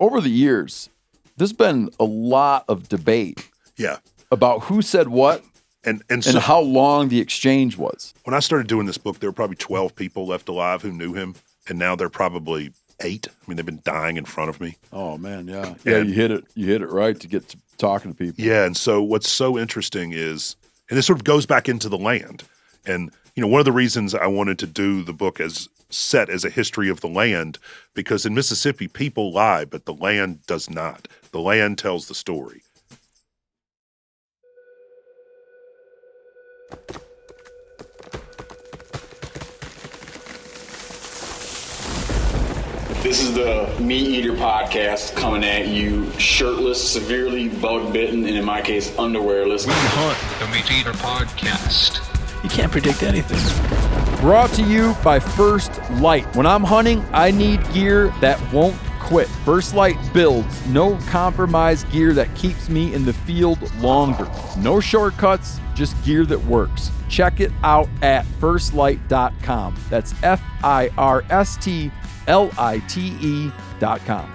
over the years, there's been a lot of debate about who said what and how long the exchange was. When I started doing this book, there were probably 12 people left alive who knew him, and now they're probably 8. I mean, they've been dying in front of me. Oh, man, yeah. Yeah, you hit it right to get to talking to people. Yeah, and so what's so interesting is, and this sort of goes back into the land, and one of the reasons I wanted to do the book as set as a history of the land, because in Mississippi, people lie, but the land does not. The land tells the story. This is the MeatEater podcast coming at you shirtless, severely bug-bitten, and in my case, underwearless. We hunt the MeatEater podcast. You can't predict anything. Brought to you by First Light. When I'm hunting, I need gear that won't quit. First Light builds no compromise gear that keeps me in the field longer. No shortcuts, just gear that works. Check it out at firstlight.com. That's FIRSTLITE.com.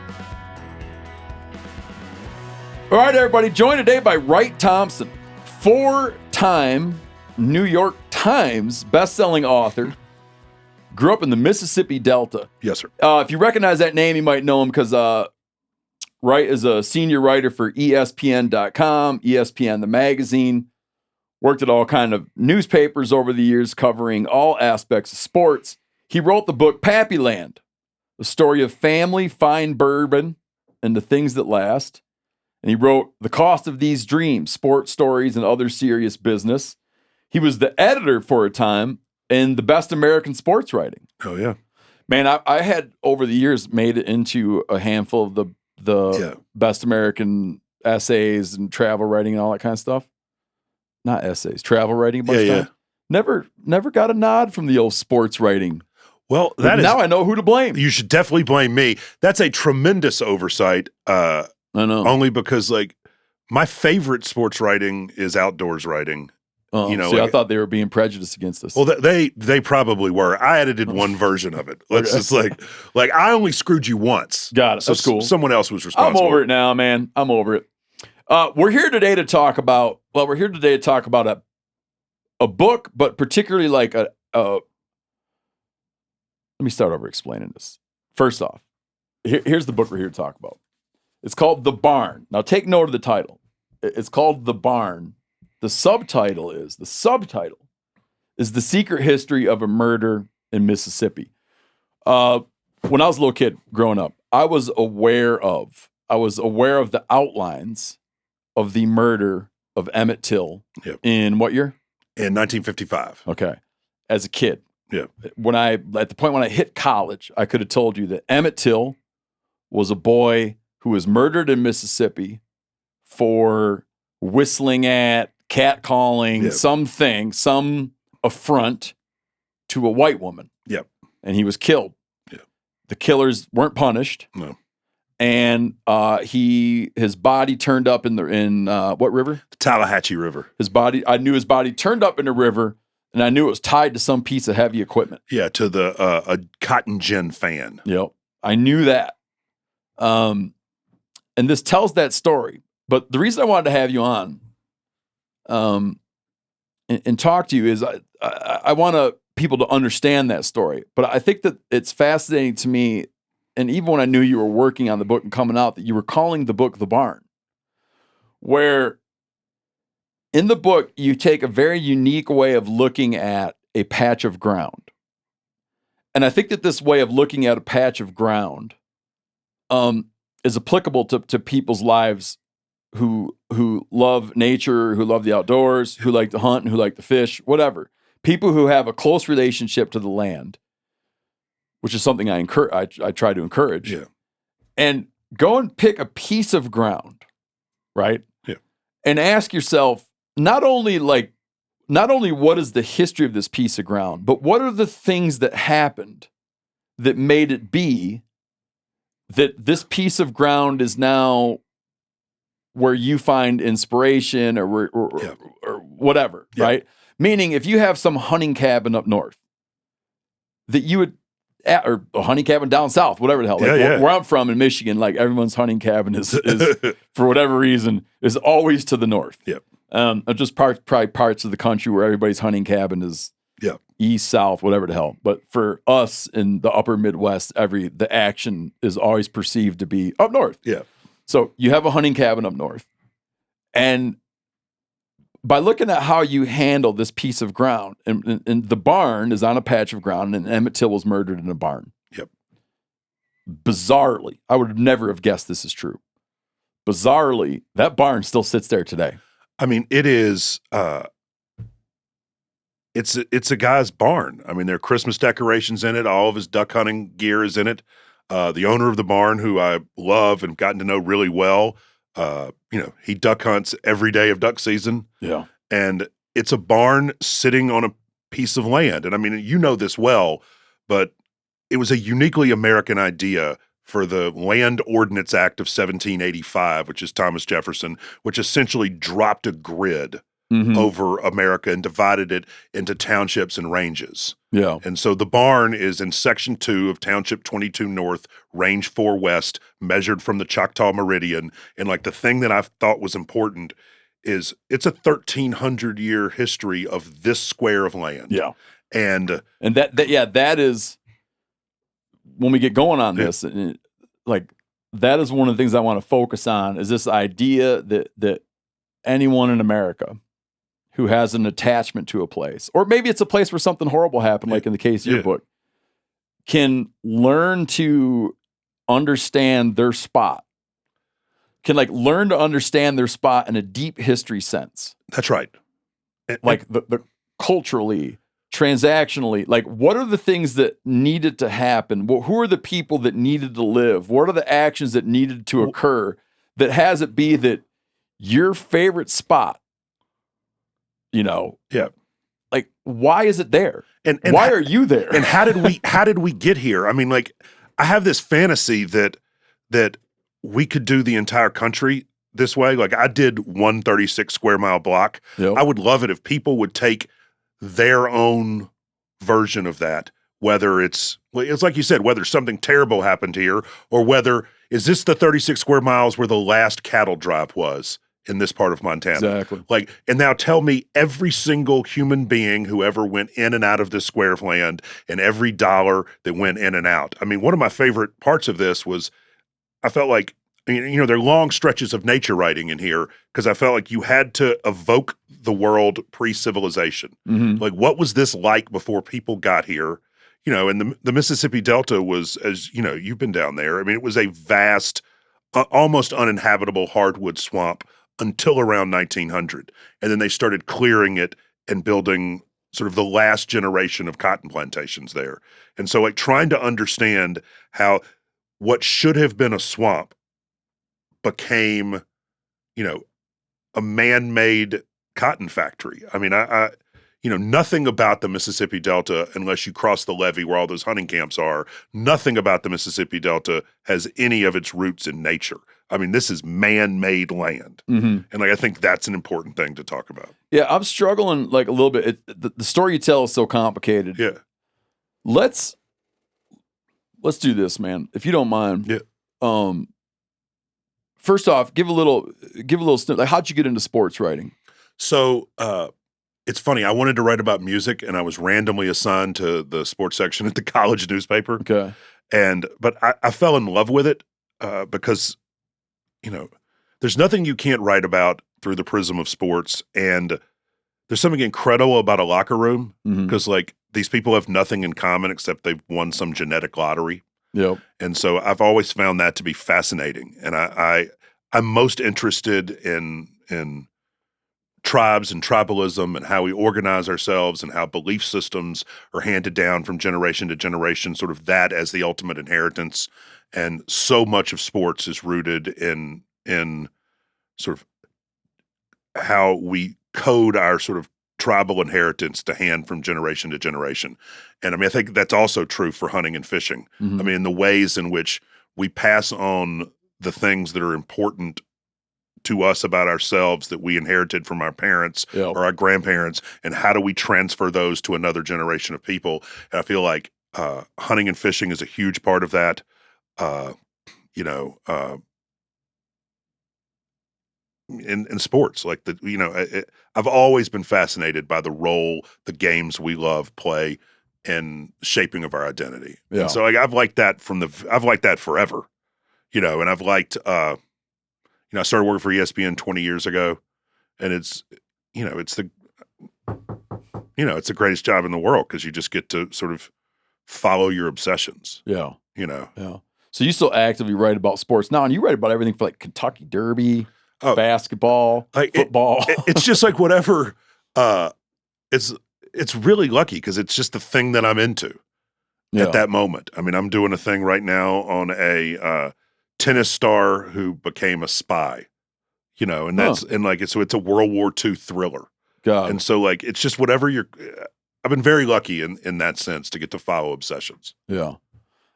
All right, everybody, joined today by Wright Thompson, 4-time New York Times best-selling author. Grew up in the Mississippi Delta. Yes, sir. If you recognize that name, you might know him because Wright is a senior writer for ESPN.com, ESPN the magazine. Worked at all kind of newspapers over the years covering all aspects of sports. He wrote the book Pappyland, the story of family, fine bourbon, and the things that last. And he wrote The Cost of These Dreams, Sports Stories, and Other Serious Business. He was the editor for a time in the Best American Sports Writing. Oh, yeah. Man, I had, over the years, made it into a handful of the Best American essays and travel writing and all that kind of stuff. Not essays, travel writing a bunch of times. Never got a nod from the old sports writing. Well, now I know who to blame. You should definitely blame me. That's a tremendous oversight. I know. Only because, my favorite sports writing is outdoors writing. I thought they were being prejudiced against us. Well, they probably were. I edited one version of it. Just I only screwed you once. Got it. So that's cool. Someone else was responsible. I'm over it now, man. I'm over it. We're here today to talk about a book, but particularly let me start over explaining this. First off, here's the book we're here to talk about. It's called The Barn. Now take note of the title. It's called The Barn. The subtitle is The Secret History of a Murder in Mississippi. When I was a little kid growing up, I was aware of the outlines of the murder of Emmett Till in what year? In 1955. Okay. As a kid. Yeah. At the point when I hit college, I could have told you that Emmett Till was a boy who was murdered in Mississippi for whistling at, catcalling, some affront to a white woman. Yep. And he was killed. Yeah. The killers weren't punished. No. And his body turned up in what river? The Tallahatchie River. I knew his body turned up in the river, and I knew it was tied to some piece of heavy equipment. Yeah, to a cotton gin fan. Yep. I knew that. And this tells that story. But the reason I wanted to have you on and talk to you is I want people to understand that story. But I think that it's fascinating to me, and even when I knew you were working on the book and coming out, that you were calling the book The Barn, where in the book you take a very unique way of looking at a patch of ground. And I think that this way of looking at a patch of ground is applicable to people's lives who love nature, who love the outdoors, who like to hunt, and who like to fish, whatever. People who have a close relationship to the land, which is something I try to encourage. Yeah. And go and pick a piece of ground, right? Yeah. And ask yourself, not only what is the history of this piece of ground, but what are the things that happened that made it be that this piece of ground is now where you find inspiration or whatever, right? Meaning if you have some hunting cabin up north that you would or a hunting cabin down south, whatever the hell. Like where I'm from in Michigan, like everyone's hunting cabin is for whatever reason is always to the north. Yep. Just probably parts of the country where everybody's hunting cabin is east, south, whatever the hell. But for us in the upper Midwest, the action is always perceived to be up north. Yeah. So you have a hunting cabin up north, and by looking at how you handle this piece of ground, and the barn is on a patch of ground, and Emmett Till was murdered in a barn. Yep. Bizarrely, I would never have guessed this is true. Bizarrely, that barn still sits there today. I mean, it is. It's a guy's barn. I mean, there are Christmas decorations in it. All of his duck hunting gear is in it. The owner of the barn, who I love and have gotten to know really well, he duck hunts every day of duck season. Yeah. And it's a barn sitting on a piece of land. And I mean, you know this well, but it was a uniquely American idea for the Land Ordinance Act of 1785, which is Thomas Jefferson, which essentially dropped a grid over America and divided it into townships and ranges. Yeah. And so the barn is in Section 2 of Township 22 North, Range 4 West, measured from the Choctaw Meridian. And like the thing that I thought was important is it's a 1,300-year history of this square of land. Yeah. And that is, when we get going on this, like that is one of the things I want to focus on, is this idea that anyone in America who has an attachment to a place, or maybe it's a place where something horrible happened, like in the case of your book, can learn to understand their spot, can like learn to understand their spot in a deep history sense. That's right. Like the culturally, transactionally, like what are the things that needed to happen? Who are the people that needed to live? What are the actions that needed to occur that has it be that your favorite spot, like why is it there? And why are you there? And how did we get here? I mean, like, I have this fantasy that we could do the entire country this way. Like, I did 136 square mile block. Yep. I would love it if people would take their own version of that, whether it's like you said, whether something terrible happened here, or whether is this the 36 square miles where the last cattle drive was in this part of Montana. Exactly. Like, and now tell me every single human being who ever went in and out of this square of land and every dollar that went in and out. I mean, one of my favorite parts of this was I felt like, there are long stretches of nature writing in here because I felt like you had to evoke the world pre-civilization. Mm-hmm. Like, what was this like before people got here? And the Mississippi Delta was, as you've been down there. I mean, it was a vast, almost uninhabitable hardwood swamp until around 1900. And then they started clearing it and building sort of the last generation of cotton plantations there. And so, like, trying to understand how what should have been a swamp became, a man-made cotton factory. I mean, I nothing about the Mississippi Delta, unless you cross the levee where all those hunting camps are, nothing about the Mississippi Delta has any of its roots in nature. I mean, this is man-made land. Mm-hmm. And like, I think that's an important thing to talk about. Yeah, I'm struggling like a little bit. The story you tell is so complicated. Yeah. Let's do this, man, if you don't mind. Yeah. First off, give a little snip. Like, how'd you get into sports writing? So, it's funny. I wanted to write about music, and I was randomly assigned to the sports section at the college newspaper. Okay. But I fell in love with it because, there's nothing you can't write about through the prism of sports. And there's something incredible about a locker room because, like, these people have nothing in common except they've won some genetic lottery. Yep. And so I've always found that to be fascinating. And I'm most interested in tribes and tribalism and how we organize ourselves and how belief systems are handed down from generation to generation, sort of that as the ultimate inheritance. And so much of sports is rooted in sort of how we code our sort of tribal inheritance to hand from generation to generation. And I mean, I think that's also true for hunting and fishing. Mm-hmm. I mean, the ways in which we pass on the things that are important to us about ourselves that we inherited from our parents or our grandparents, and how do we transfer those to another generation of people? And I feel like Hunting and fishing is a huge part of that. You know, in sports, like I've always been fascinated by the role the games we love play in shaping of our identity. Yeah. And so like I've liked that forever, you know, and I've liked, I started working for ESPN 20 years ago, and it's the greatest job in the world because you just get to sort of follow your obsessions. Yeah. You know. Yeah. So you still actively write about sports now, and you write about everything for like Kentucky Derby, basketball, football. It's just like whatever. It's really lucky because it's just the thing that I'm into at that moment. I mean, I'm doing a thing right now on a tennis star who became a spy, you know, and that's so it's a World War II thriller. God. And so like it's just whatever I've been very lucky in that sense to get to follow obsessions. Yeah.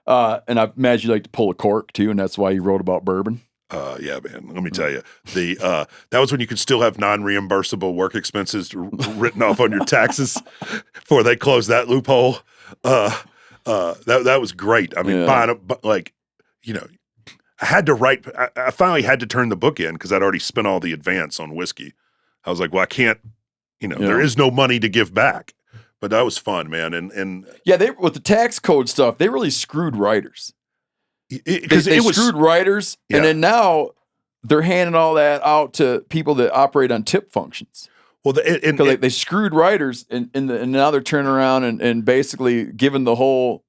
And I imagine you like to pull a cork too, and that's why you wrote about bourbon. Yeah, man. Let me tell you, that was when you could still have non-reimbursable work expenses written off on your taxes before they closed that loophole. That was great. I mean, I had to write. I finally had to turn the book in because I'd already spent all the advance on whiskey. I was like, well, I can't. There is no money to give back. But that was fun, man. And yeah, with the tax code stuff, they really screwed writers. Because they screwed writers, and then now they're handing all that out to people that operate on tip functions. Well, because they screwed writers, and now they're turning around and basically giving the whole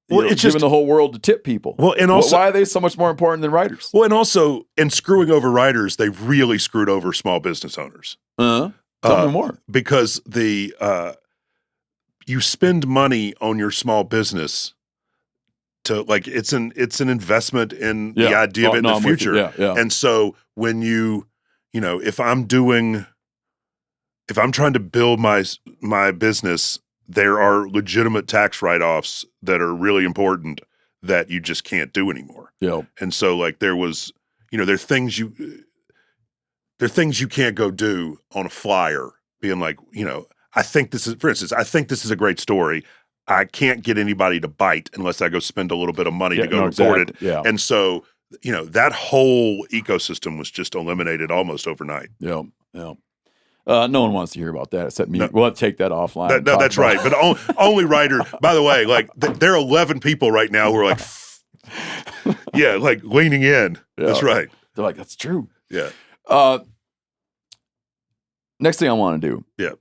giving the whole world to tip people. Well, and also, why are they so much more important than writers? Well, and also in screwing over writers, they really screwed over small business owners. Tell me more. Because you spend money on your small business to like it's an investment in the idea of it in the future. And so when if I'm trying to build my business, there are legitimate tax write-offs that are really important that you just can't do anymore. Yeah. And so like there was, there are things you can't go do on a flyer being like, I think this is a great story. I can't get anybody to bite unless I go spend a little bit of money to go record it. Yeah. And so, that whole ecosystem was just eliminated almost overnight. Yeah. Yeah. No one wants to hear about that except me. No. We'll have to take that offline. That's right. But only writers, by the way, like there are 11 people right now who are like, like leaning in. Yeah. That's right. They're like, that's true. Yeah. Next thing I want to do. Yeah.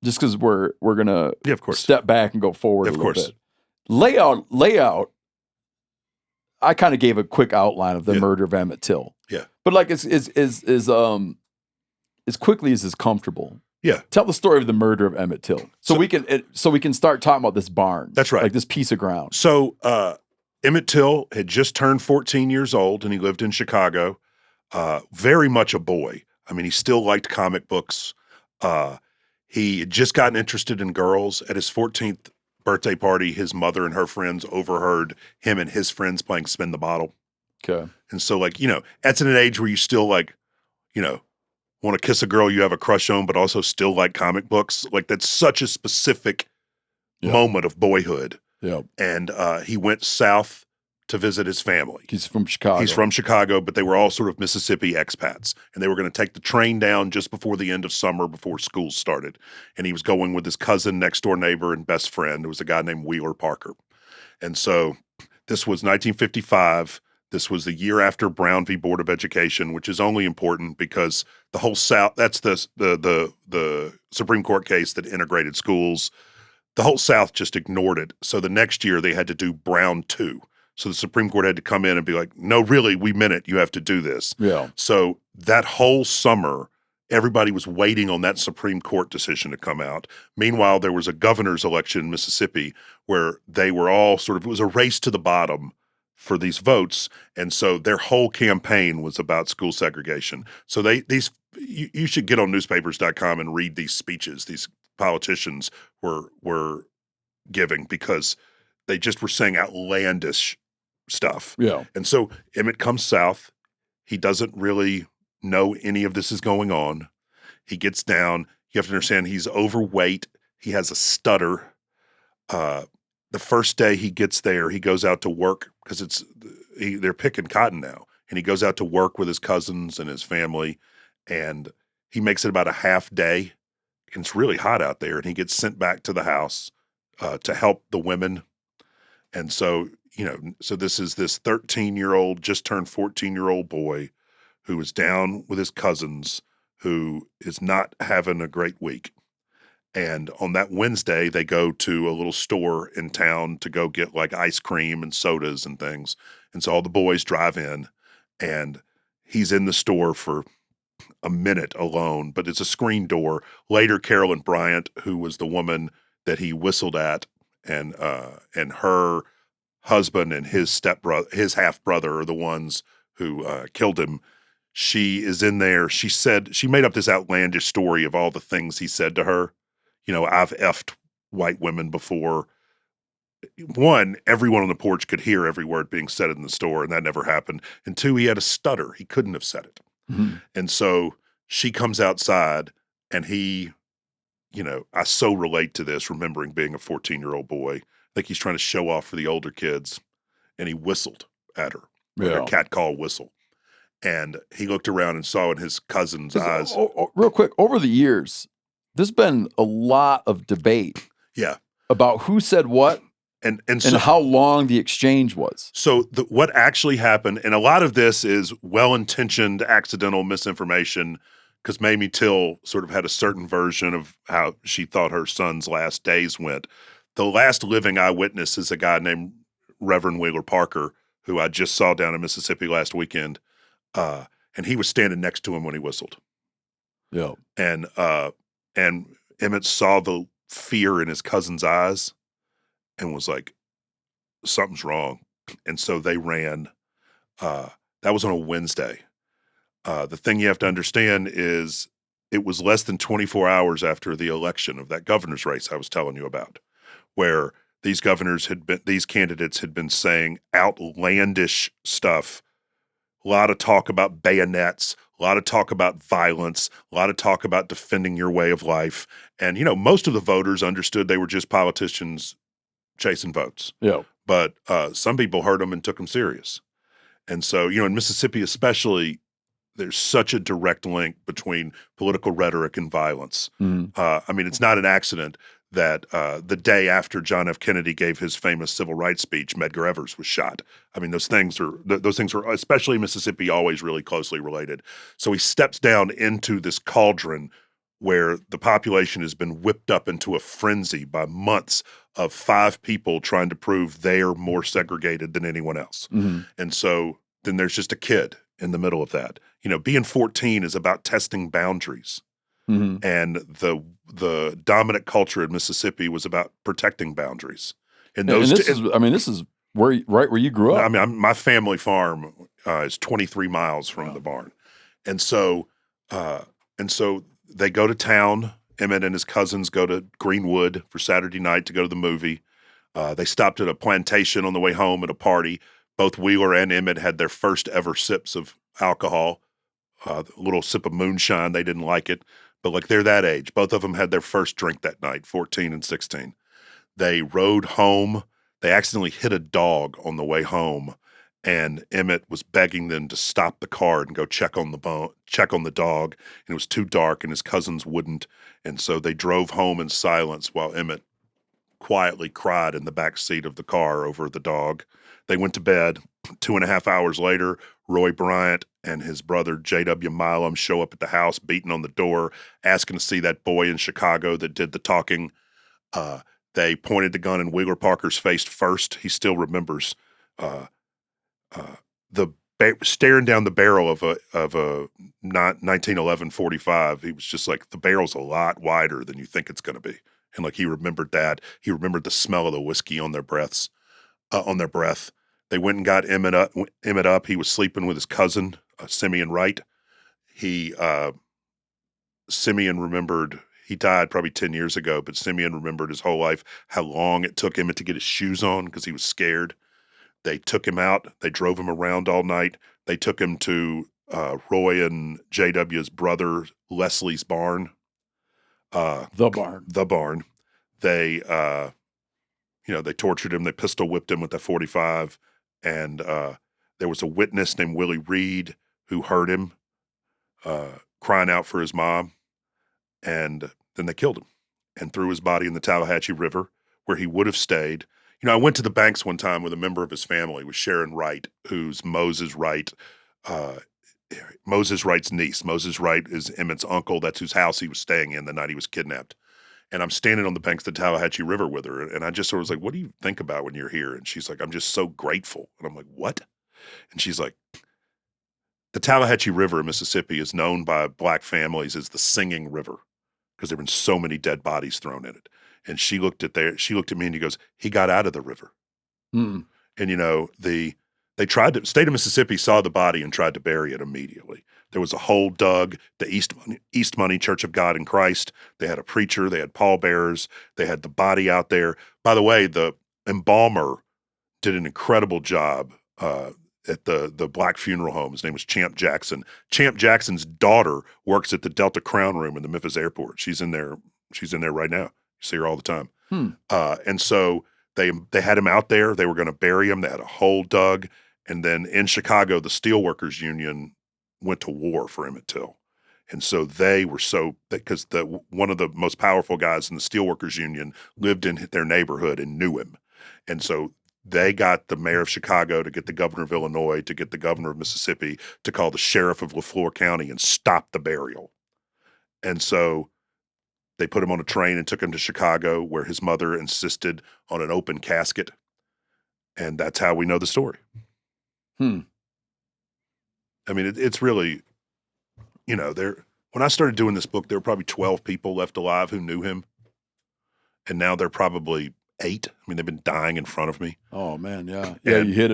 Just because we're gonna of course. Step back and go forward a little bit. Layout. I kind of gave a quick outline of the murder of Emmett Till. Yeah. But like as quickly as is comfortable. Yeah. Tell the story of the murder of Emmett Till. So we can start talking about this barn. That's right. Like this piece of ground. So Emmett Till had just turned 14 years old and he lived in Chicago. Very much a boy. I mean, he still liked comic books. He had just gotten interested in girls. At his 14th birthday party, his mother and her friends overheard him and his friends playing Spin the Bottle. Okay. And so, like, that's at an age where you still, like, want to kiss a girl you have a crush on, but also still like comic books. Like, that's such a specific moment of boyhood. Yeah. And he went south to visit his family. He's from Chicago. But they were all sort of Mississippi expats. And they were going to take the train down just before the end of summer, before school started. And he was going with his cousin, next door neighbor, and best friend. It was a guy named Wheeler Parker. And so this was 1955. This was the year after Brown v. Board of Education, which is only important because the whole South, that's the Supreme Court case that integrated schools. The whole South just ignored it. So the next year they had to do Brown 2. So the Supreme Court had to come in and be like, no, really, we meant it. You have to do this. Yeah. So that whole summer, everybody was waiting on that Supreme Court decision to come out. Meanwhile, there was a governor's election in Mississippi where they were all it was a race to the bottom for these votes. And so their whole campaign was about school segregation. So you should get on newspapers.com and read these speeches these politicians were giving because they just were saying outlandish stuff. Yeah. And so Emmett comes south. He doesn't really know any of this is going on. He gets down. You have to understand he's overweight. He has a stutter. the first day he gets there, he goes out to work because they're picking cotton now, and he goes out to work with his cousins and his family, and he makes it about a half day, and it's really hot out there, and he gets sent back to the house to help the women. And so, so this is this 13-year-old, just turned 14-year-old boy who is down with his cousins, who is not having a great week. And on that Wednesday, they go to a little store in town to go get like ice cream and sodas and things. And so all the boys drive in, and he's in the store for a minute alone, but it's a screen door. Later, Carolyn Bryant, who was the woman that he whistled at, and her husband and his half brother are the ones who killed him. She is in there. She made up this outlandish story of all the things he said to her. I've effed white women before. One, everyone on the porch could hear every word being said in the store, and that never happened. And two, he had a stutter. He couldn't have said it. Mhm. And so she comes outside, and he, I so relate to this, remembering being a 14-year-old boy. I think he's trying to show off for the older kids, and he whistled at her, like a catcall whistle. And he looked around and saw in his cousin's eyes. Real quick, over the years, there's been a lot of debate Yeah. about who said what and so, how long the exchange was. So what actually happened, and a lot of this is well-intentioned accidental misinformation, because Mamie Till sort of had a certain version of how she thought her son's last days went. The last living eyewitness is a guy named Reverend Wheeler Parker, who I just saw down in Mississippi last weekend, and he was standing next to him when he whistled. Yeah. And Emmett saw the fear in his cousin's eyes and was like, something's wrong. And so they ran. That was on a Wednesday. The thing you have to understand is it was less than 24 hours after the election of that governor's race I was telling you about, where these candidates had been saying outlandish stuff. A lot of talk about bayonets, a lot of talk about violence, a lot of talk about defending your way of life. And, most of the voters understood they were just politicians chasing votes. Yeah. But some people heard them and took them serious. And so, in Mississippi especially, there's such a direct link between political rhetoric and violence. Mm-hmm. It's not an accident that the day after John F. Kennedy gave his famous civil rights speech, Medgar Evers was shot. Those things are, especially in Mississippi, always really closely related. So he steps down into this cauldron where the population has been whipped up into a frenzy by months of 5 people trying to prove they are more segregated than anyone else. Mm-hmm. And so then there's just a kid in the middle of that. Being 14 is about testing boundaries. Mm-hmm. And the dominant culture in Mississippi was about protecting boundaries. And this is right where you grew up. My family farm is 23 miles from the barn. And so they go to town. Emmett and his cousins go to Greenwood for Saturday night to go to the movie. They stopped at a plantation on the way home at a party. Both Wheeler and Emmett had their first ever sips of alcohol, a little sip of moonshine. They didn't like it, but they're that age. Both of them had their first drink that night, 14 and 16. They rode home. They accidentally hit a dog on the way home, and Emmett was begging them to stop the car and go check on the dog. And it was too dark, and his cousins wouldn't. And so they drove home in silence while Emmett quietly cried in the back seat of the car over the dog. They went to bed. 2.5 hours later, Roy Bryant and his brother J.W. Milam show up at the house, beating on the door, asking to see that boy in Chicago that did the talking. They pointed the gun in Wheeler Parker's face first. He still remembers staring down the barrel of a 1911 .45. He was just like, the barrel's a lot wider than you think it's going to be. And he remembered that. He remembered the smell of the whiskey on their breath. They went and got Emmett up. He was sleeping with his cousin, Simeon Wright. Simeon remembered, he died probably 10 years ago, but Simeon remembered his whole life how long it took Emmett to get his shoes on because he was scared. They took him out. They drove him around all night. They took him to Roy and J.W.'s brother Leslie's barn. The barn. They they tortured him. They pistol whipped him with that 45. And there was a witness named Willie Reed who heard him crying out for his mom. And then they killed him and threw his body in the Tallahatchie River, where he would have stayed. I went to the banks one time with a member of his family, with Sharon Wright, who's Moses Wright, Moses Wright's niece. Moses Wright is Emmett's uncle. That's whose house he was staying in the night he was kidnapped. And I'm standing on the banks of the Tallahatchie River with her, and I just sort of was like, what do you think about when you're here? And she's like, I'm just so grateful. And I'm like, what? And she's like, the Tallahatchie River in Mississippi is known by Black families as the Singing River because there have been so many dead bodies thrown in it. And she looked at me and she goes, he got out of the river. Mm. And they tried to, state of Mississippi saw the body and tried to bury it immediately. There was a hole dug, the East Money Church of God in Christ. They had a preacher, they had pallbearers, they had the body out there. By the way, the embalmer did an incredible job at the Black funeral home. His name was Champ Jackson. Champ Jackson's daughter works at the Delta Crown Room in the Memphis airport. She's in there right now. You see her all the time. And so they had him out there. They were going to bury him. They had a hole dug. And then in Chicago, the Steelworkers Union went to war for Emmett Till. And so they were because one of the most powerful guys in the Steelworkers Union lived in their neighborhood and knew him. And so they got the mayor of Chicago to get the governor of Illinois, to get the governor of Mississippi, to call the sheriff of LaFleur County and stop the burial. And so they put him on a train and took him to Chicago, where his mother insisted on an open casket. And that's how we know the story. I mean, it's really, when I started doing this book, there were probably 12 people left alive who knew him. And now they're probably 8. I mean, they've been dying in front of me. Oh man, yeah. Yeah, you hit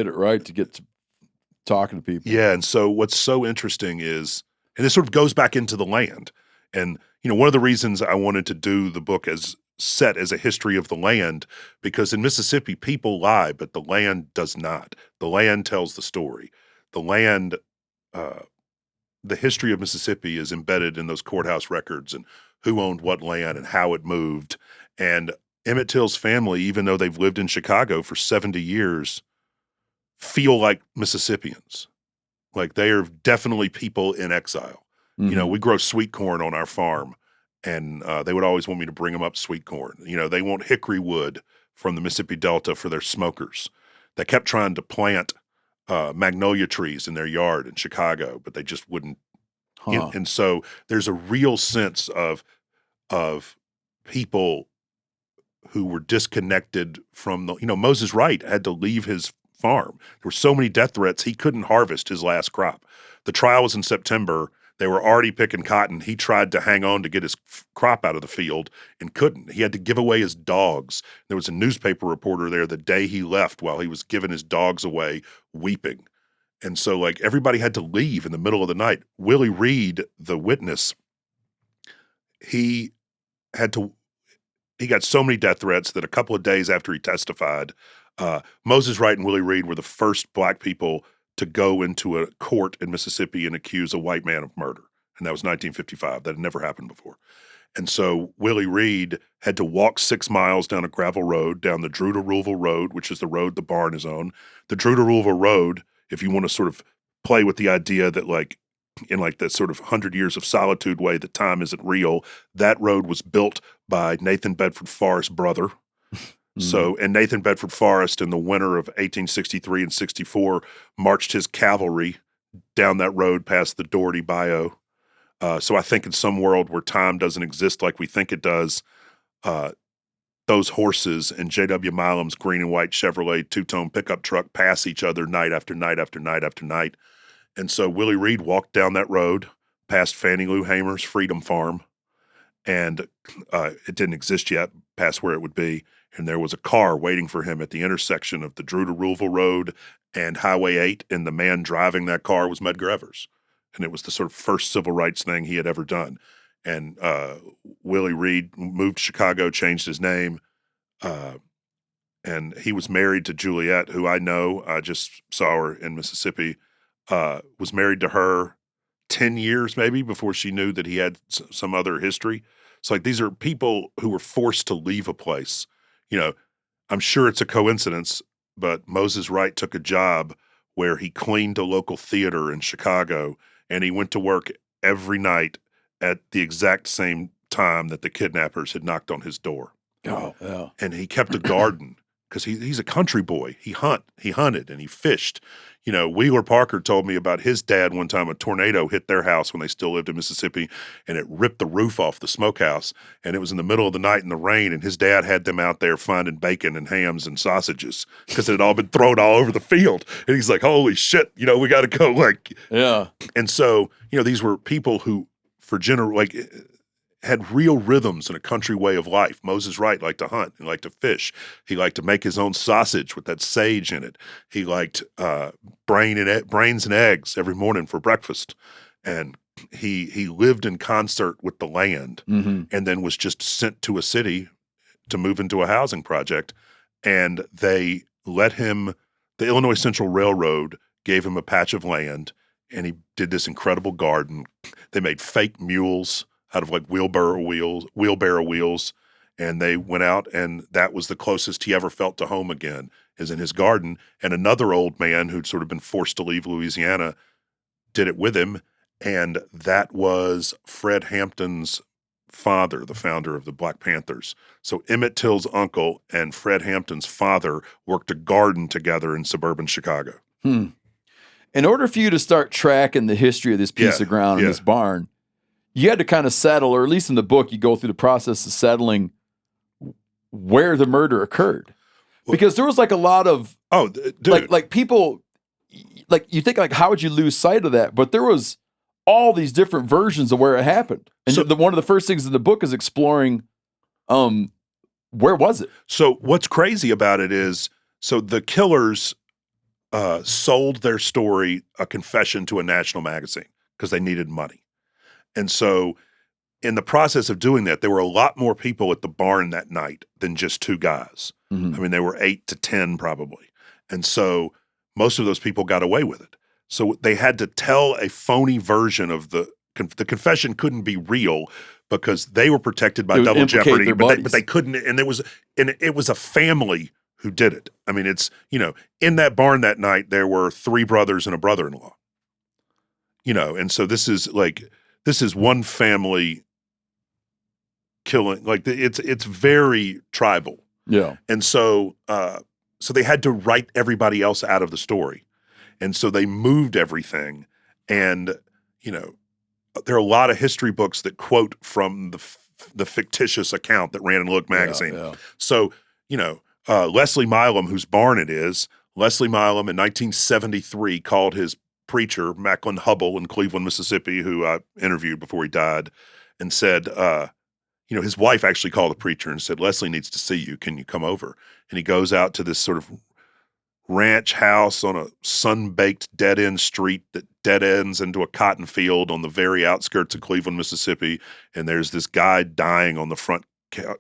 it right to get to talking to people. Yeah, and so what's so interesting is, and this sort of goes back into the land. And, one of the reasons I wanted to do the book as set as a history of the land, because in Mississippi, people lie, but the land does not. The land tells the story. The land, the history of Mississippi is embedded in those courthouse records and who owned what land and how it moved. And Emmett Till's family, even though they've lived in Chicago for 70 years, feel like Mississippians. Like they are definitely people in exile. Mm-hmm. We grow sweet corn on our farm, and they would always want me to bring them up sweet corn. They want hickory wood from the Mississippi Delta for their smokers. They kept trying to plant magnolia trees in their yard in Chicago, but they just wouldn't. And so there's a real sense of people who were disconnected from Moses Wright had to leave his farm. There were so many death threats, he couldn't harvest his last crop. The trial was in September. They were already picking cotton. He tried to hang on to get his crop out of the field and couldn't. He had to give away his dogs. There was a newspaper reporter there the day he left while he was giving his dogs away, weeping. And so, everybody had to leave in the middle of the night. Willie Reed, the witness, he got so many death threats that a couple of days after he testified, Moses Wright and Willie Reed were the first Black people to go into a court in Mississippi and accuse a white man of murder. And that was 1955. That had never happened before. And so Willie Reed had to walk 6 miles down a gravel road, down the Drew to Ruleville Road, which is the road the barn is on. The Drew to Ruleville Road, if you want to sort of play with the idea that in that sort of 100 years of solitude way that time isn't real, that road was built by Nathan Bedford Forrest's brother. So, and Nathan Bedford Forrest in the winter of 1863 and 64 marched his cavalry down that road past the Doherty Bayou. So I think in some world where time doesn't exist like we think it does, those horses and J.W. Milam's green and white Chevrolet two-tone pickup truck pass each other night after night after night after night. And so Willie Reed walked down that road past Fannie Lou Hamer's Freedom Farm, and it didn't exist yet, past where it would be. And there was a car waiting for him at the intersection of the Drew to Ruleville Road and Highway 8, and the man driving that car was Medgar Evers. And it was the sort of first civil rights thing he had ever done. And Willie Reed moved to Chicago, changed his name, and he was married to Juliet, who I know, I just saw her in Mississippi, was married to her 10 years maybe before she knew that he had some other history. It's these are people who were forced to leave a place. I'm sure it's a coincidence, but Moses Wright took a job where he cleaned a local theater in Chicago, and he went to work every night at the exact same time that the kidnappers had knocked on his door. Oh, yeah. And he kept a garden because he's a country boy. He hunted and he fished. You know, Wheeler Parker told me about his dad one time. A tornado hit their house when they still lived in Mississippi, and it ripped the roof off the smokehouse. And it was in the middle of the night in the rain, and his dad had them out there finding bacon and hams and sausages because it had all been thrown all over the field. And he's like, holy shit, you know, we got to go. Like, Yeah. And so, you know, these were people who had real rhythms and a country way of life. Moses Wright liked to hunt. He liked to fish. He liked to make his own sausage with that sage in it. He liked brains and eggs every morning for breakfast. And he lived in concert with the land, Mm-hmm. and then was just sent to a city to move into a housing project. And they let him, the Illinois Central Railroad gave him a patch of land, and he did this incredible garden. They made fake mules out of like wheelbarrow wheels, and they went out, and that was the closest he ever felt to home again, is in his garden. And another old man who'd sort of been forced to leave Louisiana did it with him, and that was Fred Hampton's father, the founder of the Black Panthers. So Emmett Till's uncle and Fred Hampton's father worked a garden together in suburban Chicago. In order for you to start tracking the history of this piece of ground in this barn, you had to kind of settle, or at least in the book, you go through the process of settling where the murder occurred. Because there was like a lot of, dude. like people, like you think like, how would you lose sight of that? But there was all these different versions of where it happened. And So- one of the first things in the book is exploring, where was it? So what's crazy about it is, so the killers sold their story, a confession, to a national magazine because they needed money. And so in the process of doing that, there were a lot more people at the barn that night than just two guys. Mm-hmm. I mean, there were 8 to 10 probably. And so most of those people got away with it. So they had to tell a phony version of the confession couldn't be real because they were protected by It would double implicate jeopardy, their but buddies. they couldn't. And it was a family who did it. I mean, it's, you know, in that barn that night, there were 3 brothers and a brother-in-law, you know, and so this is one family killing, like it's very tribal. Yeah. And so so they had to write everybody else out of the story. And so they moved everything. And, you know, there are a lot of history books that quote from the fictitious account that ran in Look magazine. Yeah. So, you know, Leslie Milam, whose barn it is, Leslie Milam in 1973 called his preacher, Macklin Hubble in Cleveland, Mississippi, who I interviewed before he died, and said, you know, his wife actually called the preacher and said, Leslie needs to see you. Can you come over? And he goes out to this sort of ranch house on a sun-baked dead-end street that dead ends into a cotton field on the very outskirts of Cleveland, Mississippi. And there's this guy dying on the front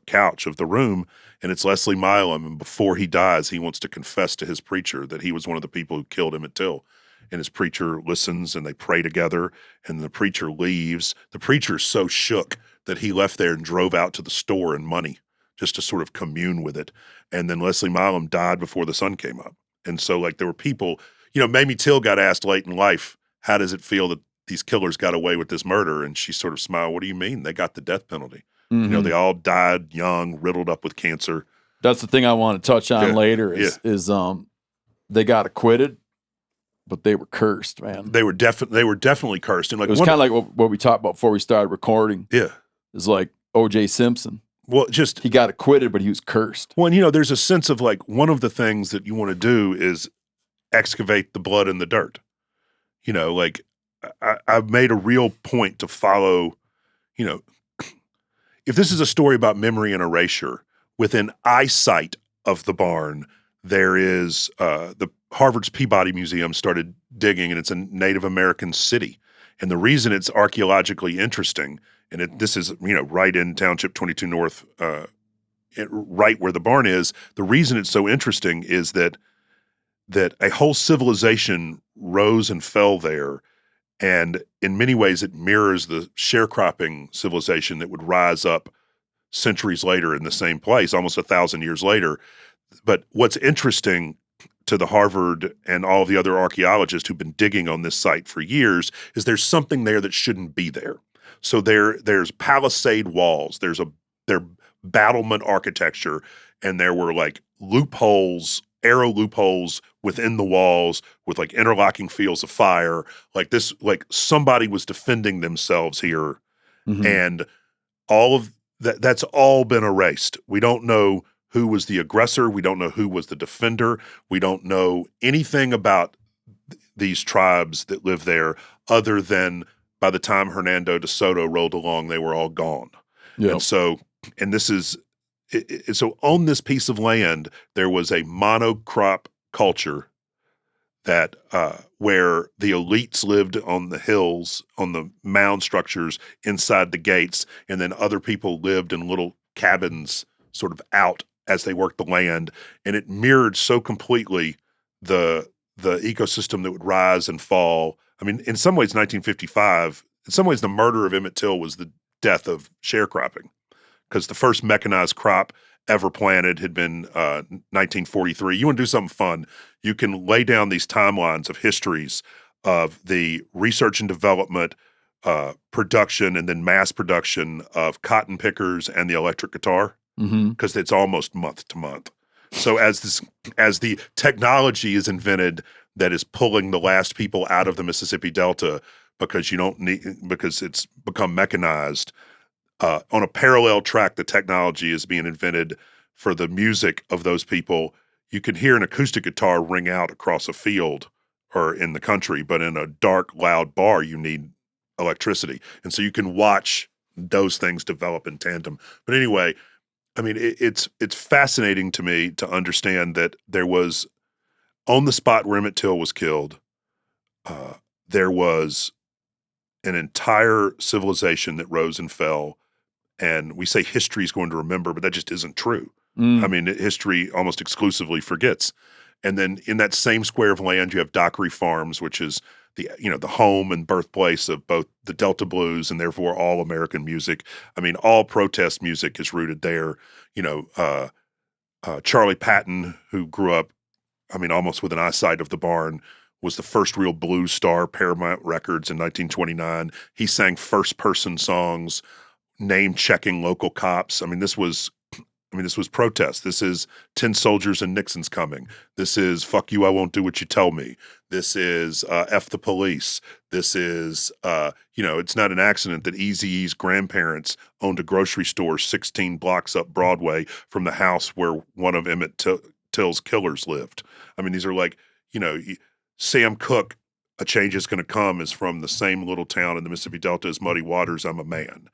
couch of the room, and it's Leslie Milam. And before he dies, he wants to confess to his preacher that he was one of the people who killed Emmett Till. And his preacher listens, and they pray together, and the preacher leaves. The preacher's so shook that he left there and drove out to the store and money just to sort of commune with it. And then Leslie Milam died before the sun came up. And so, like, there were people, you know, Mamie Till got asked late in life, how does it feel that these killers got away with this murder? And she sort of smiled, what do you mean? They got the death penalty. Mm-hmm. You know, they all died young, riddled up with cancer. That's the thing I want to touch on Yeah. later is they got acquitted, but they were cursed, man. They were definitely cursed. And like, It was kind of like what we talked about before we started recording. yeah. It's like O.J. Simpson. Well, just He got acquitted, but he was cursed. Well, you know, there's a sense of like, one of the things that you want to do is excavate the blood in the dirt. You know, like I've made a real point to follow, you know, if this is a story about memory and erasure, within eyesight of the barn, there is the Harvard's Peabody Museum started digging, and it's a Native American city. And the reason it's archaeologically interesting, and this is, you know, right in Township 22 North, right where the barn is, the reason it's so interesting is that a whole civilization rose and fell there, and in many ways it mirrors the sharecropping civilization that would rise up centuries later in the same place, almost 1,000 years later. But what's interesting to the Harvard and all the other archaeologists who've been digging on this site for years is there's something there that shouldn't be there. So there's palisade walls, there's battlement architecture, and there were like loopholes, arrow loopholes within the walls with like interlocking fields of fire. Like this, like somebody was defending themselves here, and all of that's all been erased. We don't know who was the aggressor. We don't know who was the defender. We don't know anything about these tribes that live there other than by the time Hernando de Soto rolled along, they were all gone. Yep. And so, and this is, so on this piece of land, there was a monocrop culture that where the elites lived on the hills, on the mound structures inside the gates, and then other people lived in little cabins sort of out as they worked the land, and it mirrored so completely the ecosystem that would rise and fall. I mean, in some ways, 1955, in some ways, the murder of Emmett Till was the death of sharecropping, because the first mechanized crop ever planted had been 1943. You want to do something fun, you can lay down these timelines of histories of the research and development, production, and then mass production of cotton pickers and the electric guitar, because it's almost month to month. So as the technology is invented that is pulling the last people out of the Mississippi Delta because it's become mechanized, on a parallel track, the technology is being invented for the music of those people. You can hear an acoustic guitar ring out across a field or in the country, but in a dark, loud bar, you need electricity. And so you can watch those things develop in tandem. But anyway, I mean, it's fascinating to me to understand that there was, on the spot where Emmett Till was killed, there was an entire civilization that rose and fell. And we say history is going to remember, but that just isn't true. I mean, history almost exclusively forgets. And then in that same square of land, you have Dockery Farms, which is the home and birthplace of both the Delta Blues and therefore all American music. I mean, all protest music is rooted there. Charlie Patton, who grew up, I mean, almost with an eyesight of the barn, was the first real blues star, Paramount Records in 1929. He sang first-person songs, name-checking local cops. I mean, this was protest. This is 10 soldiers and Nixon's coming. This is fuck you, I won't do what you tell me. This is F the police. This is, it's not an accident that Eazy-E's grandparents owned a grocery store 16 blocks up Broadway from the house where one of Emmett Till's killers lived. I mean, these are like, Sam Cooke, A Change Is Gonna Come, is from the same little town in the Mississippi Delta as Muddy Waters, I'm a Man.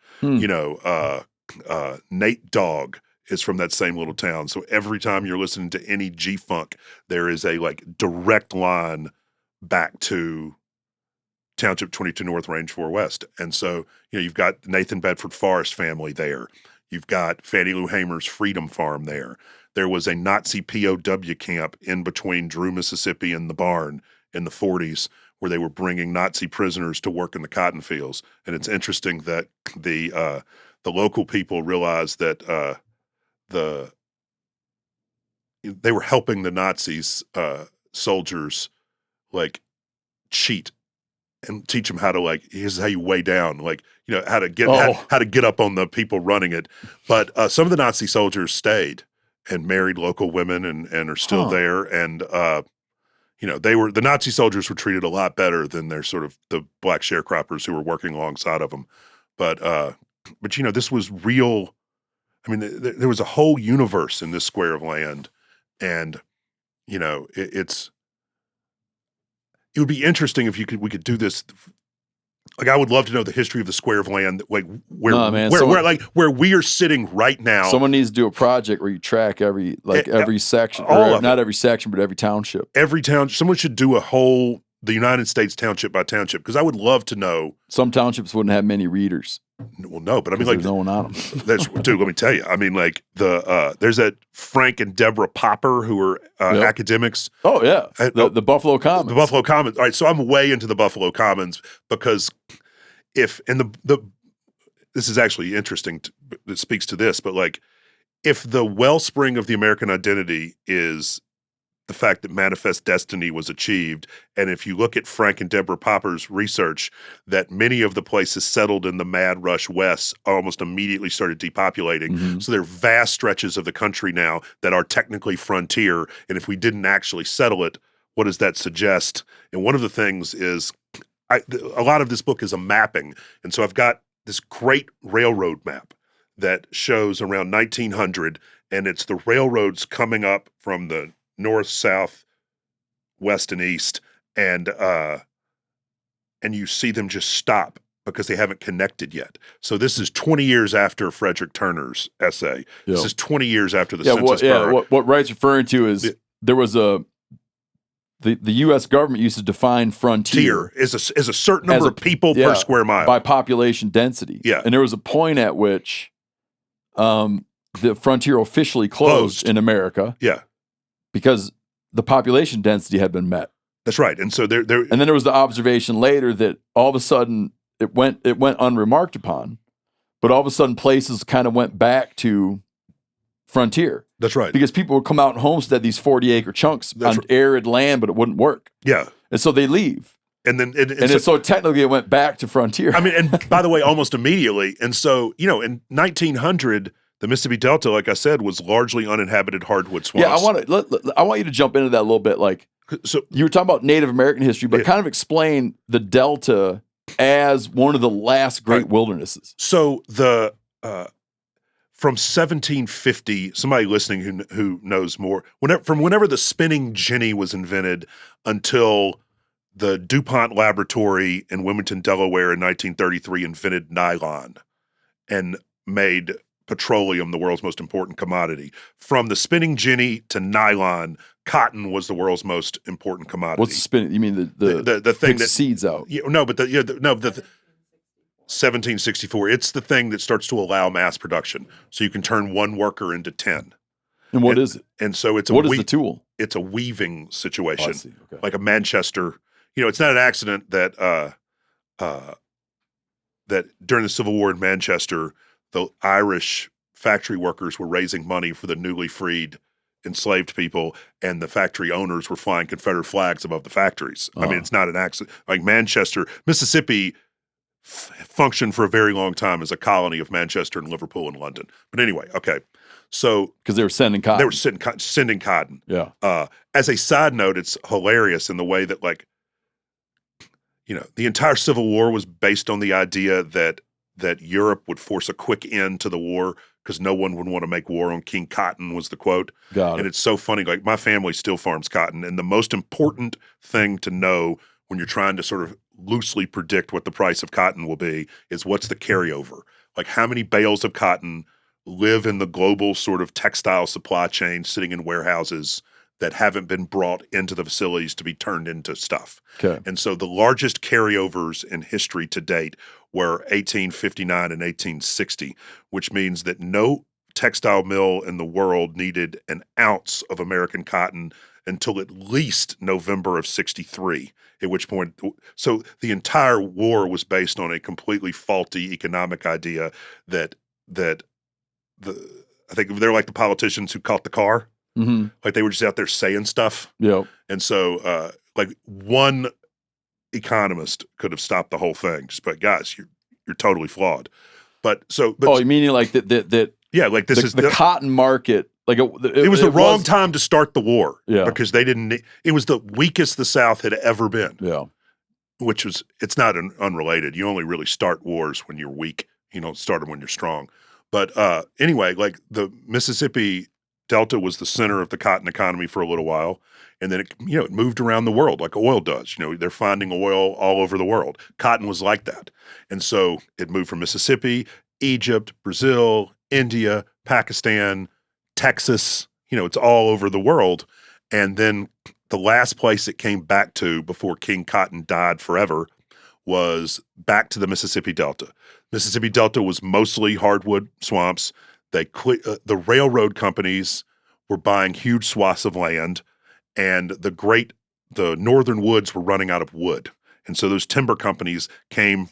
Nate Dogg is from that same little town. So every time you're listening to any G-Funk, there is a like direct line back to Township 22 North, Range 4 West. And so, you've got Nathan Bedford Forrest family there. You've got Fannie Lou Hamer's Freedom Farm there. There was a Nazi POW camp in between Drew, Mississippi and the barn in the 40s where they were bringing Nazi prisoners to work in the cotton fields. And it's interesting that the local people realized that they were helping the Nazis soldiers like cheat and teach them how to like, here's how you weigh down, like, how to get up on the people running it. But some of the Nazi soldiers stayed and married local women and are still there. And the Nazi soldiers were treated a lot better than their sort of the black sharecroppers who were working alongside of them. But this was real. I mean, there was a whole universe in this square of land, and it would be interesting if we could do this. Like, I would love to know the history of the square of land, like where we are sitting right now. Someone needs to do a project where you track every section, not every section, but every township. Every town. Someone should do the United States township by township, because I would love to know. Some townships wouldn't have many readers. Well, no, but I mean, like, there's no one on them. Dude, let me tell you. I mean, like there's that Frank and Deborah Popper who are academics. Oh yeah, the Buffalo Commons. The Buffalo Commons. All right, so I'm way into the Buffalo Commons because this is actually interesting. That speaks to this, but like if the wellspring of the American identity is the fact that manifest destiny was achieved, and if you look at Frank and Deborah Popper's research, that many of the places settled in the mad rush west almost immediately started depopulating. So there are vast stretches of the country now that are technically frontier, and if we didn't actually settle it, what does that suggest? And one of the things is, a lot of this book is a mapping, and so I've got this great railroad map that shows around 1900, and it's the railroads coming up from the north, south, west, and east, and you see them just stop because they haven't connected yet. So this is 20 years after Frederick Turner's essay. This is 20 years after the Census Bureau. What Wright's referring to is there was the U.S. government used to define frontier is a certain number of people per square mile by population density. Yeah, and there was a point at which the frontier officially closed in America. Yeah. Because the population density had been met. That's right. And so and then there was the observation later that all of a sudden it went unremarked upon, but all of a sudden places kind of went back to frontier. That's right. Because people would come out and homestead these 40-acre chunks on arid land, but it wouldn't work. Yeah. And so they leave. And then so technically it went back to frontier. I mean, and by the way, almost immediately. And so, in 1900, the Mississippi Delta, like I said, was largely uninhabited hardwood swamps. Yeah, I want you to jump into that a little bit. Like, so you were talking about Native American history, but kind of explain the Delta as one of the last great wildernesses. So from 1750, somebody listening who knows more, whenever the spinning jenny was invented until the DuPont laboratory in Wilmington, Delaware in 1933 invented nylon and made petroleum the world's most important commodity. From the spinning jenny to nylon, cotton was the world's most important commodity. What's the spinning? You mean the thing that seeds out? No, but 1764. It's the thing that starts to allow mass production, so you can turn one worker into 10. And what is it? And so it's what is the tool? It's a weaving situation, I see. Okay. like a Manchester. It's not an accident that that during the Civil War in Manchester, the Irish factory workers were raising money for the newly freed enslaved people, and the factory owners were flying Confederate flags above the factories. I mean, it's not an accident. Like Manchester, Mississippi functioned for a very long time as a colony of Manchester and Liverpool and London. But anyway, okay. So because they were sending cotton. They were sending cotton. Yeah. As a side note, it's hilarious in the way that, like, the entire Civil War was based on the idea that Europe would force a quick end to the war because no one would want to make war on King Cotton, was the quote. Got it. And it's so funny. Like, my family still farms cotton, and the most important thing to know when you're trying to sort of loosely predict what the price of cotton will be is what's the carryover. Like, how many bales of cotton live in the global sort of textile supply chain sitting in warehouses that haven't been brought into the facilities to be turned into stuff. Okay. And so the largest carryovers in history to date were 1859 and 1860, which means that no textile mill in the world needed an ounce of American cotton until at least November of 63, at which point, so the entire war was based on a completely faulty economic idea that I think they're like the politicians who caught the car. Mm-hmm. Like, they were just out there saying stuff. Yeah. And so, like, one economist could have stopped the whole thing. Just, but guys, you're totally flawed. But you mean like that? Yeah, like this is the cotton market. Like it was the wrong time to start the war. Yeah. Because they didn't. It was the weakest the South had ever been. Yeah. It's not unrelated. You only really start wars when you're weak. You don't start them when you're strong. But anyway, like, the Mississippi Delta was the center of the cotton economy for a little while, and then it moved around the world like oil does. They're finding oil all over the world. Cotton was like that, and so it moved from Mississippi, Egypt, Brazil, India, Pakistan, Texas. It's all over the world, and then the last place it came back to before King Cotton died forever was back to the Mississippi Delta. Mississippi Delta was mostly hardwood swamps. The railroad companies were buying huge swaths of land, and the northern woods were running out of wood. And so those timber companies came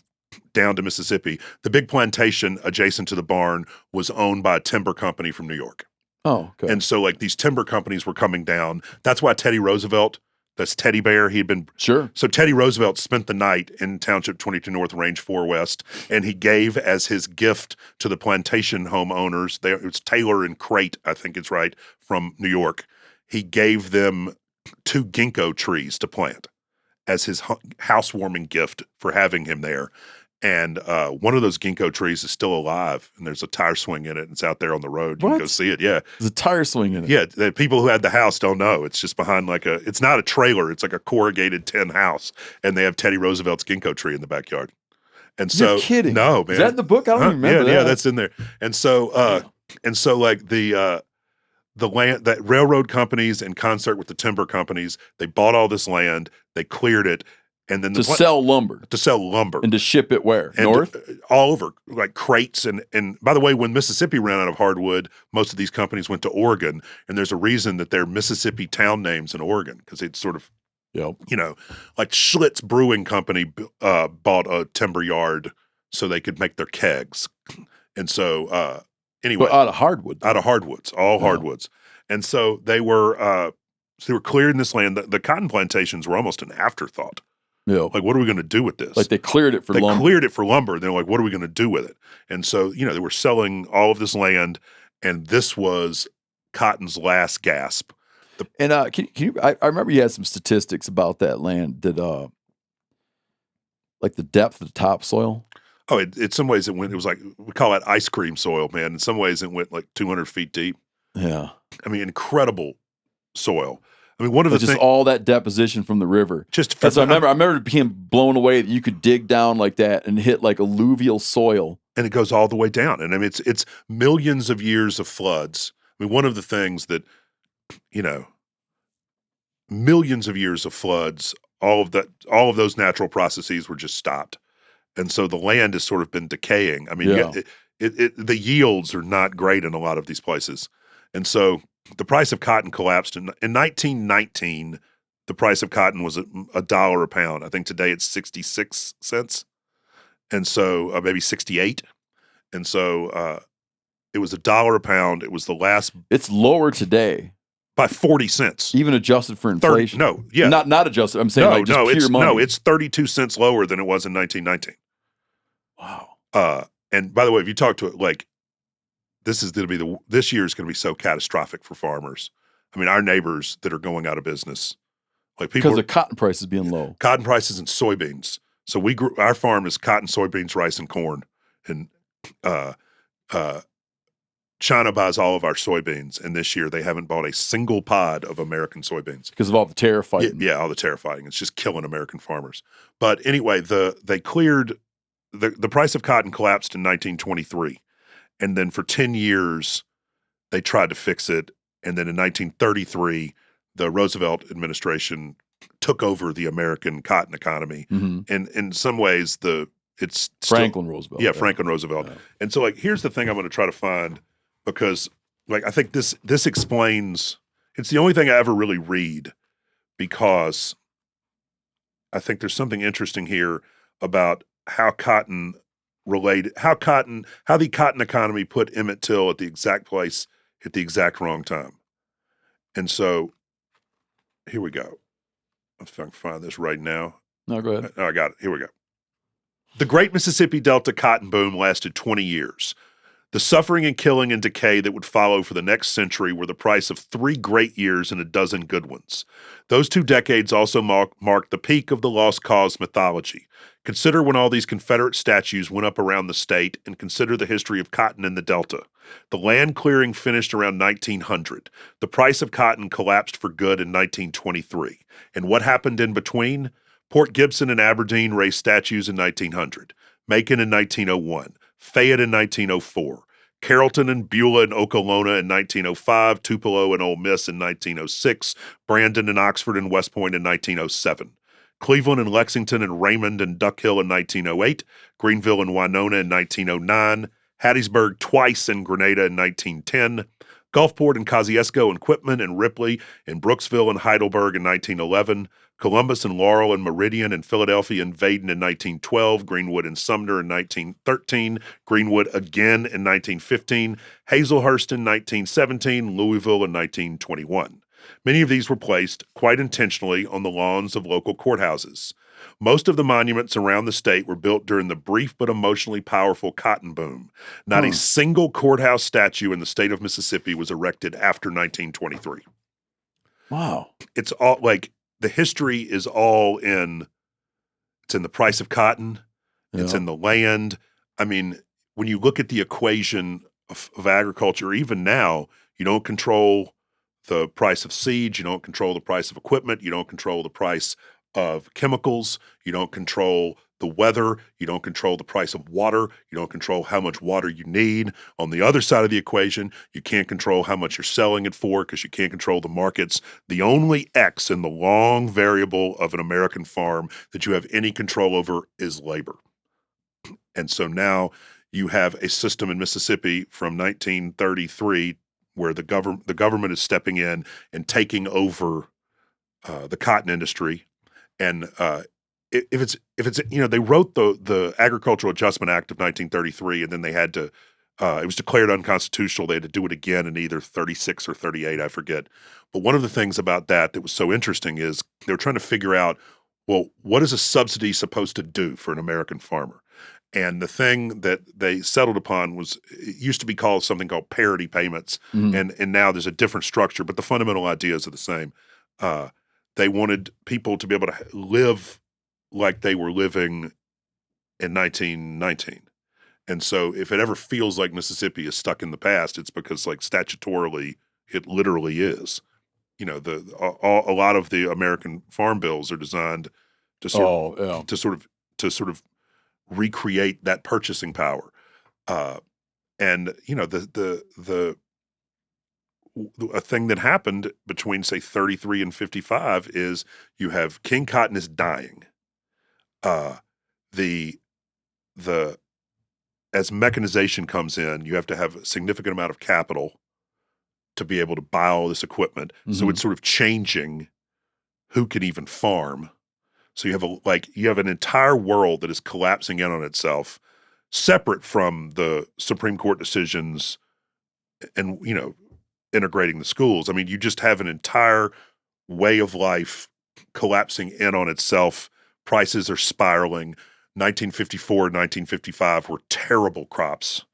down to Mississippi. The big plantation adjacent to the barn was owned by a timber company from New York. Oh, okay. And so like these timber companies were coming down. That's why Teddy Roosevelt, that's Teddy Bear, he had been Sure. So Teddy Roosevelt spent the night in Township 22 North, Range 4 West, and he gave as his gift to the plantation homeowners, it was Taylor and Crate, I think it's right, from New York. He gave them 2 ginkgo trees to plant as his housewarming gift for having him there. And one of those ginkgo trees is still alive, and there's a tire swing in it. And it's out there on the road. You can go see it. Yeah, there's a tire swing in it. Yeah, the people who had the house don't know. It's just behind it's not a trailer. It's like a corrugated tin house, and they have Teddy Roosevelt's ginkgo tree in the backyard. And so, you're kidding? No, man, is that in the book? I don't even remember that. Yeah, that's in there. And so, like the land that railroad companies in concert with the timber companies, they bought all this land, they cleared it. And then to sell lumber. To sell lumber. And to ship it where? North? All over, like crates. And by the way, when Mississippi ran out of hardwood, most of these companies went to Oregon. And there's a reason that they're Mississippi town names in Oregon, because it's sort of, like Schlitz Brewing Company bought a timber yard so they could make their kegs. And so, anyway. But out of hardwood. Out of hardwoods, all hardwoods. And so they were clearing this land. The cotton plantations were almost an afterthought. Yeah. Like, what are we going to do with this? Like they cleared it for lumber. They cleared it for lumber. They're like, what are we going to do with it? And so, they were selling all of this land, and this was cotton's last gasp. And can you? I remember you had some statistics about that land. Did like the depth of the topsoil? Oh, in some ways it was like, we call that ice cream soil, man. In some ways it went like 200 feet deep. Yeah. I mean, incredible soil. I mean, one of the just all that deposition from the river. I remember being blown away that you could dig down like that and hit like alluvial soil, and it goes all the way down. And I mean, it's millions of years of floods. I mean, one of the things that millions of years of floods, all of those natural processes were just stopped, and so the land has sort of been decaying. I mean, the yields are not great in a lot of these places, and so. The price of cotton collapsed in 1919. The price of cotton was $1 a pound. I think today it's 66 cents, and so maybe 68. And so it was $1 a pound. It was the last. It's lower today by 40 cents, even adjusted for inflation. Not adjusted. I'm saying pure money. No, it's 32 cents lower than it was in 1919. Wow. And by the way, if you talk to it, like. This year is going to be so catastrophic for farmers. I mean, our neighbors that are going out of business, like people because the cotton prices being low, cotton prices and soybeans. So our farm is cotton, soybeans, rice, and corn, and China buys all of our soybeans. And this year they haven't bought a single pod of American soybeans because of all the tariff fighting. Yeah, all the tariff fighting. It's just killing American farmers. But anyway, they cleared the price of cotton collapsed in 1923. And then for 10 years, they tried to fix it. And then in 1933, the Roosevelt administration took over the American cotton economy. Mm-hmm. And in some ways, it's Franklin Roosevelt. Yeah, Franklin Roosevelt. Yeah. And so, like, here's the thing I'm going to try to find, because, like, I think this explains. It's the only thing I ever really read, because I think there's something interesting here about how the cotton economy put Emmett Till at the exact place at the exact wrong time. And so here we go. If I can find this right now. No, go ahead. I got it. Here we go. The Great Mississippi Delta cotton boom lasted 20 years. The suffering and killing and decay that would follow for the next century were the price of 3 great years and a dozen good ones. Those 2 decades also marked the peak of the lost cause mythology. Consider when all these Confederate statues went up around the state, and consider the history of cotton in the Delta. The land clearing finished around 1900. The price of cotton collapsed for good in 1923. And what happened in between? Port Gibson and Aberdeen raised statues in 1900. Macon in 1901. Fayette in 1904, Carrollton and Beulah and Okolona in 1905, Tupelo and Ole Miss in 1906, Brandon and Oxford and West Point in 1907, Cleveland and Lexington and Raymond and Duck Hill in 1908, Greenville and Winona in 1909, Hattiesburg twice and Grenada in 1910, Gulfport and Kosciuszko and Quitman and Ripley and Brooksville and Heidelberg in 1911, Columbus and Laurel and Meridian and Philadelphia and Vaden in 1912, Greenwood and Sumner in 1913, Greenwood again in 1915, Hazelhurst in 1917, Louisville in 1921. Many of these were placed, quite intentionally, on the lawns of local courthouses. Most of the monuments around the state were built during the brief but emotionally powerful cotton boom. Not a single courthouse statue in the state of Mississippi was erected after 1923. Wow. It's all like the history is all in, it's in the price of cotton, it's in the land. I mean, when you look at the equation of agriculture, even now, you don't control the price of seeds, you don't control the price of equipment, you don't control the price of chemicals, you don't control the weather, you don't control the price of water, you don't control how much water you need. On the other side of the equation, you can't control how much you're selling it for because you can't control the markets. The only X in the long variable of an American farm that you have any control over is labor. And so now you have a system in Mississippi from 1933 where the government is stepping in and taking over the cotton industry. And if it's they wrote the Agricultural Adjustment Act of 1933, and then they had to it was declared unconstitutional. They had to do it again in either 36 or 38, I forget. But one of the things about that was so interesting is they were trying to figure out, well, what is a subsidy supposed to do for an American farmer? And the thing that they settled upon was, it used to be called something called parity payments, and now there's a different structure, but the fundamental ideas are the same. They wanted people to be able to live like they were living in 1919. And so if it ever feels like Mississippi is stuck in the past, it's because, like, statutorily, it literally is. You know, a lot of the American farm bills are designed to sort of recreate that purchasing power. And you know, a thing that happened between, say, 33 and 55 is you have King Cotton is dying. As mechanization comes in, you have to have a significant amount of capital to be able to buy all this equipment. So it's sort of changing who can even farm. So you have an entire world that is collapsing in on itself, separate from the Supreme Court decisions and, you know, integrating the schools. I mean, you just have an entire way of life collapsing in on itself. Prices are spiraling. 1954 and 1955 were terrible crops.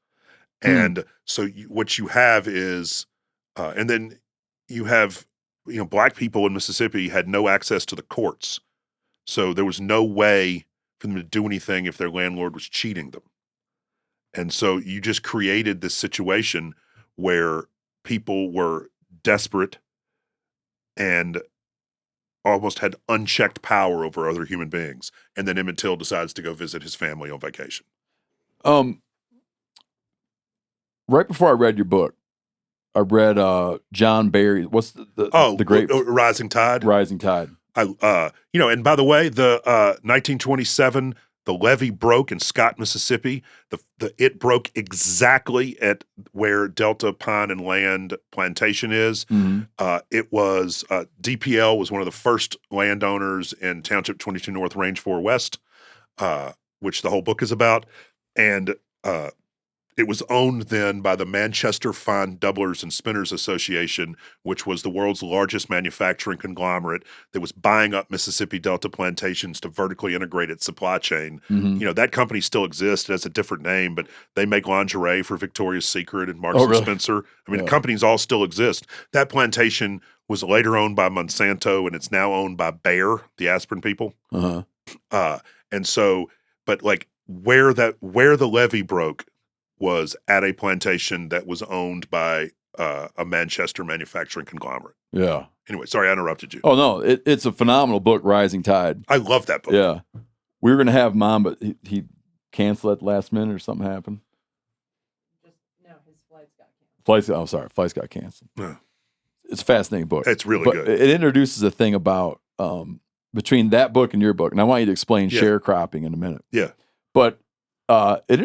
And so what you have is, and then you have, you know, black people in Mississippi had no access to the courts. So there was no way for them to do anything if their landlord was cheating them. And so you just created this situation where people were desperate and almost had unchecked power over other human beings. And then Emmett Till decides to go visit his family on vacation. Right before I read your book, I read John Barry. What's the great Rising Tide? Rising Tide. And by the way, the 1927, the levee broke in Scott, Mississippi. It broke exactly at where Delta Pine and Land Plantation is. It was DPL was one of the first landowners in Township 22 North, Range 4 West, which the whole book is about, and it was owned then by the Manchester Fine Doublers and Spinners Association, which was the world's largest manufacturing conglomerate that was buying up Mississippi Delta plantations to vertically integrate its supply chain. You know, that company still exists. It has a different name, but they make lingerie for Victoria's Secret and Marks and Spencer. I mean, the companies all still exist. That plantation was later owned by Monsanto, and it's now owned by Bayer, the aspirin people. And so, but like where the levee broke was at a plantation that was owned by a Manchester manufacturing conglomerate. Yeah. Anyway, sorry I interrupted you. Oh, no. It's a phenomenal book, Rising Tide. I love that book. Yeah. We were going to have Mom, but he canceled at the last minute or something happened. No, his flights got canceled. Flights got canceled. Yeah. It's a fascinating book. It's really but good. It introduces a thing about, between that book and your book, and I want you to explain sharecropping in a minute. Yeah. But it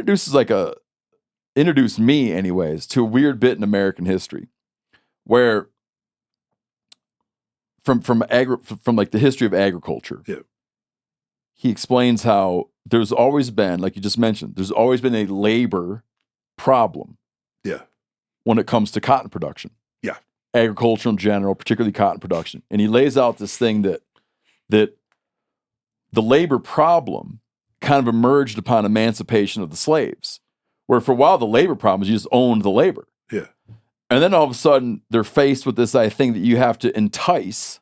introduced me anyways to a weird bit in American history. where from like the history of agriculture. Yeah. He explains how there's always been, like you just mentioned, there's always been a labor problem. Yeah. When it comes to cotton production. Yeah. Agriculture in general, particularly cotton production. And he lays out this thing that the labor problem kind of emerged upon emancipation of the slaves, where for a while the labor problem is you just owned the labor. Yeah. And then all of a sudden they're faced with this thing that you have to entice.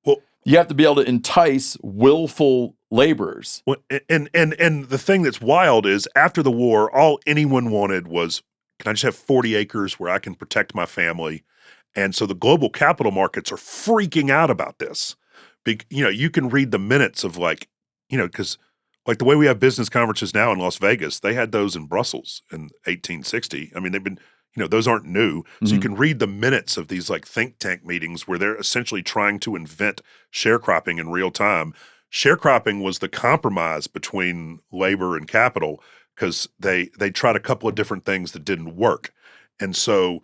Well, you have to be able to entice willful laborers. Well, and the thing that's wild is after the war, all anyone wanted was, can I just have 40 acres where I can protect my family? And so the global capital markets are freaking out about this. You can read the minutes of because like the way we have business conferences now in Las Vegas, they had those in Brussels in 1860. I mean, they've been, those aren't new. So you can read the minutes of these like think tank meetings where they're essentially trying to invent sharecropping in real time. Sharecropping was the compromise between labor and capital because they tried a couple of different things that didn't work. And so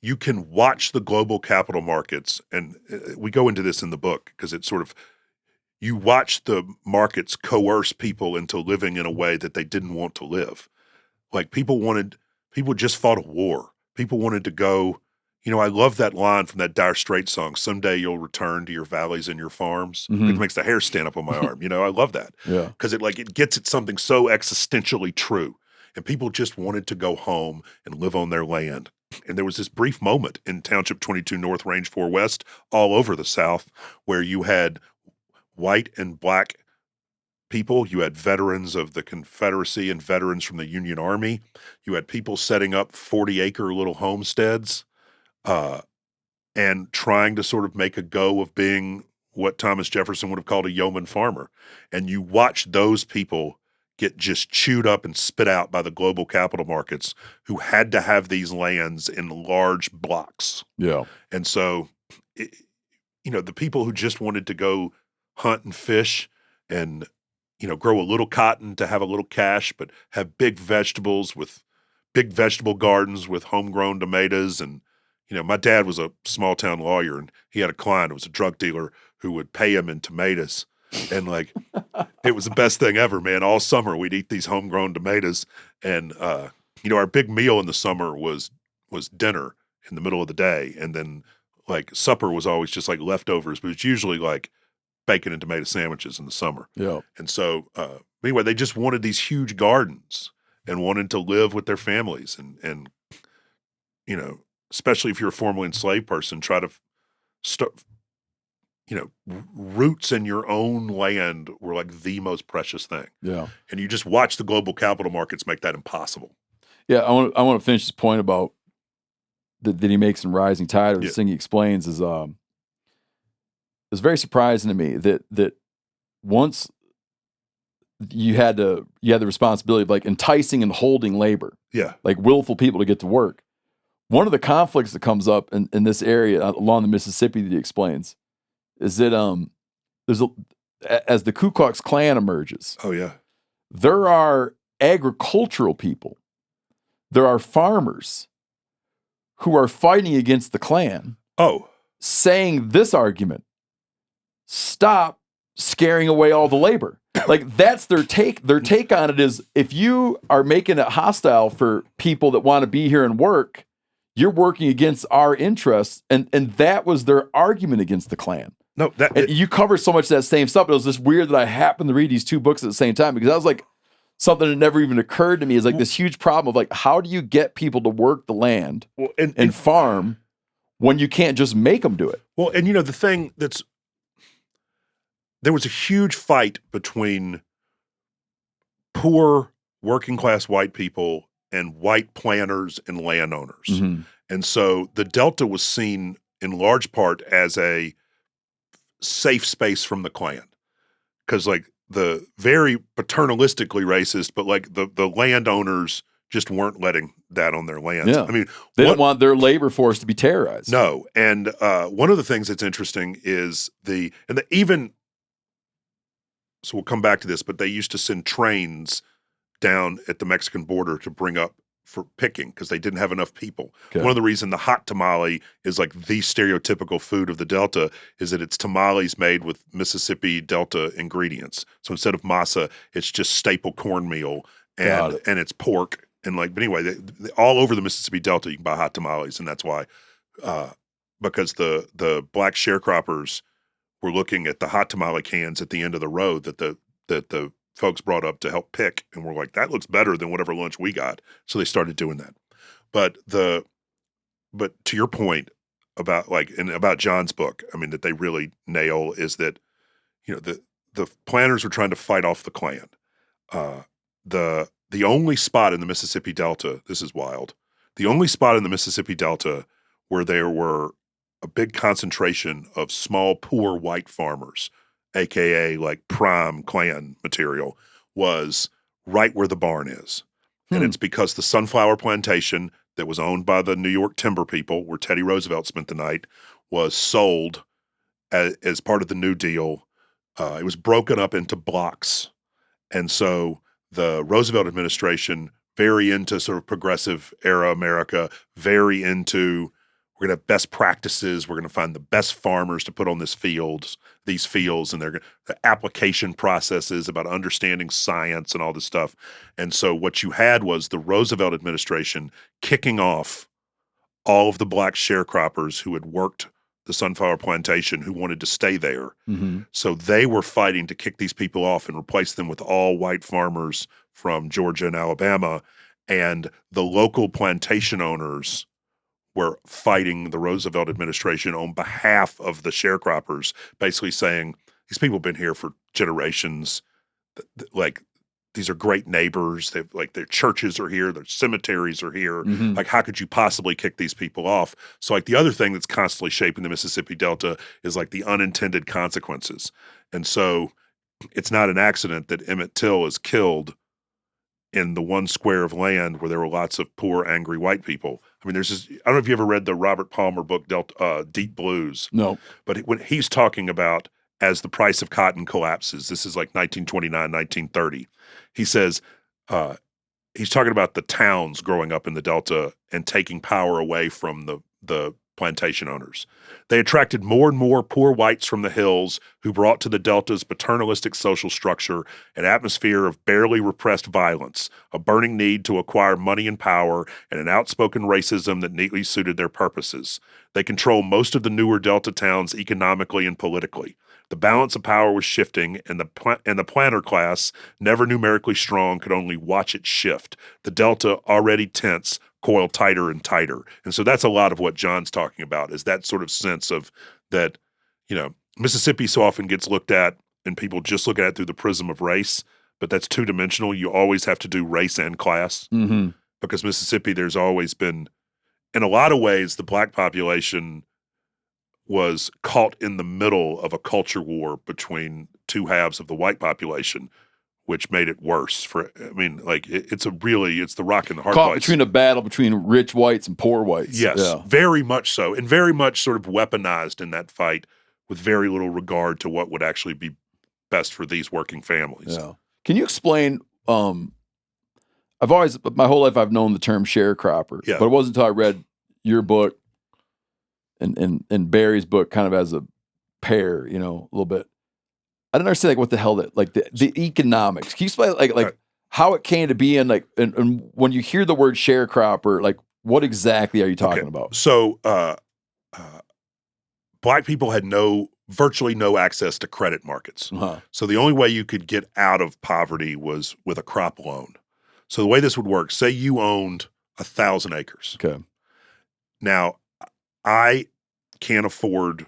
you can watch the global capital markets, and we go into this in the book because it's sort of, you watch the markets coerce people into living in a way that they didn't want to live. Like people just fought a war. People wanted to go, I love that line from that Dire Straits song, someday you'll return to your valleys and your farms. It makes the hair stand up on my arm. I love that. Yeah. Because it gets at something so existentially true. And people just wanted to go home and live on their land. And there was this brief moment in Township 22 North, Range 4 West, all over the South, where you had white and black people. You had veterans of the Confederacy and veterans from the Union Army. You had people setting up 40-acre little homesteads and trying to sort of make a go of being what Thomas Jefferson would have called a yeoman farmer. And you watch those people get just chewed up and spit out by the global capital markets who had to have these lands in large blocks. Yeah. And so, the people who just wanted to go hunt and fish and, grow a little cotton to have a little cash, but have big vegetable gardens with homegrown tomatoes. And, my dad was a small town lawyer and he had a client who was a drug dealer who would pay him in tomatoes. And it was the best thing ever, man. All summer we'd eat these homegrown tomatoes. And, our big meal in the summer was dinner in the middle of the day. And then supper was always just leftovers, but it's usually bacon and tomato sandwiches in the summer. Yeah. And so, anyway, they just wanted these huge gardens and wanted to live with their families and especially if you're a formerly enslaved person, try to start, roots in your own land were the most precious thing. Yeah. And you just watch the global capital markets make that impossible. Yeah. I want to finish this point about that he makes in Rising Tide, or this thing he explains is, it's very surprising to me that once you had the responsibility of enticing and holding labor, willful people to get to work. One of the conflicts that comes up in this area along the Mississippi that he explains is that as the Ku Klux Klan emerges, there are agricultural people, there are farmers who are fighting against the Klan, saying this argument: stop scaring away all the labor. That's their take. Their take on it is, if you are making it hostile for people that want to be here and work, you're working against our interests. And that was their argument against the Klan. No, you cover so much of that same stuff. It was just weird that I happened to read these two books at the same time, because I was something that never even occurred to me is this huge problem of how do you get people to work the land and farm when you can't just make them do it? Well, and the thing there was a huge fight between poor working class white people and white planters and landowners. Mm-hmm. And so the Delta was seen in large part as a safe space from the Klan. Because the very paternalistically racist, but the landowners just weren't letting that on their lands. Yeah. I mean, they don't want their labor force to be terrorized. No. And one of the things that's interesting is so we'll come back to this, but they used to send trains down at the Mexican border to bring up for picking because they didn't have enough people. Okay. One of the reasons the hot tamale is like the stereotypical food of the Delta is that it's tamales made with Mississippi Delta ingredients. So instead of masa, it's just staple cornmeal and it's pork and like. But anyway, all over the Mississippi Delta you can buy hot tamales, and that's why because the black sharecroppers were looking at the hot tamale cans at the end of the road that the folks brought up to help pick, and we're like, that looks better than whatever lunch we got. So they started doing that. But to your point about about John's book, I mean, that they really nail is that, the planters were trying to fight off the Klan. The only spot in the Mississippi Delta, this is wild, the only spot in the Mississippi Delta where there were a big concentration of small, poor white farmers, AKA like prime Klan material, was right where the barn is. And it's because the sunflower plantation that was owned by the New York timber people, where Teddy Roosevelt spent the night, was sold as part of the New Deal. It was broken up into blocks. And so the Roosevelt administration, very into sort of progressive era America, very into we're going to have best practices. We're going to find the best farmers to put on these fields, and the application processes about understanding science and all this stuff. And so what you had was the Roosevelt administration kicking off all of the black sharecroppers who had worked the sunflower plantation who wanted to stay there. Mm-hmm. So they were fighting to kick these people off and replace them with all white farmers from Georgia and Alabama. And the local plantation owners were fighting the Roosevelt administration on behalf of the sharecroppers, basically saying, these people have been here for generations. Like, these are great neighbors. Their churches are here. Their cemeteries are here. Mm-hmm. Like, how could you possibly kick these people off? So, like, the other thing that's constantly shaping the Mississippi Delta is, like, the unintended consequences. And so it's not an accident that Emmett Till is killed in the one square of land where there were lots of poor, angry white people. I mean, I don't know if you ever read the Robert Palmer book, Deep Blues. No. But when he's talking about as the price of cotton collapses, this is like 1929, 1930, he says, he's talking about the towns growing up in the Delta and taking power away from the plantation owners. They attracted more and more poor whites from the hills who brought to the Delta's paternalistic social structure an atmosphere of barely repressed violence, a burning need to acquire money and power, and an outspoken racism that neatly suited their purposes. They control most of the newer Delta towns economically and politically. The balance of power was shifting, and the planter class, never numerically strong, could only watch it shift. The Delta, already tense, coiled tighter and tighter. And so that's a lot of what John's talking about, is that sort of sense of that, Mississippi so often gets looked at and people just look at it through the prism of race, but that's two-dimensional. You always have to do race and class. Mm-hmm. Because Mississippi, there's always been, in a lot of ways, the black population was caught in the middle of a culture war between two halves of the white population, which made it worse. It's the rock and the hard Caught place. between a battle between rich whites and poor whites. Yes, very much so, and very much sort of weaponized in that fight with very little regard to what would actually be best for these working families. Yeah. Can you explain, my whole life I've known the term sharecropper, but it wasn't until I read your book and Barry's book kind of as a pair, a little bit. I didn't understand what the hell the economics. Can you explain right. How it came to be and when you hear the word sharecropper, what exactly are you talking about? So black people had virtually no access to credit markets. Uh-huh. So the only way you could get out of poverty was with a crop loan. So the way this would work, say you owned 1,000 acres. Okay. Now, I can't afford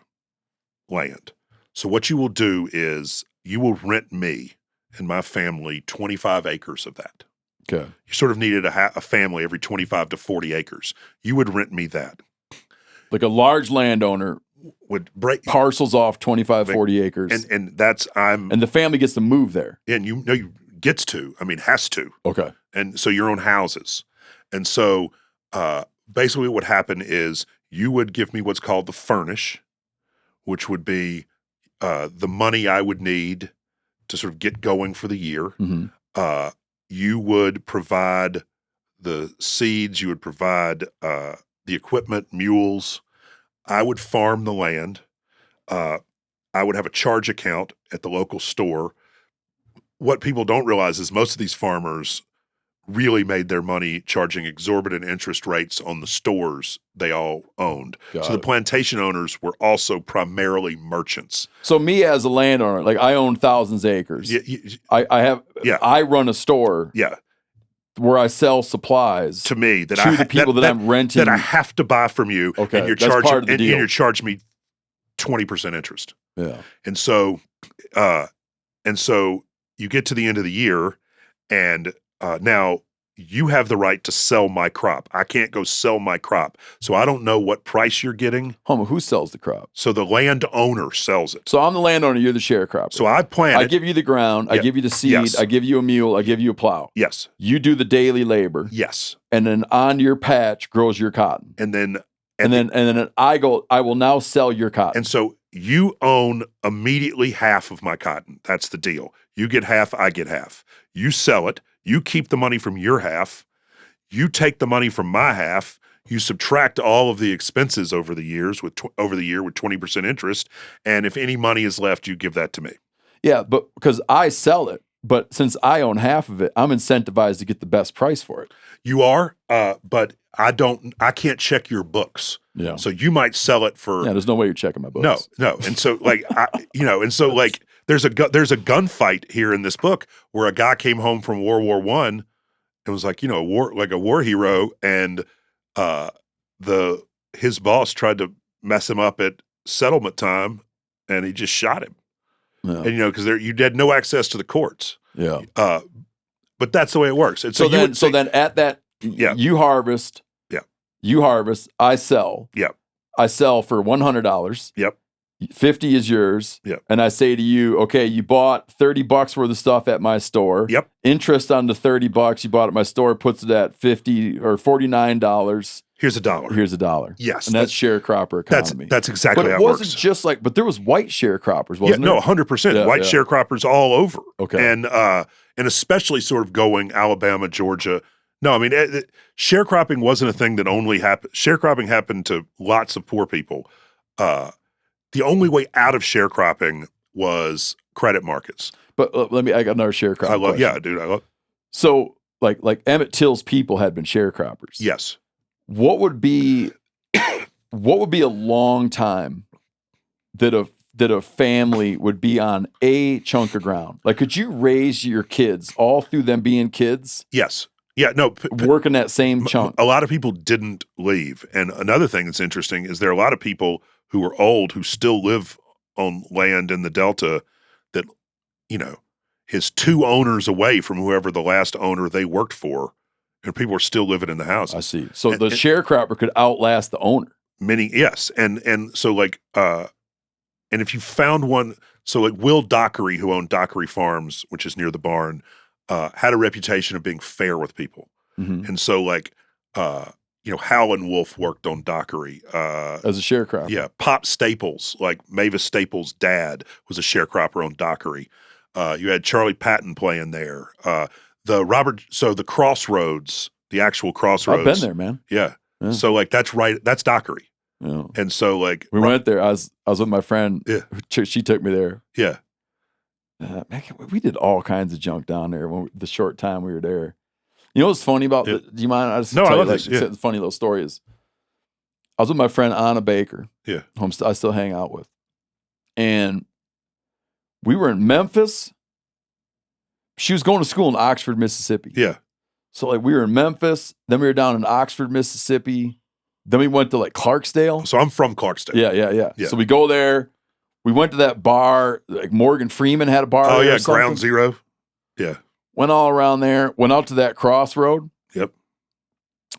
land. So what you will do is you will rent me and my family 25 acres of that. Okay. You sort of needed a family every 25 to 40 acres. You would rent me that. Like a large landowner would break parcels off 25, 40 acres. And the family gets to move there. And you gets to, has to. Okay. And so your own houses. And so basically what would happen is you would give me what's called the furnish, which would be the money I would need to sort of get going for the year. Mm-hmm. You would provide the seeds, you would provide the equipment, mules. I would farm the land. I would have a charge account at the local store. What people don't realize is most of these farmers really made their money charging exorbitant interest rates on the stores they all owned. Got so the it. plantation owners were also primarily merchants. So me as a landowner, like I own thousands of acres. Yeah, I run a store yeah. where I sell supplies To me, that to the people that I'm renting. that I have to buy from you, Okay, and you're that's charging, part of the and deal. you're charging me 20% interest. Yeah. And so you get to the end of the year, and now you have the right to sell my crop. I can't go sell my crop. So I don't know what price you're getting. Homo, who sells the crop? So the landowner sells it. So I'm the landowner, you're the sharecropper. So I plant I it. give you the ground, I Yeah. give you the seed, Yes. I give you a mule, I give you a plow. Yes. You do the daily labor, Yes. and then on your patch grows your cotton. And then And then I will now sell your cotton. And so you own immediately half of my cotton. That's the deal. You get half, I get half. You sell it. You keep the money from your half. You take the money from my half. You subtract all of the expenses over the year with 20% interest. And if any money is left, you give that to me. Yeah, but because I sell it, but since I own half of it, I'm incentivized to get the best price for it. You are, but I can't check your books. Yeah. So you might sell it for Yeah, there's no way you're checking my books. No. And so like, there's a gunfight here in this book where a guy came home from World War I and was like, a war hero. And his boss tried to mess him up at settlement time and he just shot him. Yeah. And, because you had no access to the courts. Yeah. But that's the way it works. And So then at that, Yeah. you harvest. Yeah. You harvest. I sell. Yep. I sell for $100. Yep. 50 is yours. Yep. And I say to you, okay, you bought $30 worth of stuff at my store. Yep. Interest on the $30 you bought at my store puts it at $50 or $49. Here's $1. Here's $1. Yes. And that's sharecropper economy. That's exactly but how it it wasn't works. just like, but there was white sharecroppers, wasn't No, there? 100%. Yeah, White yeah. sharecroppers all over. Okay. And especially sort of going Alabama, Georgia. No, I mean, sharecropping wasn't a thing that only happened. Sharecropping happened to lots of poor people. The only way out of sharecropping was credit markets. But I got another sharecropper. I love, question. yeah, dude, I love. So like Emmett Till's people had been sharecroppers. Yes. What would be a long time that a family would be on a chunk of ground? Like, could you raise your kids all through them being kids, Yes. Yeah, no. working that same chunk? A lot of people didn't leave. And another thing that's interesting is there are a lot of people who are old who still live on land in the Delta that, is 2 owners away from whoever the last owner they worked for, and people are still living in the houses. I see. So And- the sharecropper could outlast the owner. Yes. And so like, and if you found one, so like Will Dockery, who owned Dockery Farms, which is near the barn, had a reputation of being fair with people. Mhm. And so like, Howlin' Wolf worked on Dockery. As a sharecropper. Yeah, Pop Staples, like Mavis Staples' dad, was a sharecropper on Dockery. You had Charlie Patton playing there. The Crossroads, the actual Crossroads. I've been there, man. Yeah. Yeah. So like that's Dockery. Yeah. And so like We went there. I was with my friend. Yeah. She took me there. Yeah. Man, we did all kinds of junk down there the short time we were there. You know what's funny about? Yeah. Do you mind? I just No, I tell love you, this, yeah. the funny little story is. I was with my friend Anna Baker. Yeah. Whom I still hang out with, and we were in Memphis. She was going to school in Oxford, Mississippi. Yeah. So like we were in Memphis, then we were down in Oxford, Mississippi, then we went to like Clarksdale. So I'm from Clarksdale. Yeah. So we go there. We went to that bar. Like Morgan Freeman had a bar. Oh there yeah, or something. Ground Zero. Yeah. Went all around there. Went out to that crossroad. Yep.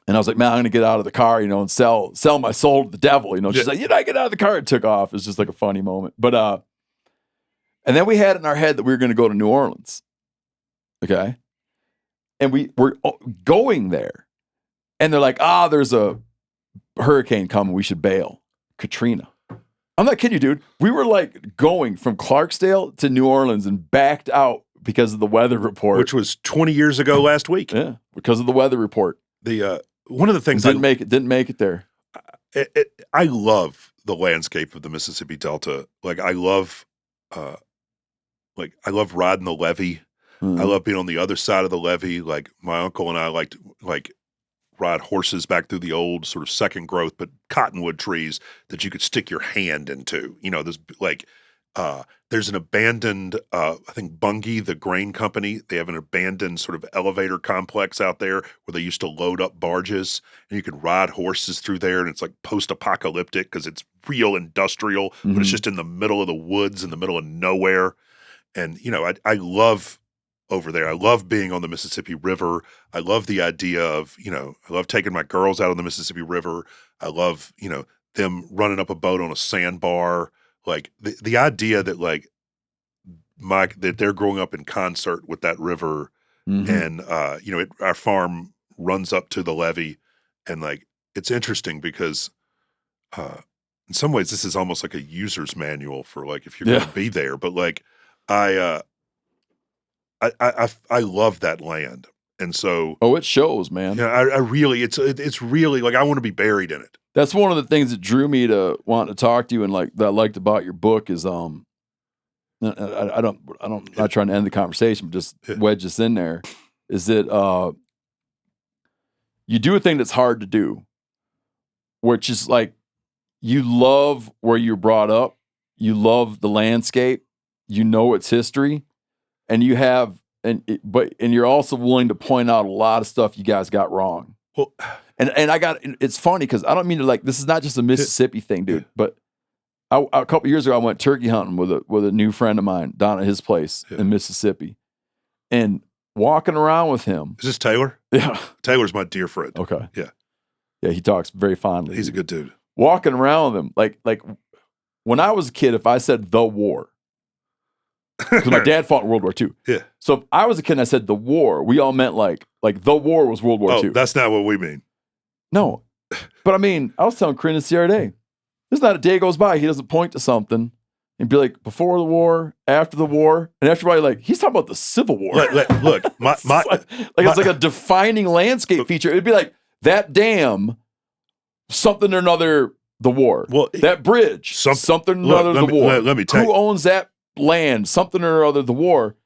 And I was like, man, I'm gonna get out of the car, and sell my soul to the devil. She's like, I get out of the car. It took off. It's just like a funny moment. But and then we had in our head that we were gonna go to New Orleans. Okay. And we were going there. And they're like, there's a hurricane coming. We should bail. Katrina. I'm not kidding you, dude. We were like going from Clarksdale to New Orleans and backed out because of the weather report. Which was 20 years ago last week. Yeah, because of the weather report. one of the things didn't make it there. I love the landscape of the Mississippi Delta. Like I love riding the levee. Mhm. I love being on the other side of the levee. Like my uncle and I like to ride horses back through the old sort of second growth, but cottonwood trees that you could stick your hand into. You know, there's an abandoned, I think Bunge, the grain company, they have an abandoned sort of elevator complex out there where they used to load up barges and you could ride horses through there. And it's like post-apocalyptic because it's real industrial, but it's just in the middle of the woods, in the middle of nowhere. And, you know, I love over there. I love being on the Mississippi River. I love the idea of, you know, I love taking my girls out on the Mississippi River. I love, you know, them running up a boat on a sandbar. Like the idea that like that they're growing up in concert with that river, and you know, our farm runs up to the levee, and like it's interesting because in some ways this is almost like a user's manual for like if you're going to be there. But like I love that land, and so it shows, man. Yeah, I really it's really like I want to be buried in it. That's one of the things that drew me to want to talk to you, and like that I liked about your book is I'm not trying to end the conversation, but just wedge this in there. Is that you do a thing that's hard to do, which is like you love where you're brought up, you love the landscape, you know its history, and you have but you're also willing to point out a lot of stuff you guys got wrong. Well, and it's funny because I don't mean to like this is not just a Mississippi thing, dude. But a couple years ago, I went turkey hunting with a new friend of mine down at his place in Mississippi, and walking around with him. Is this Taylor? Yeah, Taylor's my dear friend. Okay, yeah. He talks very fondly. He's a good dude. Walking around with him, like when I was a kid, if I said the war. Because my dad fought in World War II. Yeah. So if I was a kid and I said the war, we all meant like the war was World War II. That's not what we mean. No. But I mean, I was telling Corinne the other day, there's not a day goes by he doesn't point to something and be like, before the war, after the war, and everybody like, he's talking about the Civil War. Look, it's like a defining landscape feature. It'd be like, that dam, something or another, the war. Well, that bridge, something or another, the war. Let me tell you. Who owns that land, something or other, the war.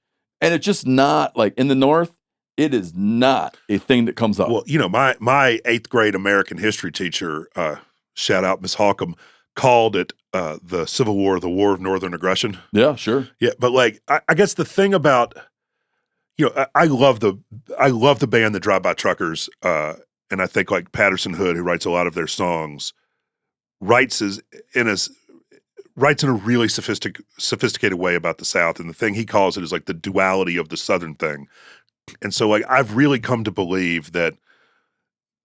And it's just not like in the North, it is not a thing that comes up. Well, you know, my 8th grade American history teacher, shout out Miss Hawcom, called it the Civil War, the War of Northern Aggression. Yeah, sure. Yeah, but like I guess the thing about, you know, I love the band the Drive By Truckers, and I think like Patterson Hood, who writes a lot of their songs, writes in a really sophisticated way about the South. And the thing he calls it is like the duality of the Southern thing. And so like I've really come to believe that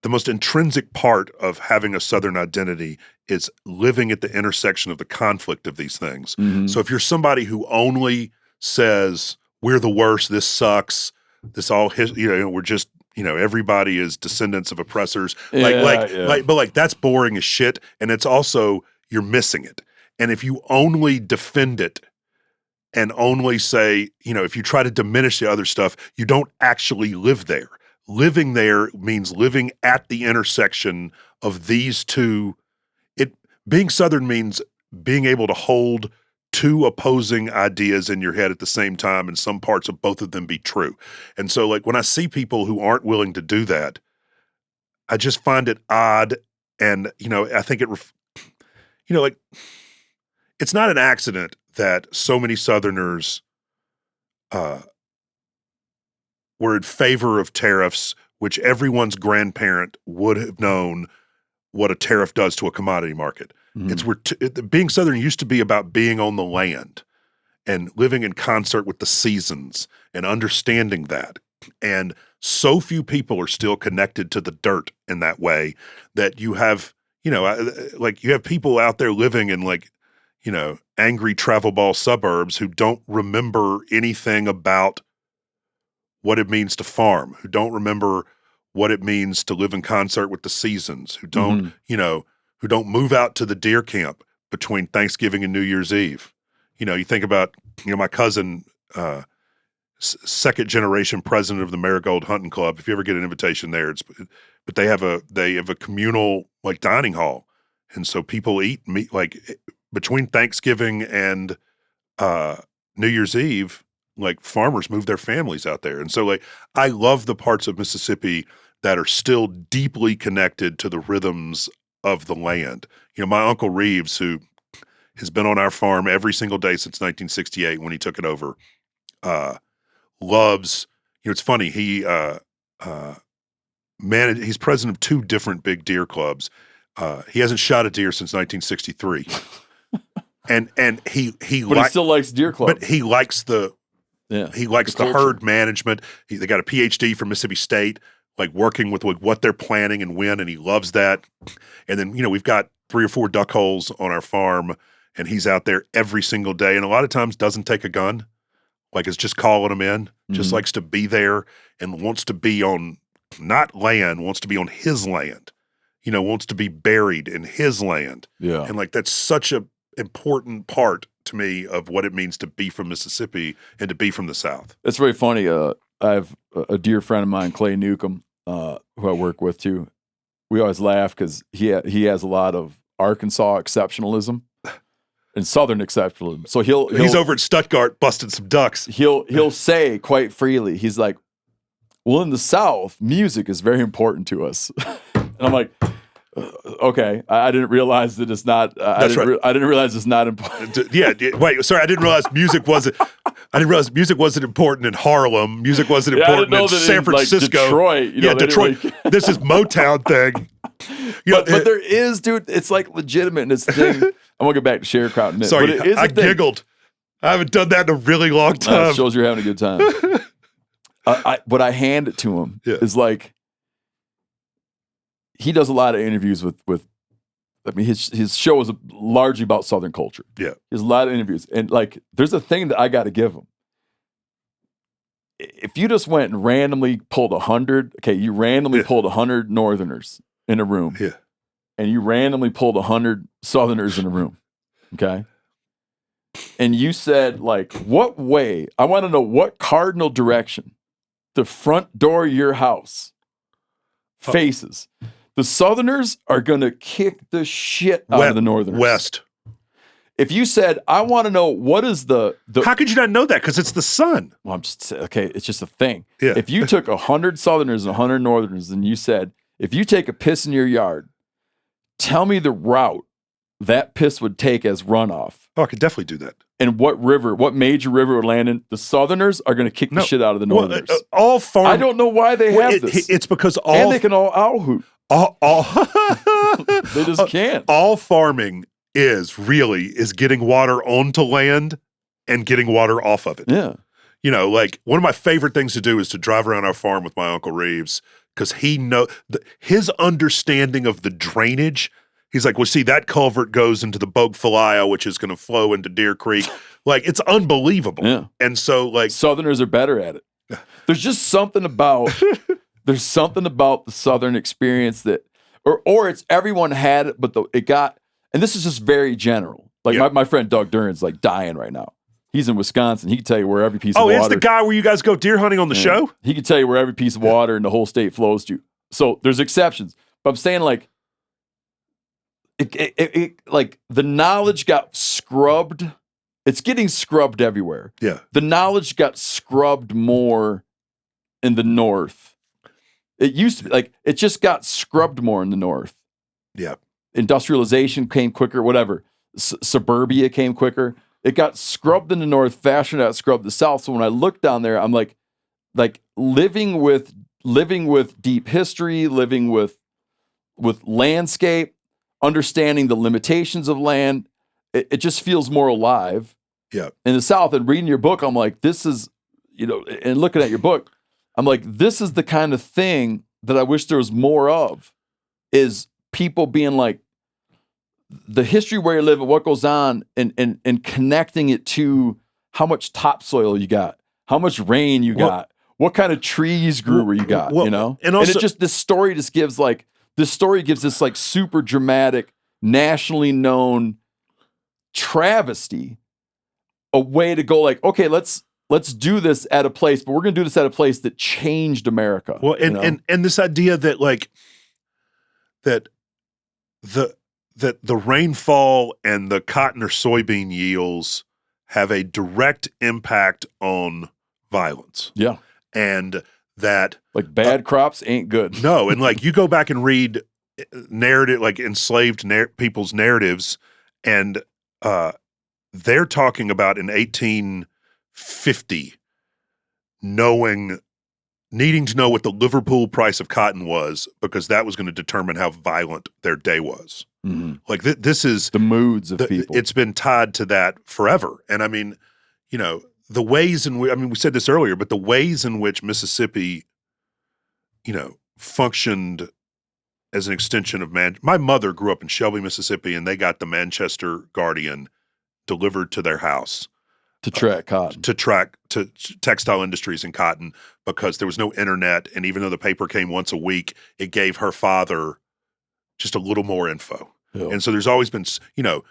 the most intrinsic part of having a Southern identity is living at the intersection of the conflict of these things. So if you're somebody who only says, we're the worst, this sucks, this all, we're just, everybody is descendants of oppressors. But like that's boring as shit. And it's also, you're missing it. And if you only defend it and only say, if you try to diminish the other stuff, you don't actually live there. Living there means living at the intersection of these two. Being Southern means being able to hold two opposing ideas in your head at the same time, and some parts of both of them be true. And so like when I see people who aren't willing to do that, I just find it odd. And, I think like, it's not an accident that so many Southerners were in favor of tariffs, which everyone's grandparent would have known what a tariff does to a commodity market. It's where being Southern used to be about being on the land and living in concert with the seasons and understanding that. And so few people are still connected to the dirt in that way that you have, you have people out there living in angry travel ball suburbs who don't remember anything about what it means to farm, who don't remember what it means to live in concert with the seasons, who don't, who don't move out to the deer camp between Thanksgiving and New Year's Eve. You think about, my cousin second generation president of the Marigold Hunting Club. If you ever get an invitation there, but they have a communal like dining hall, and so people eat meat like between Thanksgiving and New Year's Eve. Like farmers move their families out there, and so like I love the parts of Mississippi that are still deeply connected to the rhythms of the land. My Uncle Reeves, who has been on our farm every single day since 1968 when he took it over, loves, it's funny, he's president of 2 different big deer clubs. He hasn't shot a deer since 1963. and he But he still likes deer club. But he likes the herd management. They got a PhD from Mississippi State, like working with what they're planning and when, and he loves that. And then, we've got 3 or 4 duck holes on our farm, and he's out there every single day. And a lot of times doesn't take a gun, like is just calling them in, just likes to be there and wants to be on, not land, wants to be on his land, wants to be buried in his land. Yeah. And like, that's such a important part to me of what it means to be from Mississippi and to be from the South. It's very funny. I have a dear friend of mine, Clay Newcomb, who I work with too. We always laugh because he has a lot of Arkansas exceptionalism and Southern exceptionalism. So he's over at Stuttgart busting some ducks. He'll say quite freely, he's like, well, in the South, music is very important to us. And I'm like, okay, I didn't realize that it's not. I didn't realize it's not important. Wait, sorry, I didn't realize music wasn't. I didn't realize music wasn't important in Harlem. Music wasn't important in San Francisco. Detroit. Detroit. This is Motown thing. But there is, dude. It's like legitimate. And it's the thing. I'm gonna get back to sharecropping. Sorry, but I giggled. I haven't done that in a really long time. It shows you're having a good time. What I hand it to him is like, he does a lot of interviews with I mean, his show is largely about Southern culture. Yeah. He has a lot of interviews. And like, there's a thing that I got to give him. If you just went and randomly pulled 100, you randomly pulled 100 Northerners in a room. Yeah. And you randomly pulled 100 Southerners in a room. Okay. And you said, like, what way, I want to know what cardinal direction the front door of your house faces. The Southerners are going to kick the shit out of the Northerners. West. If you said, I want to know what is the how could you not know that? Because it's the sun. Well, I'm just okay. It's just a thing. Yeah. If you took 100 Southerners and 100 Northerners, and you said, if you take a piss in your yard, tell me the route that piss would take as runoff. Oh, I could definitely do that. And what major river would land in? The Southerners are going to kick the shit out of the Northerners. All farm. I don't know why they have this. It's because and they can all owl hoot. They just can't. All farming is getting water onto land and getting water off of it. Yeah. Like one of my favorite things to do is to drive around our farm with my Uncle Reeves, because his understanding of the drainage. He's like, well, see, that culvert goes into the Bogfalia, which is going to flow into Deer Creek. Like, it's unbelievable. Yeah. And so, like, Southerners are better at it. There's just something about the Southern experience that, or it's everyone had it, but it got, and this is just very general. Like my friend Doug Dern's like dying right now. He's in Wisconsin. He can tell you where every piece of water. Oh, it's the guy where you guys go deer hunting on the show? He can tell you where every piece of water in the whole state flows to. So there's exceptions. But I'm saying, like, like the knowledge got scrubbed. It's getting scrubbed everywhere. Yeah. The knowledge got scrubbed more in the North. It used to be like, it just got scrubbed more in the North. Yeah. Industrialization came quicker, whatever. Suburbia came quicker. It got scrubbed in the North, fashion got scrubbed in the South. So when I look down there, I'm like living with deep history, living with landscape, understanding the limitations of land. It just feels more alive. Yeah. In the South, and reading your book, I'm like, this is, and looking at your book, I'm like, this is the kind of thing that I wish there was more of, is people being like, the history where you live and what goes on, and connecting it to how much topsoil you got, how much rain you got, what kind of trees grew where you got, and also, it just, this story gives this like super dramatic, nationally known travesty, a way to go like, okay, let's let's do this at a place, but we're going to do this at a place that changed America. Well, and this idea that like that the rainfall and the cotton or soybean yields have a direct impact on violence. Yeah. And that like bad crops ain't good. No, and like you go back and read narrative, like enslaved people's narratives, and they're talking about in 1850 needing to know what the Liverpool price of cotton was because that was going to determine how violent their day was. Mm-hmm. Like this is the moods of people. It's been tied to that forever. And I mean, you know, the ways in which, I mean, we said this earlier, but the ways in which Mississippi, you know, functioned as an extension of my mother grew up in Shelby, Mississippi, and they got the Manchester Guardian delivered to their house. To track cotton. To track to textile industries and cotton because there was no internet. And even though the paper came once a week, it gave her father just a little more info. Yeah. And so there's always been, you know,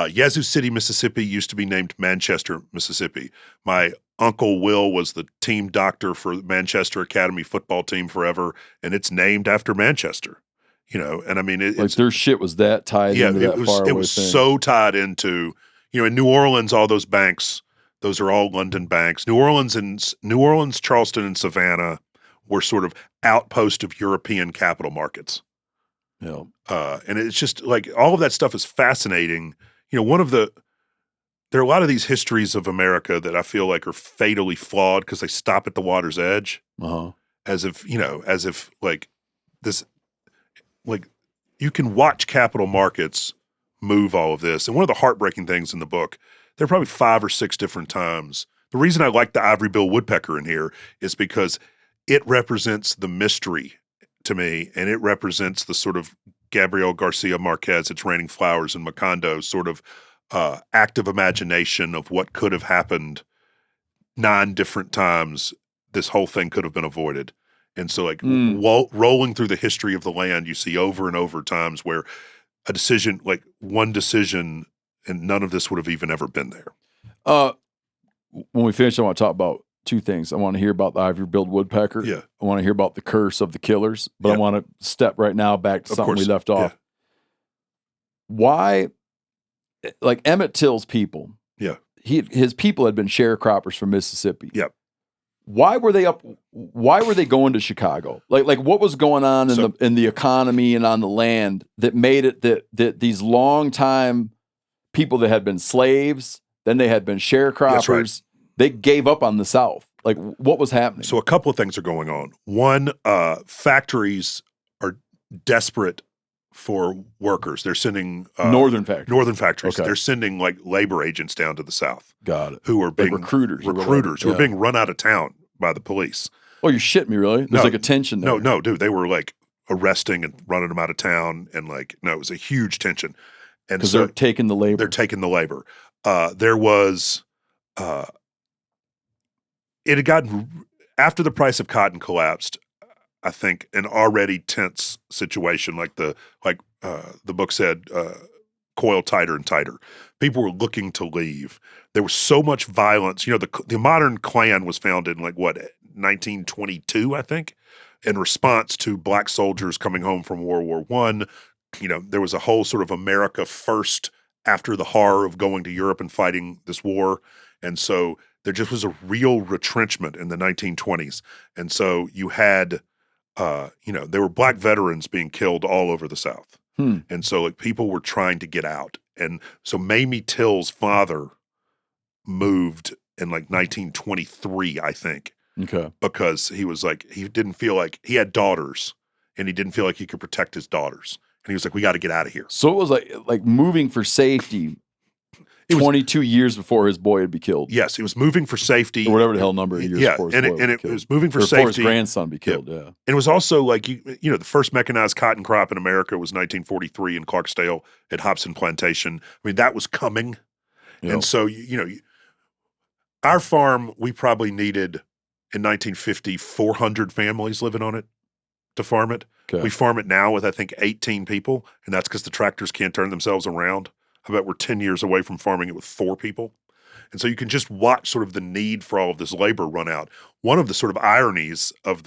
Yazoo City, Mississippi used to be named Manchester, Mississippi. My Uncle Will was the team doctor for the Manchester Academy football team forever, and it's named after Manchester. You know, and I mean, it's their shit was that tied into that far away it was thing. So tied into, you know, in New Orleans, all those banks. Those are all London banks. New Orleans, Charleston, and Savannah were sort of outpost of European capital markets. Yeah. And it's just like all of that stuff is fascinating. You know, there are a lot of these histories of America that I feel like are fatally flawed because they stop at the water's edge. Uh-huh. As if like this, like you can watch capital markets move all of this. And one of the heartbreaking things in the book, there are probably 5 or 6 different times. The reason I like the Ivory-Billed woodpecker in here is because it represents the mystery to me, and it represents the sort of Gabriel Garcia Marquez, It's Raining Flowers and Macondo sort of active imagination of what could have happened 9 different times. This whole thing could have been avoided. And so like rolling through the history of the land, you see over and over times where a decision, like one decision, and none of this would have even ever been there. When we finish, I want to talk about 2 things. I want to hear about the Ivory-Billed woodpecker. Yeah. I want to hear about the curse of the killers, but I want to step right now back to something we left off. Yeah. Why, like Emmett Till's people, his people had been sharecroppers from Mississippi. Yep. Why were they going to Chicago? Like what was going on in the economy and on the land that made it that these long time people that had been slaves, then they had been sharecroppers, right. They gave up on the South. Like what was happening? So a couple of things are going on. One, factories are desperate for workers. They're sending northern factories. Okay. They're sending like labor agents down to the South. Got it. Who are being like recruiters who are being run out of town by the police. Oh, you're shitting me, really? There's like a tension there. No, dude. They were like arresting and running them out of town, and like it was a huge tension. And so they're taking the labor. They're taking the labor. There was, it had gotten after the price of cotton collapsed. I think an already tense situation, like the book said, coiled tighter and tighter. People were looking to leave. There was so much violence. You know, the modern Klan was founded in 1922, I think, in response to black soldiers coming home from World War I. You know, there was a whole sort of America first after the horror of going to Europe and fighting this war. And so there just was a real retrenchment in the 1920s. And so you had, there were black veterans being killed all over the South. And so like people were trying to get out. And so Mamie Till's father moved in 1923, I think. Okay. Because he was he didn't feel like he had daughters and he didn't feel like he could protect his daughters. And he was like, we got to get out of here. So it was like moving for safety 22 years before his boy would be killed. Yes, he was moving for safety. Or whatever the hell number of years before his boy would be killed. It was moving for safety. Before his grandson be killed, yeah. And it was also the first mechanized cotton crop in America was 1943 in Clarksdale at Hobson Plantation. I mean, that was coming. Yep. And so, our farm, we probably needed in 1950, 400 families living on it to farm it. Okay. We farm it now with, I think, 18 people, and that's because the tractors can't turn themselves around. I bet we're 10 years away from farming it with 4 people. And so you can just watch sort of the need for all of this labor run out. One of the sort of ironies of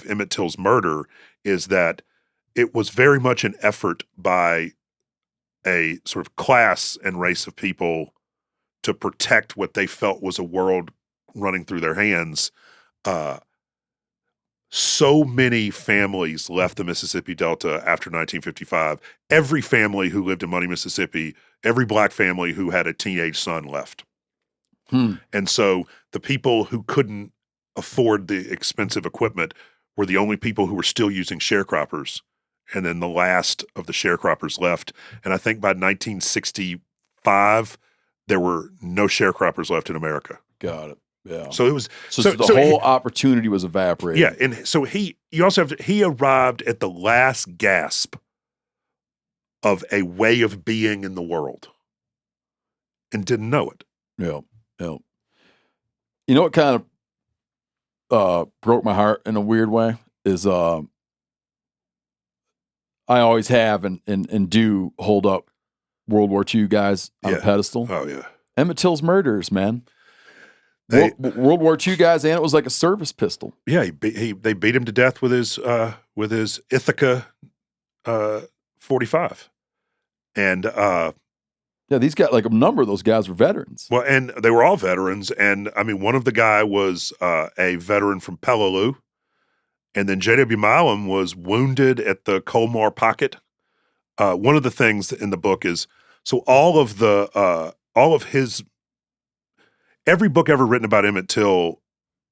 Emmett Till's murder is that it was very much an effort by a sort of class and race of people to protect what they felt was a world running through their hands. So many families left the Mississippi Delta after 1955. Every family who lived in Money, Mississippi, every black family who had a teenage son left. And so the people who couldn't afford the expensive equipment were the only people who were still using sharecroppers. And then the last of the sharecroppers left. And I think by 1965, there were no sharecroppers left in America. Got it. Yeah. So it was so the whole opportunity was evaporated. Yeah, and so he arrived at the last gasp of a way of being in the world and didn't know it. Yeah. Yeah. You know what kind of broke my heart in a weird way is I always have and do hold up World War II guys on a pedestal. Oh yeah. Emmett Till's murderers, man. World War II guys, and it was like a service pistol. Yeah, they beat him to death with his Ithaca 45, and yeah, these guys, like a number of those guys were veterans. Well, and they were all veterans, and I mean, one of the guy was a veteran from Peleliu, and then J.W. Milam was wounded at the Colmar Pocket. One of the things in the book is all of his. Every book ever written about Emmett Till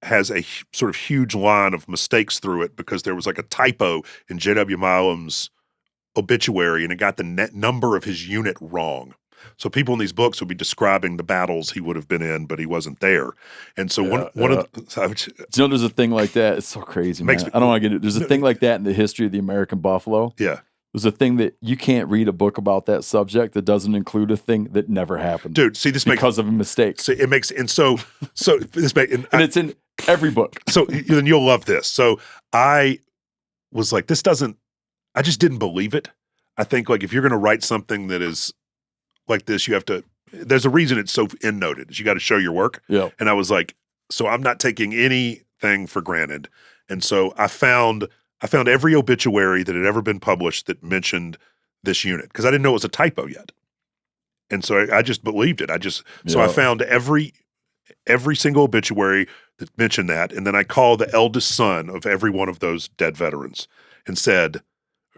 has a sort of huge line of mistakes through it because there was like a typo in J.W. Milam's obituary and it got the net number of his unit wrong. So people in these books would be describing the battles he would have been in, but he wasn't there. And so one of the, there's a thing like that. It's so crazy, man. I don't want to get it. There's a thing like that in the history of the American buffalo. Yeah. There's a thing that you can't read a book about that subject that doesn't include a thing that never happened. Dude, see this because of a mistake. So it makes and it's in every book. So then you'll love this. So I was like, I just didn't believe it. I think like if you're going to write something that is like this, you have to. There's a reason it's so end-noted. Is you got to show your work. Yeah. And I was like, so I'm not taking anything for granted. And so I found every obituary that had ever been published that mentioned this unit because I didn't know it was a typo yet. And so I just believed it. So I found every single obituary that mentioned that. And then I called the eldest son of every one of those dead veterans and said,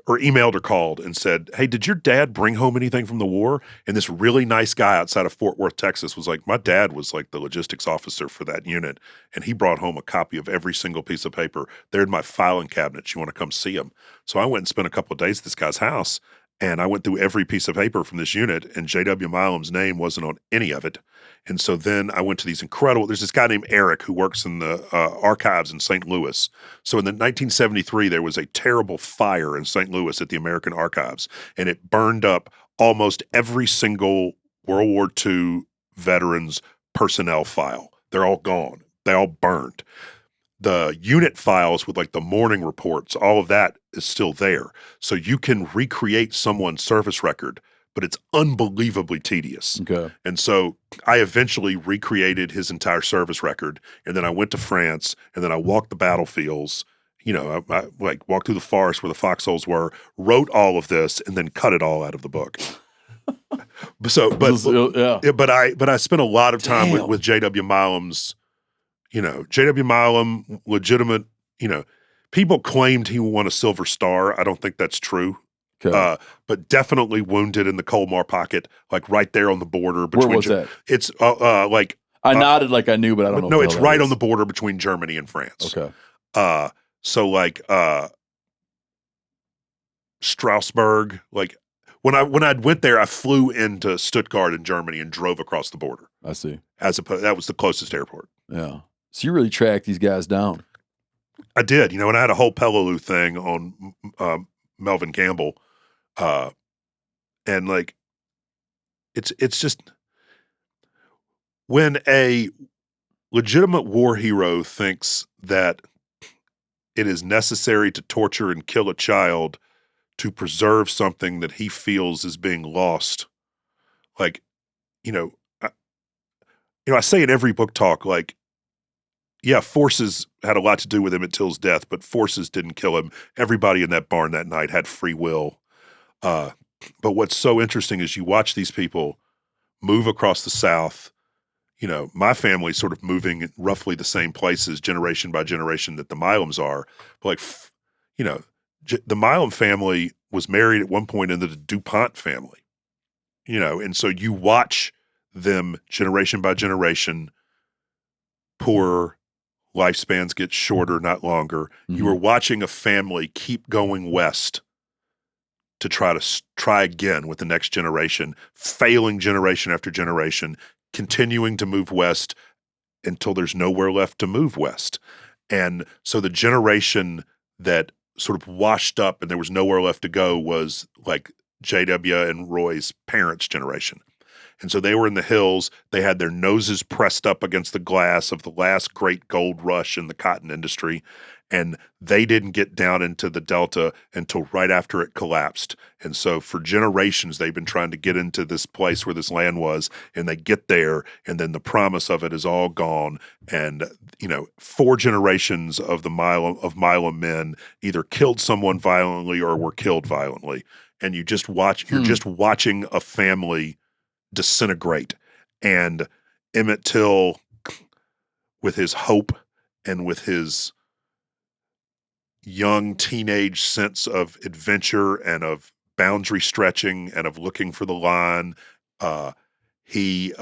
or emailed or called and said, hey, did your dad bring home anything from the war? And this really nice guy outside of Fort Worth, Texas was like, my dad was like the logistics officer for that unit. And he brought home a copy of every single piece of paper. They're in my filing cabinet. You want to come see them? So I went and spent a couple of days at this guy's house and I went through every piece of paper from this unit and J.W. Milam's name wasn't on any of it. And so then I went to these there's this guy named Eric who works in the archives in St. Louis. So in 1973, there was a terrible fire in St. Louis at the American Archives, and it burned up almost every single World War II veterans personnel file. They're all gone. They all burned. The unit files with like the morning reports, all of that is still there. So you can recreate someone's service record, but it's unbelievably tedious. Okay. And so I eventually recreated his entire service record. And then I went to France and then I walked the battlefields, I like walked through the forest where the foxholes were, wrote all of this and then cut it all out of the book. But I spent a lot of time with J.W. Milam's, J.W. Milam, legitimate, people claimed he won a Silver Star. I don't think that's true. Okay. But definitely wounded in the Colmar Pocket, like right there on the border between. Where was that? It's I nodded like I knew, but I don't know. No, it's right on the border between Germany and France. Okay. So like Strasbourg, like when I went there, I flew into Stuttgart in Germany and drove across the border. I see. That was the closest airport. Yeah. So you really tracked these guys down. I did, and I had a whole Peleliu thing on Melvin Campbell. And like, it's just when a legitimate war hero thinks that it is necessary to torture and kill a child to preserve something that he feels is being lost. Like, I say in every book talk, like, yeah, forces had a lot to do with Emmett Till's death, but forces didn't kill him. Everybody in that barn that night had free will. But what's so interesting is you watch these people move across the South. My family's sort of moving in roughly the same places generation by generation that the Milams are. But the Milam family was married at one point into the DuPont family, and so you watch them generation by generation, poorer, lifespans get shorter, not longer. Mm-hmm. You are watching a family keep going west to try again with the next generation, failing generation after generation, continuing to move west until there's nowhere left to move west. And so the generation that sort of washed up and there was nowhere left to go was like J.W. and Roy's parents' generation. And so they were in the hills. They had their noses pressed up against the glass of the last great gold rush in the cotton industry. And they didn't get down into the Delta until right after it collapsed. And so for generations, they've been trying to get into this place where this land was, and they get there, and then the promise of it is all gone. And, 4 generations of Milam men either killed someone violently or were killed violently. And you're just watching a family disintegrate. And Emmett Till, with his hope and with his young teenage sense of adventure and of boundary stretching and of looking for the line, he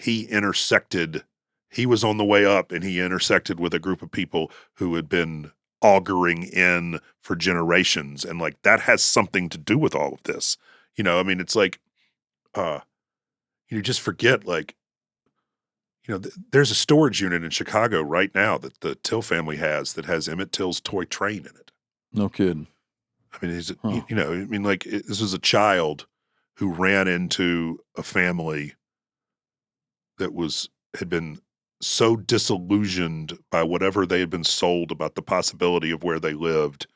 intersected. He was on the way up, and he intersected with a group of people who had been auguring in for generations, and like that has something to do with all of this. It's like, you just forget, like, there's a storage unit in Chicago right now that the Till family has that has Emmett Till's toy train in it. No kidding. This was a child who ran into a family that had been so disillusioned by whatever they had been sold about the possibility of where they lived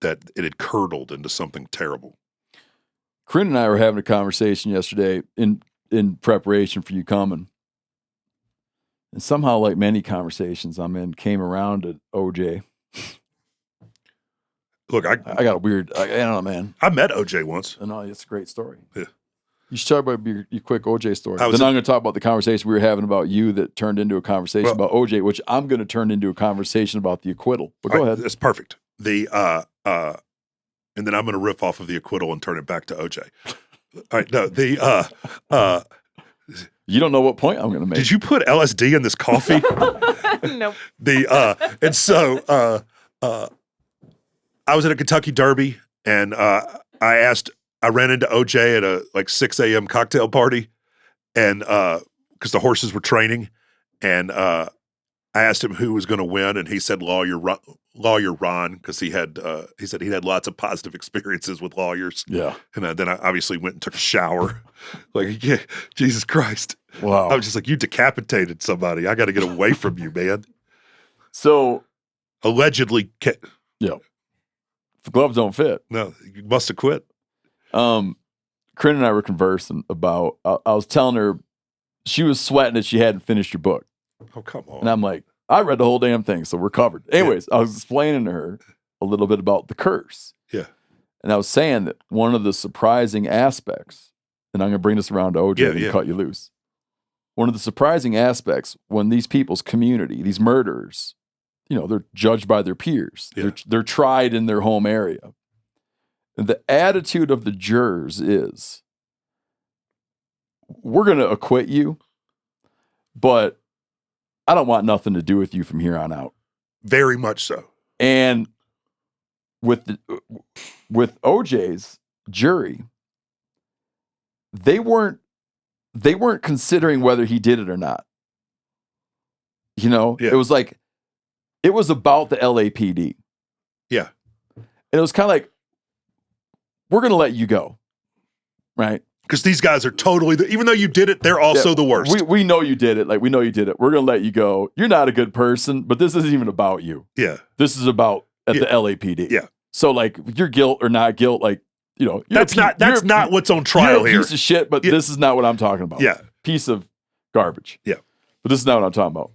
that it had curdled into something terrible. Corinne and I were having a conversation yesterday in preparation for you coming. And somehow, like many conversations I'm in, came around to OJ. Look, I got a weird, I don't know, man. I met OJ once. No, it's a great story. Yeah. You should talk about your quick OJ story. Then I'm going to talk about the conversation we were having about you that turned into a conversation about OJ, which I'm going to turn into a conversation about the acquittal. But go ahead. That's perfect. And then I'm going to riff off of the acquittal and turn it back to OJ. All right, no, you don't know what point I'm going to make. Did you put LSD in this coffee? Nope. And so I was at a Kentucky Derby, and I ran into OJ at a 6 a.m. cocktail party, and because the horses were training, and I asked him who was going to win, and he said Lawyer Ron, because he said he had lots of positive experiences with lawyers. Yeah. And then I obviously went and took a shower. Like, yeah, Jesus Christ. Wow. I was just like, you decapitated somebody. I got to get away from you, man. So. Allegedly. Yeah. The gloves don't fit. No, you must have quit. Corinne and I were conversing about, I was telling her she was sweating that she hadn't finished your book. Oh, come on. And I'm like, I read the whole damn thing, so we're covered. Anyways, I was explaining to her a little bit about the curse. Yeah. And I was saying that one of the surprising aspects, and I'm going to bring this around to OJ and cut you loose. One of the surprising aspects when these people's community, these murderers, they're judged by their peers. Yeah. They're tried in their home area. And the attitude of the jurors is, we're going to acquit you, but I don't want nothing to do with you from here on out. Very much so. And with OJ's jury, they weren't considering whether he did it or not. It was like, it was about the LAPD. Yeah. And it was kind of like, we're going to let you go. Right? Because these guys are totally, even though you did it, they're also the worst. We know you did it. Like, we know you did it. We're going to let you go. You're not a good person, but this isn't even about you. Yeah. This is about the LAPD. Yeah. So, like, your guilt or not guilt, like, that's not what's on trial you're a here. piece of shit, but this is not what I'm talking about. Yeah. piece of garbage. Yeah. But this is not what I'm talking about.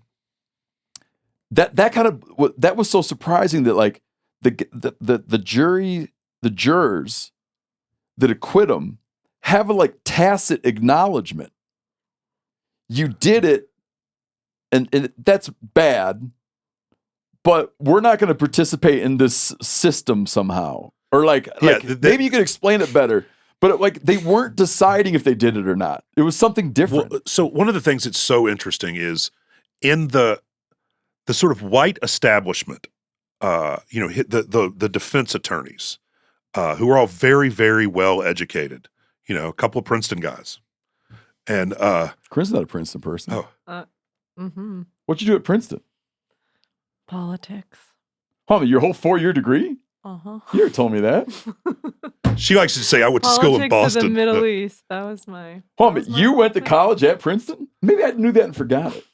That was so surprising that like the jurors that acquit him have a like tacit acknowledgement. You did it, and that's bad, but we're not going to participate in this system somehow. Or maybe you could explain it better. But like they weren't deciding if they did it or not. It was something different. Well, so one of the things that's so interesting is in the sort of white establishment, the defense attorneys, who are all very, very well educated, a couple of Princeton guys. And Princeton's not a Princeton person. Oh. What'd you do at Princeton? Politics. Homie, your whole 4-year degree? Uh-huh. You never told me that. She likes to say I went to school in Boston. Politics of the Middle East. That was my... Homie, you went to college at Princeton? Maybe I knew that and forgot it.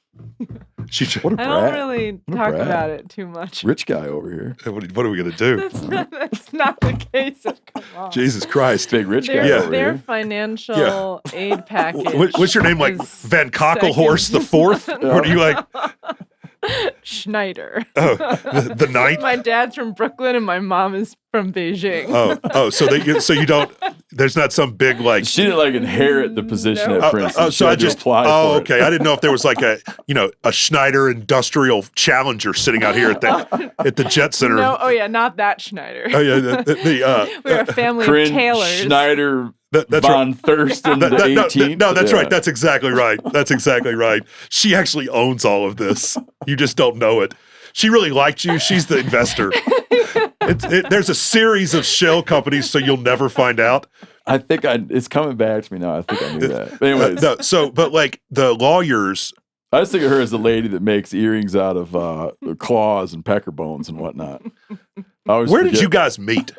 What a brat. I don't really talk about it too much. Rich guy over here. What are we going to do? That's not the case. Come on. Jesus Christ. Big rich guy over Their here. financial aid package. What's your name? Like Van Cocklehorse the Fourth? What are you like? Schneider. Oh, the ninth? My dad's from Brooklyn and my mom is from Beijing. So you don't, there's not some big like. She didn't like inherit the position at Princeton. So I just applied for okay. it. I didn't know if there was like a Schneider Industrial Challenger sitting out here at the Jet Center. No, not that Schneider. Oh yeah, we're a family Corinne of tailors. Schneider that's von right. Thurston the 18th. No, that's right. That's exactly right. That's exactly right. She actually owns all of this. You just don't know it. She really liked you. She's the investor. There's a series of shell companies, so you'll never find out. I think it's coming back to me now. I think I knew that. But anyways. But like the lawyers. I just think of her as the lady that makes earrings out of claws and pecker bones and whatnot. Where did you guys meet?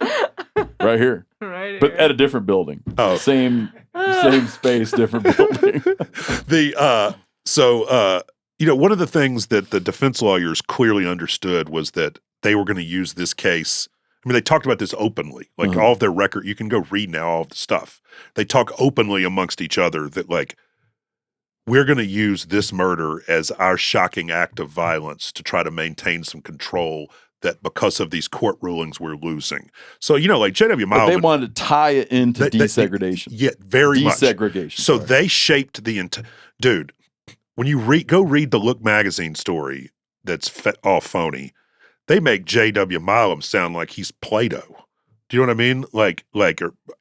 Right here. Right here. But at a different building. Oh. Same space, different building. One of the things that the defense lawyers clearly understood was that they were going to use this case. I mean, they talked about this openly, like all of their record. You can go read now all of the stuff. They talk openly amongst each other that like, we're going to use this murder as our shocking act of violence to try to maintain some control that because of these court rulings we're losing. So, like J.W. Milam. But they wanted to tie it into desegregation. Yeah, very much. Desegregation. So they shaped the entire... Dude, when you go read the Look magazine story that's all phony, they make J.W. Milam sound like he's Plato. Do you know what I mean? Like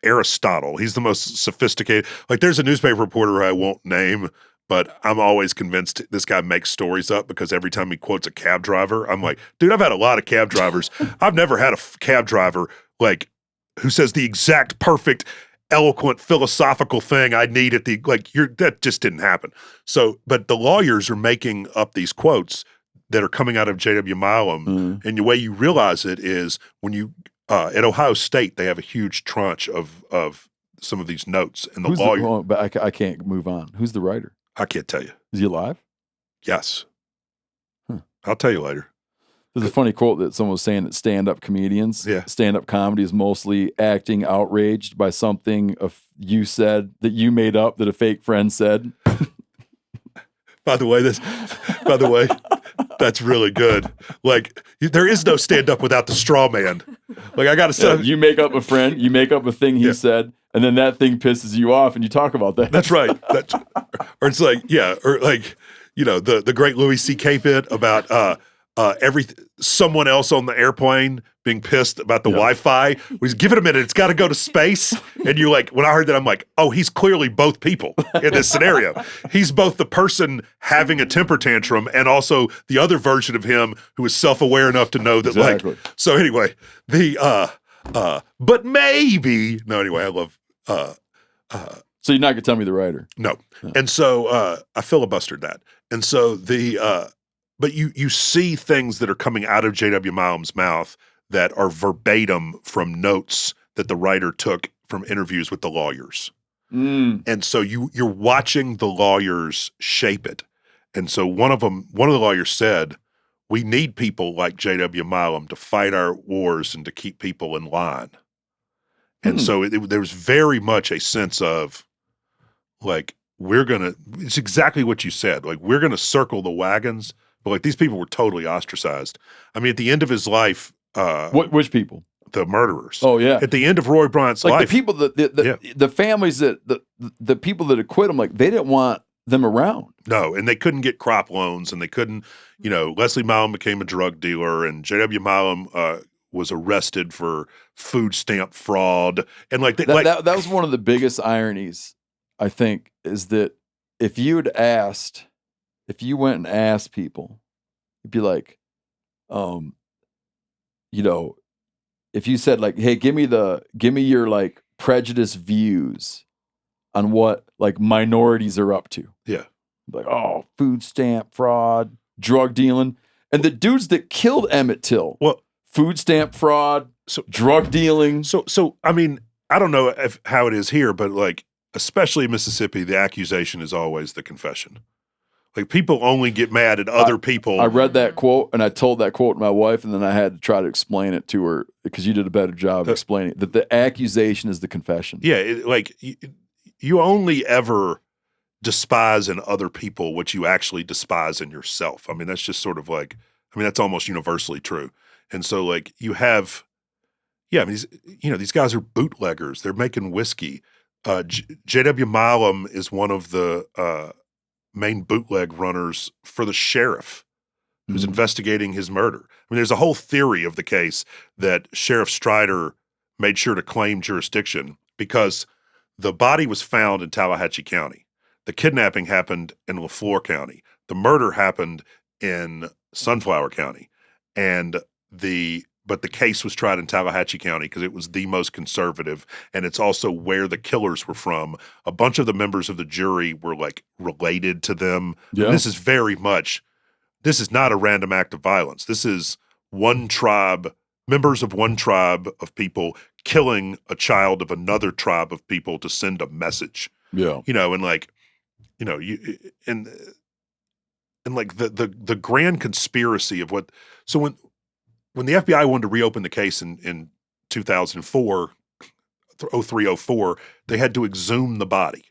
Aristotle. He's the most sophisticated... Like there's a newspaper reporter who I won't name, but I'm always convinced this guy makes stories up because every time he quotes a cab driver, I'm like, dude, I've had a lot of cab drivers. I've never had a cab driver like who says the exact perfect, eloquent, philosophical thing I need at the that just didn't happen. So, but the lawyers are making up these quotes that are coming out of J.W. Milam, and the way you realize it is when you at Ohio State they have a huge tranche of some of these notes, and the lawyer. But I can't move on. Who's the writer? I can't tell you. Is he alive? Yes. I'll tell you later. There's a funny quote that someone was saying that stand-up comedians, stand-up comedy is mostly acting outraged by something you said that you made up that a fake friend said. By the way, that's really good. Like, there is no stand-up without the straw man. Like, I got to say. You make up a friend, you make up a thing he said, and then that thing pisses you off and you talk about that. That's right. Or it's like, the great Louis C.K. bit about someone else on the airplane being pissed about the Wi-Fi. He's give it a minute, it's got to go to space. And you're like, when I heard that, I'm like, oh, he's clearly both people in this scenario. He's both the person having a temper tantrum and also the other version of him who is self-aware enough to know that so anyway, but maybe, anyway, I love, so you're not going to tell me the writer? No. And so I filibustered that. And so but you see things that are coming out of J.W. Milam's mouth that are verbatim from notes that the writer took from interviews with the lawyers. And so you're watching the lawyers shape it. And so one of the lawyers said, we need people like J.W. Milam to fight our wars and to keep people in line. And so there was very much a sense of like, it's exactly what you said. Like, we're going to circle the wagons, but like these people were totally ostracized. I mean, at the end of his life, Which people? the murderers. Oh yeah. At the end of Roy Bryant's Like life, the people the families that the people that acquit him, like they didn't want them around. No, and they couldn't get crop loans, and they couldn't, Leslie Milam became a drug dealer, and J.W. Milam was arrested for food stamp fraud. And that was one of the biggest ironies, I think, is that if you went and asked people, you'd be like, if you said like, hey, give me your like prejudiced views on what like minorities are up to. Yeah. Like, oh, food stamp fraud, drug dealing. And the dudes that killed Emmett Till, food stamp fraud, drug dealing. So I mean, I don't know how it is here, but like, especially in Mississippi, the accusation is always the confession. Like, people only get mad at other people. I read that quote and I told that quote to my wife, and then I had to try to explain it to her because you did a better job of explaining it, that the accusation is the confession. Yeah, you only ever despise in other people what you actually despise in yourself. I mean, that's just sort of like, that's almost universally true. And so like you have, these guys are bootleggers. They're making whiskey. J.W. Milam is one of the main bootleg runners for the sheriff who's investigating his murder. I mean, there's a whole theory of the case that Sheriff Strider made sure to claim jurisdiction because the body was found in Tallahatchie County. The kidnapping happened in LaFleur County. The murder happened in Sunflower County. But the case was tried in Tallahatchie County because it was the most conservative, and it's also where the killers were from. A bunch of the members of the jury were like related to them. Yeah. This is not a random act of violence. This is one tribe, members of one tribe of people killing a child of another tribe of people to send a message. Yeah. The grand conspiracy of what, so when the FBI wanted to reopen the case in 2004, 0304, they had to exhume the body.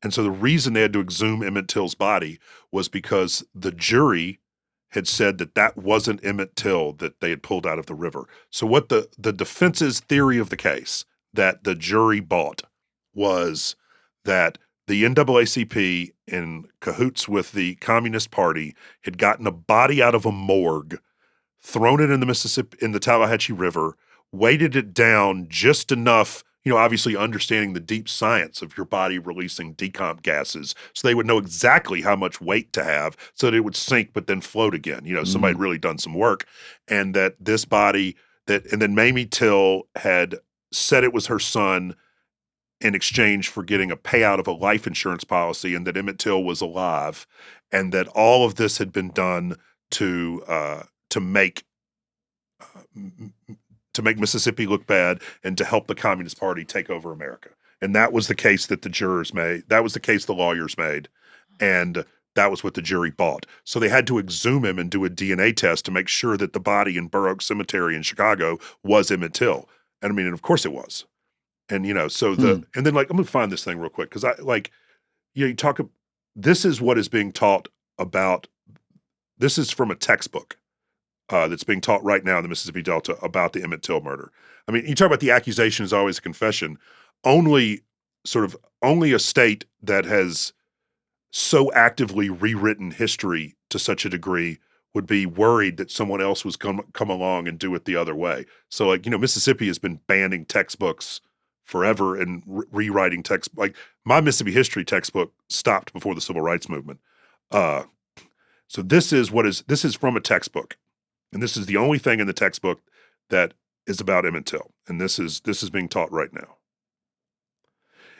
And so the reason they had to exhume Emmett Till's body was because the jury had said that wasn't Emmett Till that they had pulled out of the river. So what the defense's theory of the case that the jury bought was that the NAACP, in cahoots with the Communist Party, had gotten a body out of a morgue, thrown it in the Tallahatchie River, weighted it down just enough, obviously understanding the deep science of your body releasing decomp gases, so they would know exactly how much weight to have so that it would sink but then float again. Somebody had really done some work, and that this body and then Mamie Till had said it was her son in exchange for getting a payout of a life insurance policy, and that Emmett Till was alive, and that all of this had been done to make Mississippi look bad and to help the Communist Party take over America. And that was the case that the jurors made. That was the case the lawyers made. And that was what the jury bought. So they had to exhume him and do a DNA test to make sure that the body in Burr Oak Cemetery in Chicago was Emmett Till. And of course it was. And, and then like, I'm going to find this thing real quick. Cause this is what is being taught about, this is from a textbook. That's being taught right now in the Mississippi Delta about the Emmett Till murder. I mean, you talk about the accusation is always a confession. Only a state that has so actively rewritten history to such a degree would be worried that someone else was come along and do it the other way. So like, Mississippi has been banning textbooks forever and rewriting text. Like my Mississippi history textbook stopped before the Civil Rights Movement. So this is from a textbook. And this is the only thing in the textbook that is about Emmett Till. And this is being taught right now.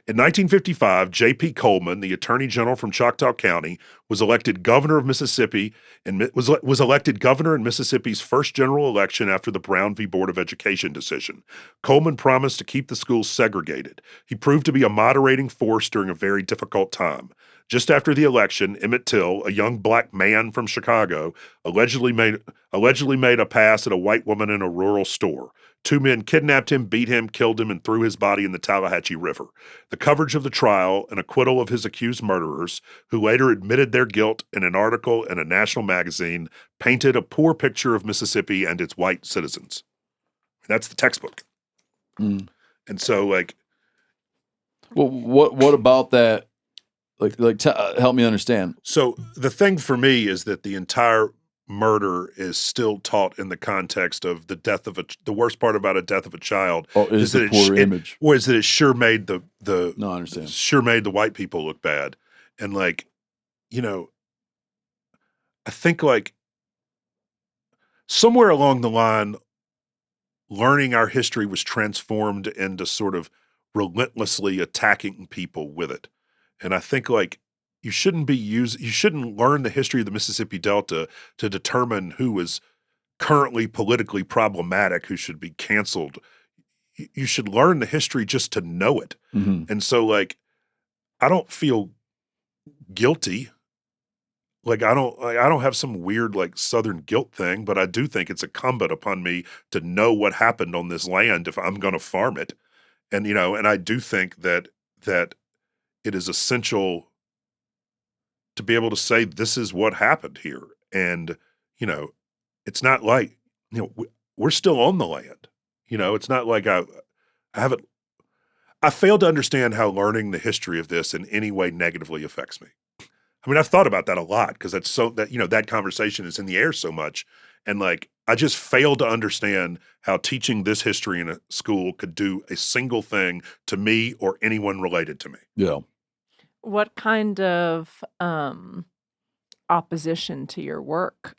In 1955, J.P. Coleman, the Attorney General from Choctaw County, was elected governor of Mississippi and was elected governor in Mississippi's first general election after the Brown v. Board of Education decision. Coleman promised to keep the schools segregated. He proved to be a moderating force during a very difficult time. Just after the election, Emmett Till, a young black man from Chicago, allegedly made a pass at a white woman in a rural store. 2 men kidnapped him, beat him, killed him, and threw his body in the Tallahatchie River. The coverage of the trial and acquittal of his accused murderers, who later admitted their guilt in an article in a national magazine, painted a poor picture of Mississippi and its white citizens. That's the textbook. Mm. And so, like, well, what about that? Help me understand. So the thing for me is that the entire murder is still taught in the context of the death of the worst part about a death of a child is the poor image, or is that it sure made the no, I understand. Sure made the white people look bad. And like, you know, I think like somewhere along the line, learning our history was transformed into sort of relentlessly attacking people with it. And I think like you shouldn't learn the history of the Mississippi Delta to determine who is currently politically problematic, who should be canceled. You should learn the history just to know it. Mm-hmm. And so like, I don't feel guilty. Like I don't have some weird like Southern guilt thing, but I do think it's incumbent upon me to know what happened on this land if I'm going to farm it. And, you know, and I do think that it is essential to be able to say this is what happened here. And, you know, it's not like, you know, we're still on the land. You know, it's not like I fail to understand how learning the history of this in any way negatively affects me. I mean, I've thought about that a lot because that conversation is in the air so much. And like, I just fail to understand how teaching this history in a school could do a single thing to me or anyone related to me. Yeah. What kind of opposition to your work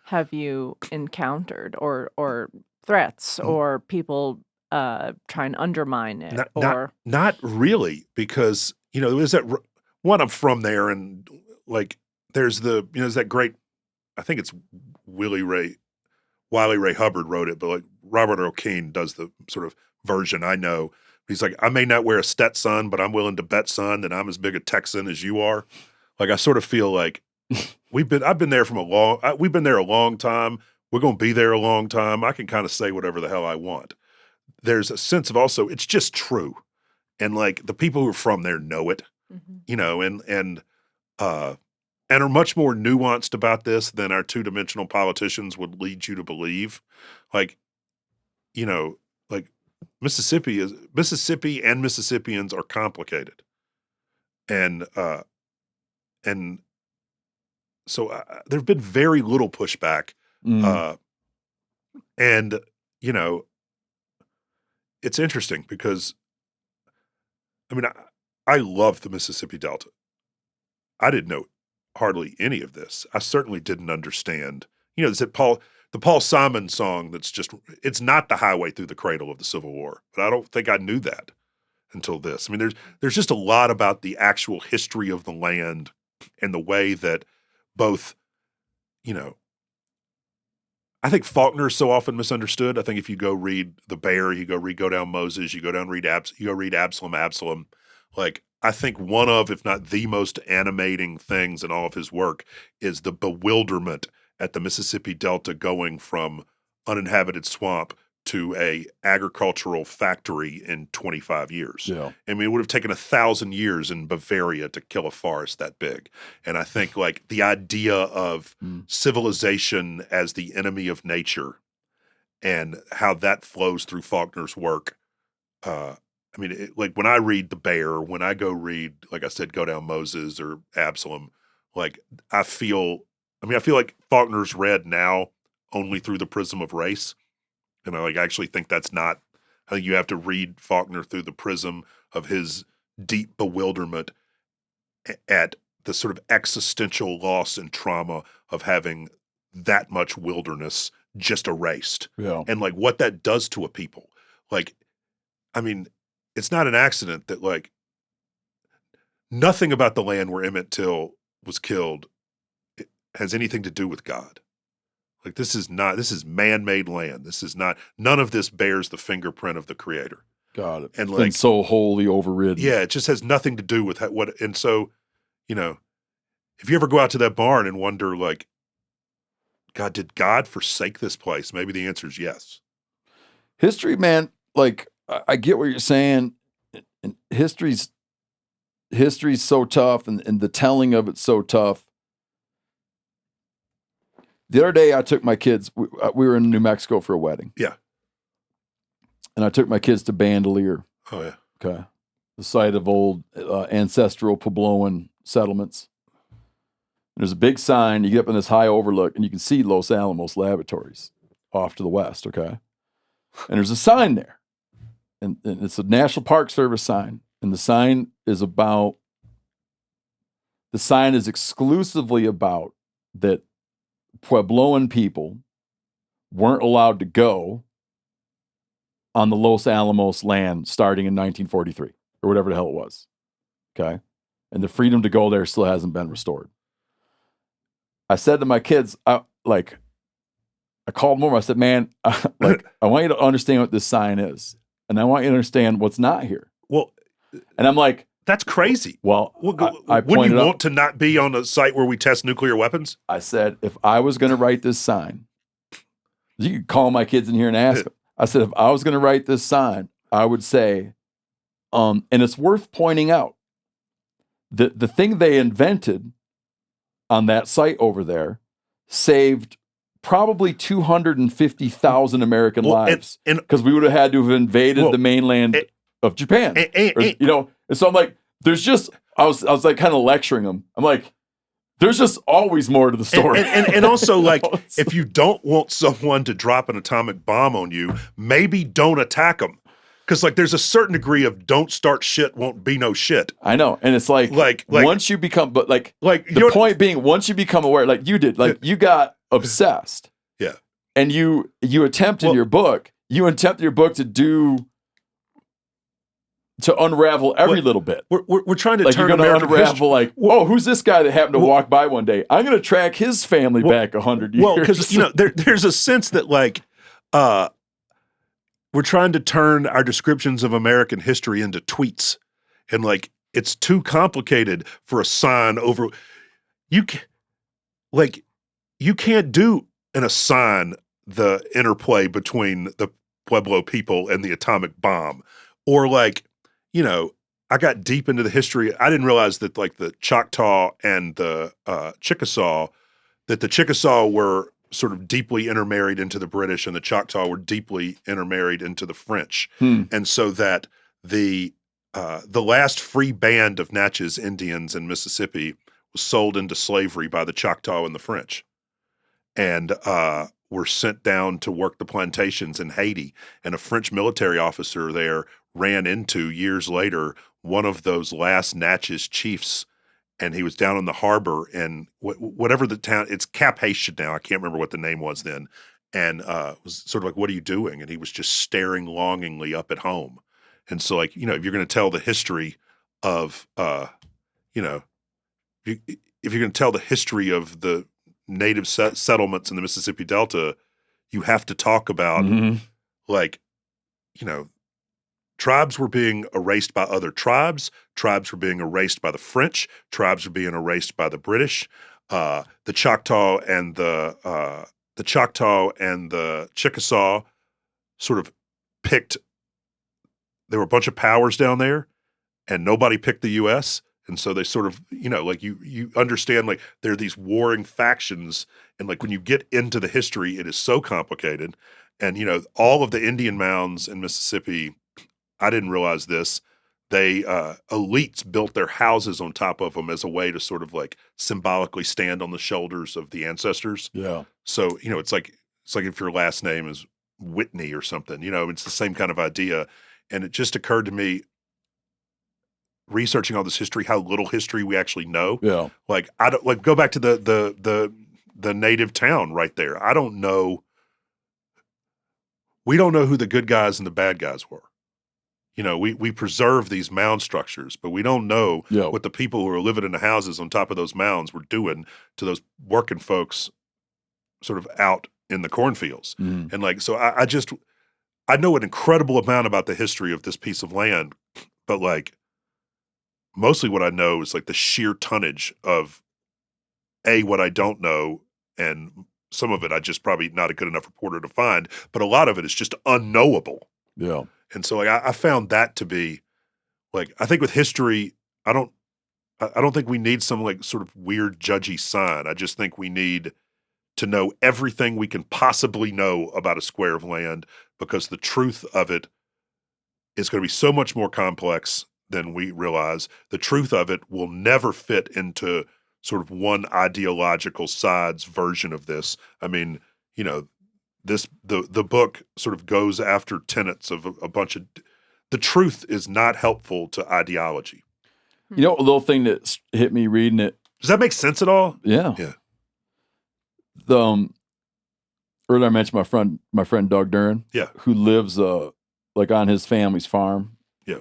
have you encountered, or threats, or people trying to undermine it? Not really, because, you know, there's that one, I'm from there, and like there's that great, I think it's Wiley Ray Hubbard wrote it, but like Robert O'Kane does the sort of version I know. He's like, I may not wear a Stetson, but I'm willing to bet, son, that I'm as big a Texan as you are. Like, I sort of feel like we've been there a long time. We're going to be there a long time. I can kind of say whatever the hell I want. There's a sense of also, it's just true. And like the people who are from there know it, you know, and are much more nuanced about this than our two-dimensional politicians would lead you to believe. Like, you know, like Mississippi and Mississippians are complicated. And so there've been very little pushback. And, you know, it's interesting because, I mean, I love the Mississippi Delta. I didn't know hardly any of this. I certainly didn't understand. You know, there's the Paul Simon song it's not the highway through the cradle of the Civil War, but I don't think I knew that until this. I mean, there's just a lot about the actual history of the land and the way that both, you know, I think Faulkner is so often misunderstood. I think if you go read The Bear, you go down Moses, you go read Absalom. Like, I think one of, if not the most animating things in all of his work is the bewilderment at the Mississippi Delta going from uninhabited swamp to a agricultural factory in 25 years. Yeah. I mean, it would have taken 1,000 years in Bavaria to kill a forest that big. And I think like the idea of civilization as the enemy of nature and how that flows through Faulkner's work. I mean, like when I read The Bear, when I go read, like I said, Go Down Moses or Absalom, like I feel like Faulkner's read now only through the prism of race. And I actually think I think you have to read Faulkner through the prism of his deep bewilderment at the sort of existential loss and trauma of having that much wilderness just erased. Yeah. And like what that does to a people. Like, I mean, it's not an accident that like nothing about the land where Emmett Till was killed has anything to do with God. Like this is man-made land. None of this bears the fingerprint of the Creator. Got it. And it's been so wholly overridden. Yeah, it just has nothing to do with and so, if you ever go out to that barn and wonder, like, God, did God forsake this place? Maybe the answer is yes. History, man, like, I get what you're saying. And history's so tough, and the telling of it's so tough. The other day, I took my kids. We were in New Mexico for a wedding. Yeah. And I took my kids to Bandelier. Oh, yeah. Okay. The site of old ancestral Puebloan settlements. And there's a big sign. You get up in this high overlook, and you can see Los Alamos Laboratories off to the west, okay? And there's a sign there. And it's a National Park Service sign. And the sign is exclusively about that Puebloan people weren't allowed to go on the Los Alamos land starting in 1943 or whatever the hell it was. Okay. And the freedom to go there still hasn't been restored. I said to my kids, I called them over. I said, man, I want you to understand what this sign is. And I want you to understand what's not here. Well, and I'm like, that's crazy. Well, I wouldn't you want to not be on a site where we test nuclear weapons? I said, if I was going to write this sign, you could call my kids in here and ask them. I said, if I was going to write this sign, I would say, and it's worth pointing out that the thing they invented on that site over there saved probably 250,000 American lives, because we would have had to have invaded the mainland of Japan. And so I'm like, there's just, I was like kind of lecturing them. I'm like, there's just always more to the story. And also, like, if you don't want someone to drop an atomic bomb on you, maybe don't attack them. Because, like, there's a certain degree of don't start shit, won't be no shit. I know. And it's like once you become, but the point being, once you become aware, like you did, like you got obsessed. Yeah. And you attempted your book to unravel every little bit. We're trying to like turn you're going to American unravel history. who's this guy that happened to walk by one day? I'm going to track his family back 100 years. Well, because there's a sense that like we're trying to turn our descriptions of American history into tweets, and like it's too complicated for a sign over. You can't do in a sign the interplay between the Pueblo people and the atomic bomb, or like. I got deep into the history. I didn't realize that like the Choctaw and the Chickasaw, that the Chickasaw were sort of deeply intermarried into the British, and the Choctaw were deeply intermarried into the French. And so that the last free band of Natchez Indians in Mississippi was sold into slavery by the Choctaw and the French, and were sent down to work the plantations in Haiti. And a French military officer there ran into, years later, one of those last Natchez chiefs, and he was down in the harbor, and whatever the town, it's Cap Haitian now, I can't remember what the name was then, and was sort of like, what are you doing? And he was just staring longingly up at home. And so, like, if you're going to tell the history of, if you're going to tell the history of the native settlements in the Mississippi Delta, you have to talk about, tribes were being erased by other tribes. Tribes were being erased by the French. Tribes were being erased by the British. The Choctaw and the Chickasaw sort of picked. There were a bunch of powers down there, and nobody picked the U.S. And so they sort of, like you understand, like there are these warring factions, and like when you get into the history, it is so complicated. And all of the Indian mounds in Mississippi. I didn't realize this. They elites built their houses on top of them as a way to sort of like symbolically stand on the shoulders of the ancestors. Yeah. So it's like if your last name is Whitney or something. It's the same kind of idea. And it just occurred to me, researching all this history, how little history we actually know. Yeah. Like I don't like go back to the native town right there. I don't know. We don't know who the good guys and the bad guys were. We preserve these mound structures, but we don't know what the people who are living in the houses on top of those mounds were doing to those working folks sort of out in the cornfields. And like, so I know an incredible amount about the history of this piece of land, but like mostly what I know is like the sheer tonnage of what I don't know, and some of it I just probably not a good enough reporter to find, but a lot of it is just unknowable. Yeah. And so like I found that to be like, I think with history, I don't think we need some like sort of weird judgy sign. I just think we need to know everything we can possibly know about a square of land, because the truth of it is going to be so much more complex than we realize. The truth of it will never fit into sort of one ideological side's version of this. I mean, you know, the book sort of goes after tenets of a bunch of the truth is not helpful to ideology. You know, a little thing that hit me reading it. Does that make sense at all? Yeah. Yeah. The earlier I mentioned my friend Doug Duran. Yeah. Who lives like on his family's farm. Yeah.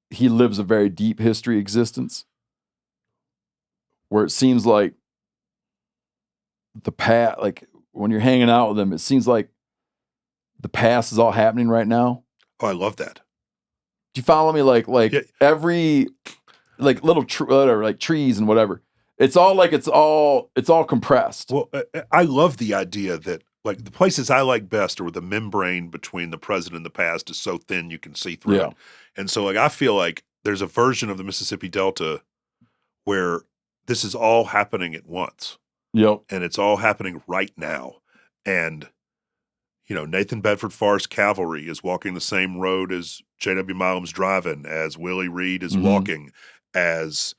He lives a very deep history existence, where it seems like the past, like when you're hanging out with him, it seems like the past is all happening right now. Oh, I love that. Do you follow me? Like Yeah. every like little like trees and whatever. It's all compressed. Well, I love the idea that like the places I like best are where the membrane between the present and the past is so thin you can see through Yeah. it. And so like I feel like there's a version of the Mississippi Delta where this is all happening at once. Yep. And it's all happening right now. And you know, Nathan Bedford Forrest Cavalry is walking the same road as J.W. Milam's driving, as Willie Reed is walking, as,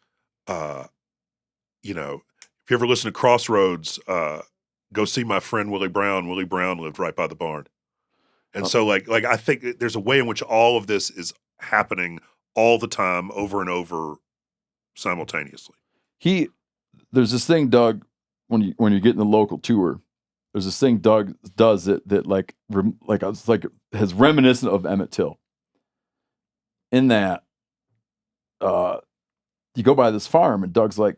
you know, if you ever listen to Crossroads, go see my friend Willie Brown. Willie Brown lived right by the barn. And so like I think there's a way in which all of this is happening all the time, over and over, simultaneously. There's this thing, Doug, when you're getting the local tour, there's this thing Doug does that like it's like has reminiscent of Emmett Till. In that, you go by this farm and Doug's like,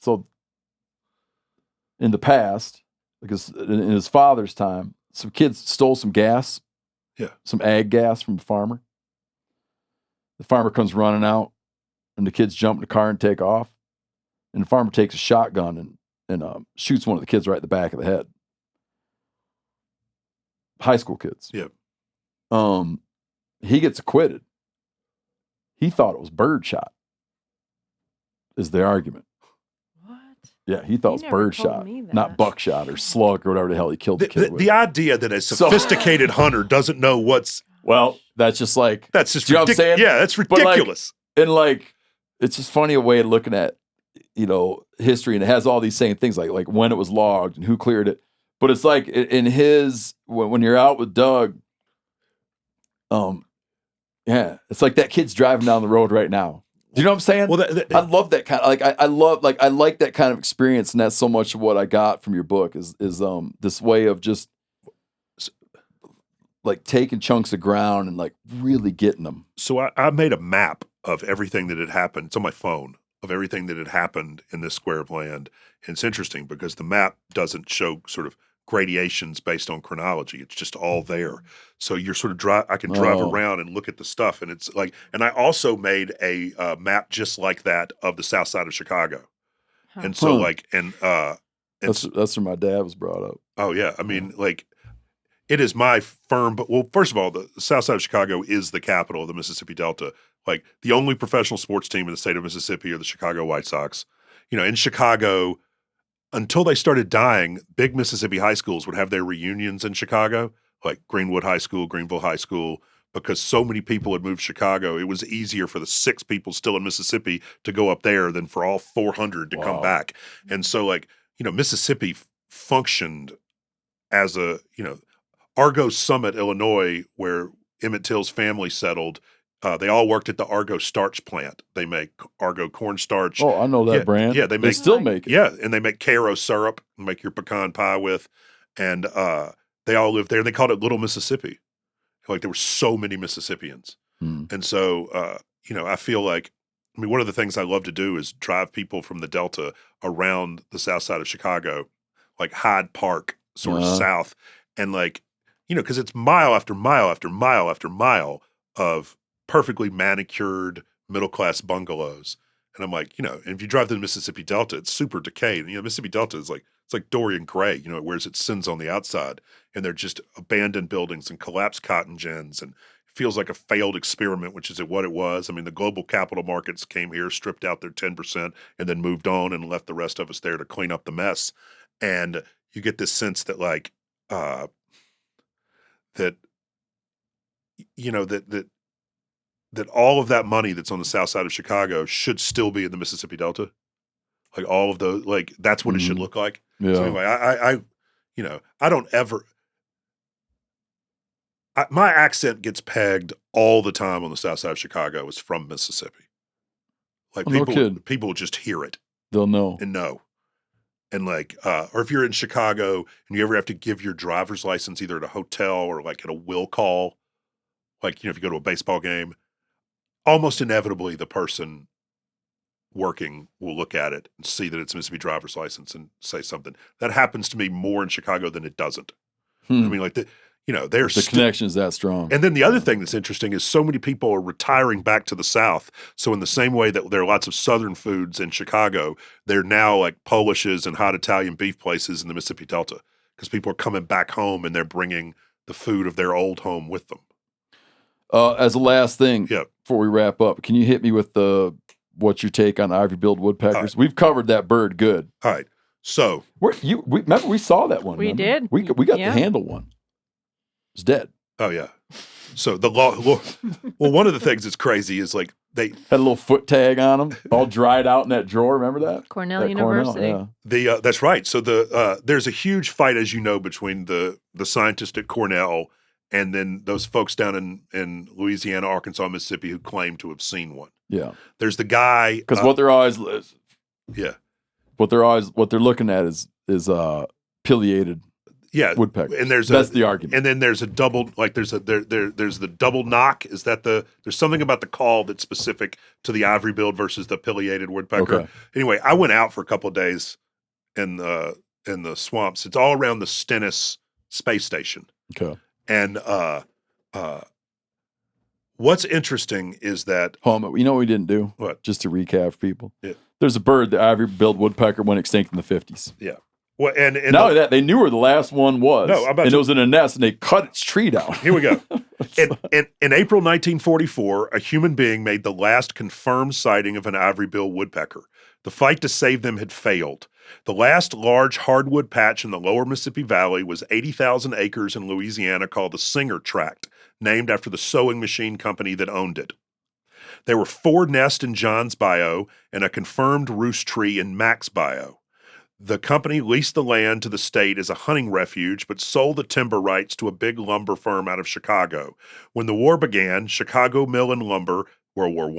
so in the past, because in his father's time, some kids stole some gas, some ag gas from the farmer. The farmer comes running out, and the kids jump in the car and take off. And the farmer takes a shotgun and shoots one of the kids right in the back of the head. High school kids. Yep. He gets acquitted. He thought it was birdshot, is the argument. What? Yeah, he thought it was birdshot, not buckshot or slug or whatever the hell he killed the kid with. The idea that a sophisticated hunter doesn't know what's... Well, that's just like... That's just you know what I'm saying? Yeah, that's ridiculous. It's just funny a way of looking at, you know, history, and it has all these same things like when it was logged and who cleared it. But it's like in his, when you're out with Doug, yeah, it's like that kid's driving down the road right now. Do you know what I'm saying? Well, I love that kind of, I like that kind of experience, and that's so much of what I got from your book is this way of just like taking chunks of ground and like really getting them. So I made a map of everything that had happened. It's on my phone, of everything that had happened in this square of land. And it's interesting because the map doesn't show sort of gradations based on chronology. It's just all there. So you're sort of I can drive around and look at the stuff. And it's like, and I also made a map just like that of the south side of Chicago. Huh. And so that's where my dad was brought up. Oh yeah. I mean, like, it is my firm, but well, first of all, the south side of Chicago is the capital of the Mississippi Delta. Like the only professional sports team in the state of Mississippi are the Chicago White Sox. You know, in Chicago, until they started dying, big Mississippi high schools would have their reunions in Chicago, like Greenwood High School, Greenville High School, because so many people had moved to Chicago. It was easier for the 6 people still in Mississippi to go up there than for all 400 to come back. And so, like, you know, Mississippi functioned as a, you know, Argo Summit, Illinois, where Emmett Till's family settled. They all worked at the Argo starch plant. They make Argo cornstarch. Oh, I know that brand. Yeah, they still make it. Yeah, and they make Caro syrup, make your pecan pie with. And they all lived there. And they called it Little Mississippi. Like there were so many Mississippians. And so, you know, I feel like, I mean, one of the things I love to do is drive people from the Delta around the south side of Chicago, like Hyde Park, sort of south. And like, you know, because it's mile after mile after mile after mile of perfectly manicured, middle-class bungalows. And I'm like, and if you drive to the Mississippi Delta, it's super decayed. And, Mississippi Delta is it's like Dorian Gray, it wears its sins on the outside. And they're just abandoned buildings and collapsed cotton gins. And it feels like a failed experiment, which is what it was. I mean, the global capital markets came here, stripped out their 10%, and then moved on and left the rest of us there to clean up the mess. And you get this sense that that all of that money that's on the south side of Chicago should still be in the Mississippi Delta. Like all of those, that's what it should look like. Yeah. So anyway, I don't ever, my accent gets pegged all the time on the south side of Chicago is from Mississippi. Like people just hear it. They'll know. And know. And or if you're in Chicago and you ever have to give your driver's license either at a hotel or at a will call, if you go to a baseball game, almost inevitably the person working will look at it and see that it's Mississippi driver's license and say something. That happens to me more in Chicago than it doesn't. I mean, the connection is that strong. And then the other thing that's interesting is so many people are retiring back to the South. So in the same way that there are lots of Southern foods in Chicago, they're now Polishes and hot Italian beef places in the Mississippi Delta because people are coming back home and they're bringing the food of their old home with them. As a last thing, before we wrap up, can you hit me with what's your take on Ivory-Billed woodpeckers? Right. We've covered that bird good. All right. So remember we saw that one. We did. We got to handle one. It's dead. Oh yeah. So the law. Well, one of the things that's crazy is they had a little foot tag on them, all dried out in that drawer. Remember that? Cornell University. Yeah. That's right. So there's a huge fight, as you know, between the scientists at Cornell and then those folks down in Louisiana, Arkansas, Mississippi who claim to have seen one. Yeah. There's the guy because what they're looking at is pileated. Yeah, woodpecker. And that's the argument. And then there's a double, there's the double knock. Is that there's something about the call that's specific to the Ivory-Billed versus the pileated woodpecker. Okay. Anyway, I went out for a couple of days in the swamps. It's all around the Stennis space station. Okay. And what's interesting is that you know what we didn't do? What? Just to recap for people. Yeah. There's a bird, the Ivory-Billed woodpecker, went extinct in the 50s. Yeah. Well, and not only that, they knew where the last one was. It was in a nest, and they cut its tree down. Here we go. In April 1944, a human being made the last confirmed sighting of an Ivory-Billed woodpecker. The fight to save them had failed. The last large hardwood patch in the lower Mississippi Valley was 80,000 acres in Louisiana called the Singer Tract, named after the sewing machine company that owned it. There were 4 nests in John's Bayou and a confirmed roost tree in Mac's Bayou. The company leased the land to the state as a hunting refuge, but sold the timber rights to a big lumber firm out of Chicago. When the war began, Chicago Mill and Lumber, World War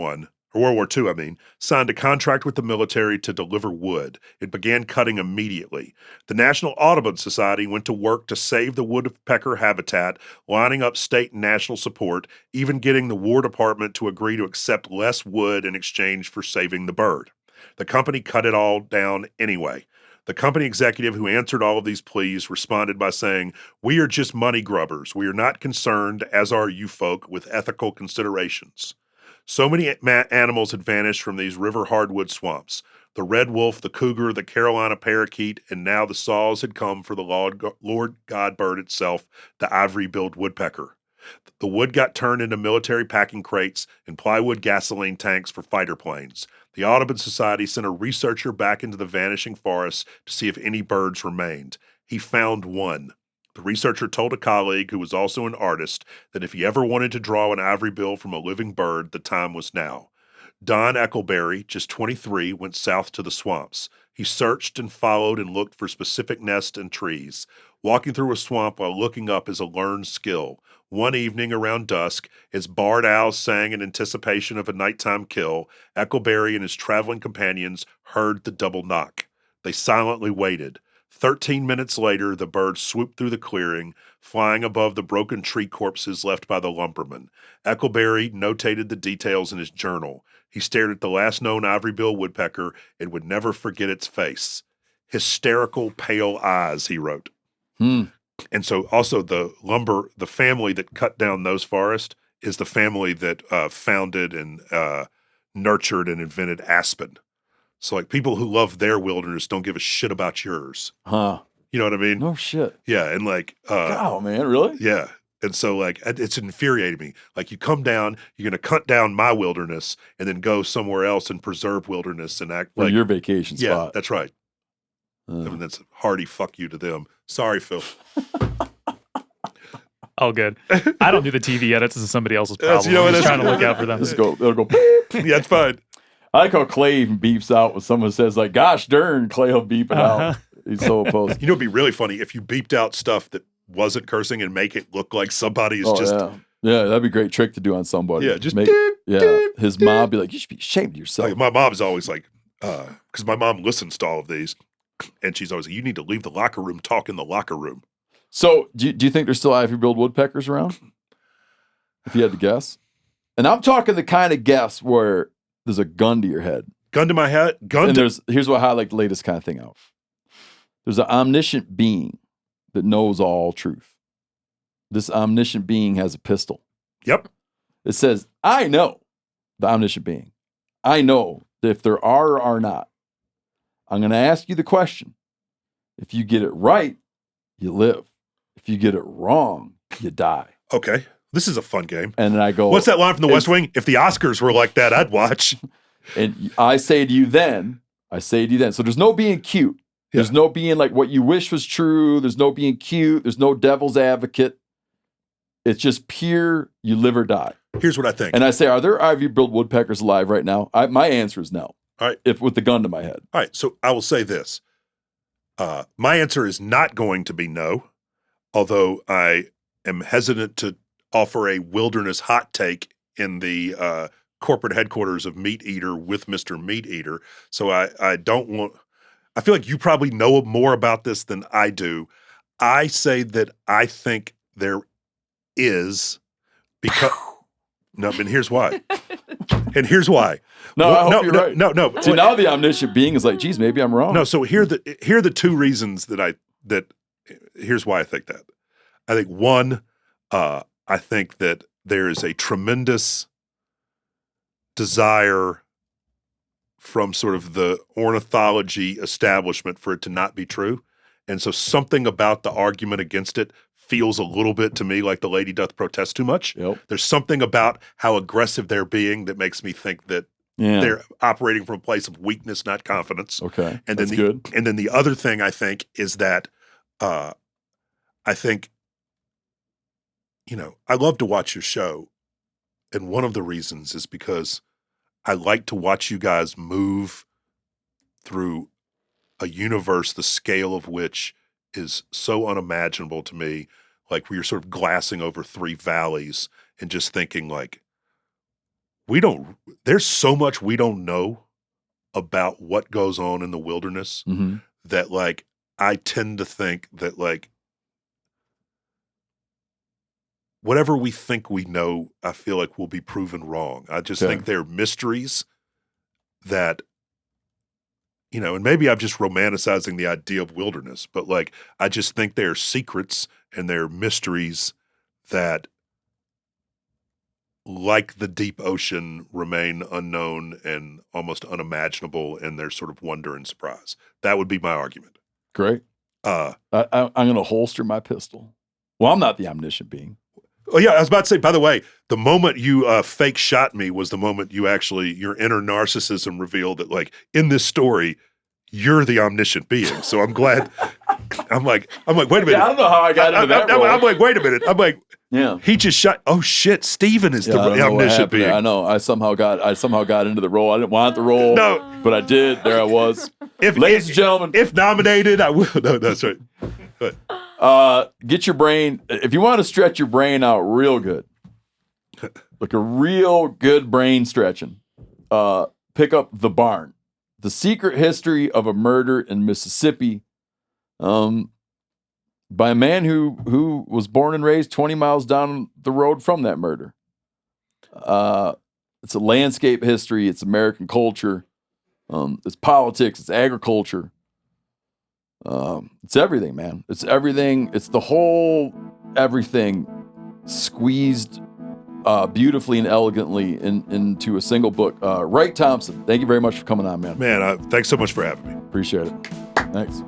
II, signed a contract with the military to deliver wood. It began cutting immediately. The National Audubon Society went to work to save the woodpecker habitat, lining up state and national support, even getting the War Department to agree to accept less wood in exchange for saving the bird. The company cut it all down anyway. The company executive who answered all of these pleas responded by saying, "We are just money grubbers. We are not concerned, as are you folk, with ethical considerations." So many animals had vanished from these river hardwood swamps. The red wolf, the cougar, the Carolina parakeet, and now the saws had come for the Lord God bird itself, the Ivory-Billed woodpecker. The wood got turned into military packing crates and plywood gasoline tanks for fighter planes. The Audubon Society sent a researcher back into the vanishing forest to see if any birds remained. He found one. The researcher told a colleague, who was also an artist, that if he ever wanted to draw an ivory-bill from a living bird, the time was now. Don Eckleberry, just 23, went south to the swamps. He searched and followed and looked for specific nests and trees. Walking through a swamp while looking up is a learned skill. One evening around dusk, as barred owls sang in anticipation of a nighttime kill, Eckleberry and his traveling companions heard the double knock. They silently waited. 13 minutes later, the bird swooped through the clearing, flying above the broken tree corpses left by the lumberman. Eckleberry notated the details in his journal. He stared at the last known ivory-billed woodpecker and would never forget its face. Hysterical, pale eyes, he wrote. And so also the family that cut down those forests is the family that founded and nurtured and invented aspen. So like people who love their wilderness don't give a shit about yours. Huh. You know what I mean? No shit. Yeah, and like Wow, man, really? yeah. And so like it's infuriating me. Like you come down, you're gonna cut down my wilderness and then go somewhere else and preserve wilderness and act For like your vacation yeah, spot. that's right. I mean, that's a hearty fuck you to them. Sorry, Phil. Oh, good. I don't do the TV edits. This is somebody else's problem. you know I'm what, just that's- trying to look out for them. It'll go. Yeah, it's fine. I like how Clay even beeps out when someone says like, "Gosh darn," Clay will beep it Uh-huh. out. He's so opposed. You know, it'd be really funny if you beeped out stuff that wasn't cursing and make it look like somebody is just yeah, that'd be a great trick to do on somebody. yeah, just make beep, yeah. beep, His beep. mom be like, "You should be ashamed of yourself." Like my mom's always like, because my mom listens to all of these, and she's always like, "You need to leave the locker room, talk in the locker room." So, do you think there's still Ivory-Billed woodpeckers around? If you had to guess, and I'm talking the kind of guess where there's a gun to your head. Gun to my head, gun And to here's what I like the latest kind of thing out. There's an omniscient being that knows all truth. This omniscient being has a pistol. Yep. It says, I know, the omniscient being. I know that if there are or are not, I'm going to ask you the question. If you get it right, you live. If you get it wrong, you die. Okay, this is a fun game. And then I go, What's that line from The West Wing? If the Oscars were like that, I'd watch. And I say to you then, so there's no being cute. There's Yeah. no being like what you wish was true. There's no being cute. There's no devil's advocate. It's just pure, you live or die. Here's what I think. And I say, are there Ivory-Billed woodpeckers alive right now? My answer is no. All right. If with the gun to my head. All right, so I will say this. My answer is not going to be no, although I am hesitant to offer a wilderness hot take in the corporate headquarters of MeatEater with Mr. MeatEater. So I don't want, I feel like you probably know more about this than I do. I say that I think there is because, no, and here's why. And here's why. No, I hope you're right. No. See, now the omniscient being is like, geez, maybe I'm wrong. No, so here are the two reasons here's why I think that. I think one, I think that there is a tremendous desire from sort of the ornithology establishment for it to not be true. And so something about the argument against it feels a little bit to me like the lady doth protest too much. Yep. There's something about how aggressive they're being that makes me think that Yeah. they're operating from a place of weakness, not confidence. Okay. And That's then good. And then the other thing I think is that I think, I love to watch your show. And one of the reasons is because I like to watch you guys move through a universe, the scale of which is so unimaginable to me, like where you're sort of glassing over three valleys and just thinking like, there's so much we don't know about what goes on in the wilderness Mm-hmm. that like, I tend to think that like, whatever we think we know, I feel like will be proven wrong. I just Okay. think they're mysteries that, and maybe I'm just romanticizing the idea of wilderness, but like, I just think they're secrets and they're mysteries that, like the deep ocean, remain unknown and almost unimaginable in their sort of wonder and surprise. That would be my argument. Great. I'm going to holster my pistol. Well, I'm not the omniscient being. Oh yeah, I was about to say, by the way, the moment you fake shot me was the moment your inner narcissism revealed that like in this story, you're the omniscient being. So I'm glad. I'm like, wait a minute. Yeah, I don't know how I got into that role. I'm like, wait a minute. I'm like, Yeah. he just shot. Oh shit, Steven is Yeah, I don't the know what omniscient happened there. being. I know. I somehow got into the role. I didn't want the role. No. But I did. There I was. Ladies and gentlemen. If nominated, I will. No, that's right. Get your brain, if you want to stretch your brain out real good, like a real good brain stretching, pick up The Barn, The Secret History of a Murder in Mississippi, by a man who was born and raised 20 miles down the road from that murder. It's a landscape history, it's American culture, it's politics, it's agriculture. It's everything, man. It's everything. It's the whole everything squeezed beautifully and elegantly into a single book. Wright Thompson, thank you very much for coming on, man. Man, thanks so much for having me. Appreciate it. Thanks.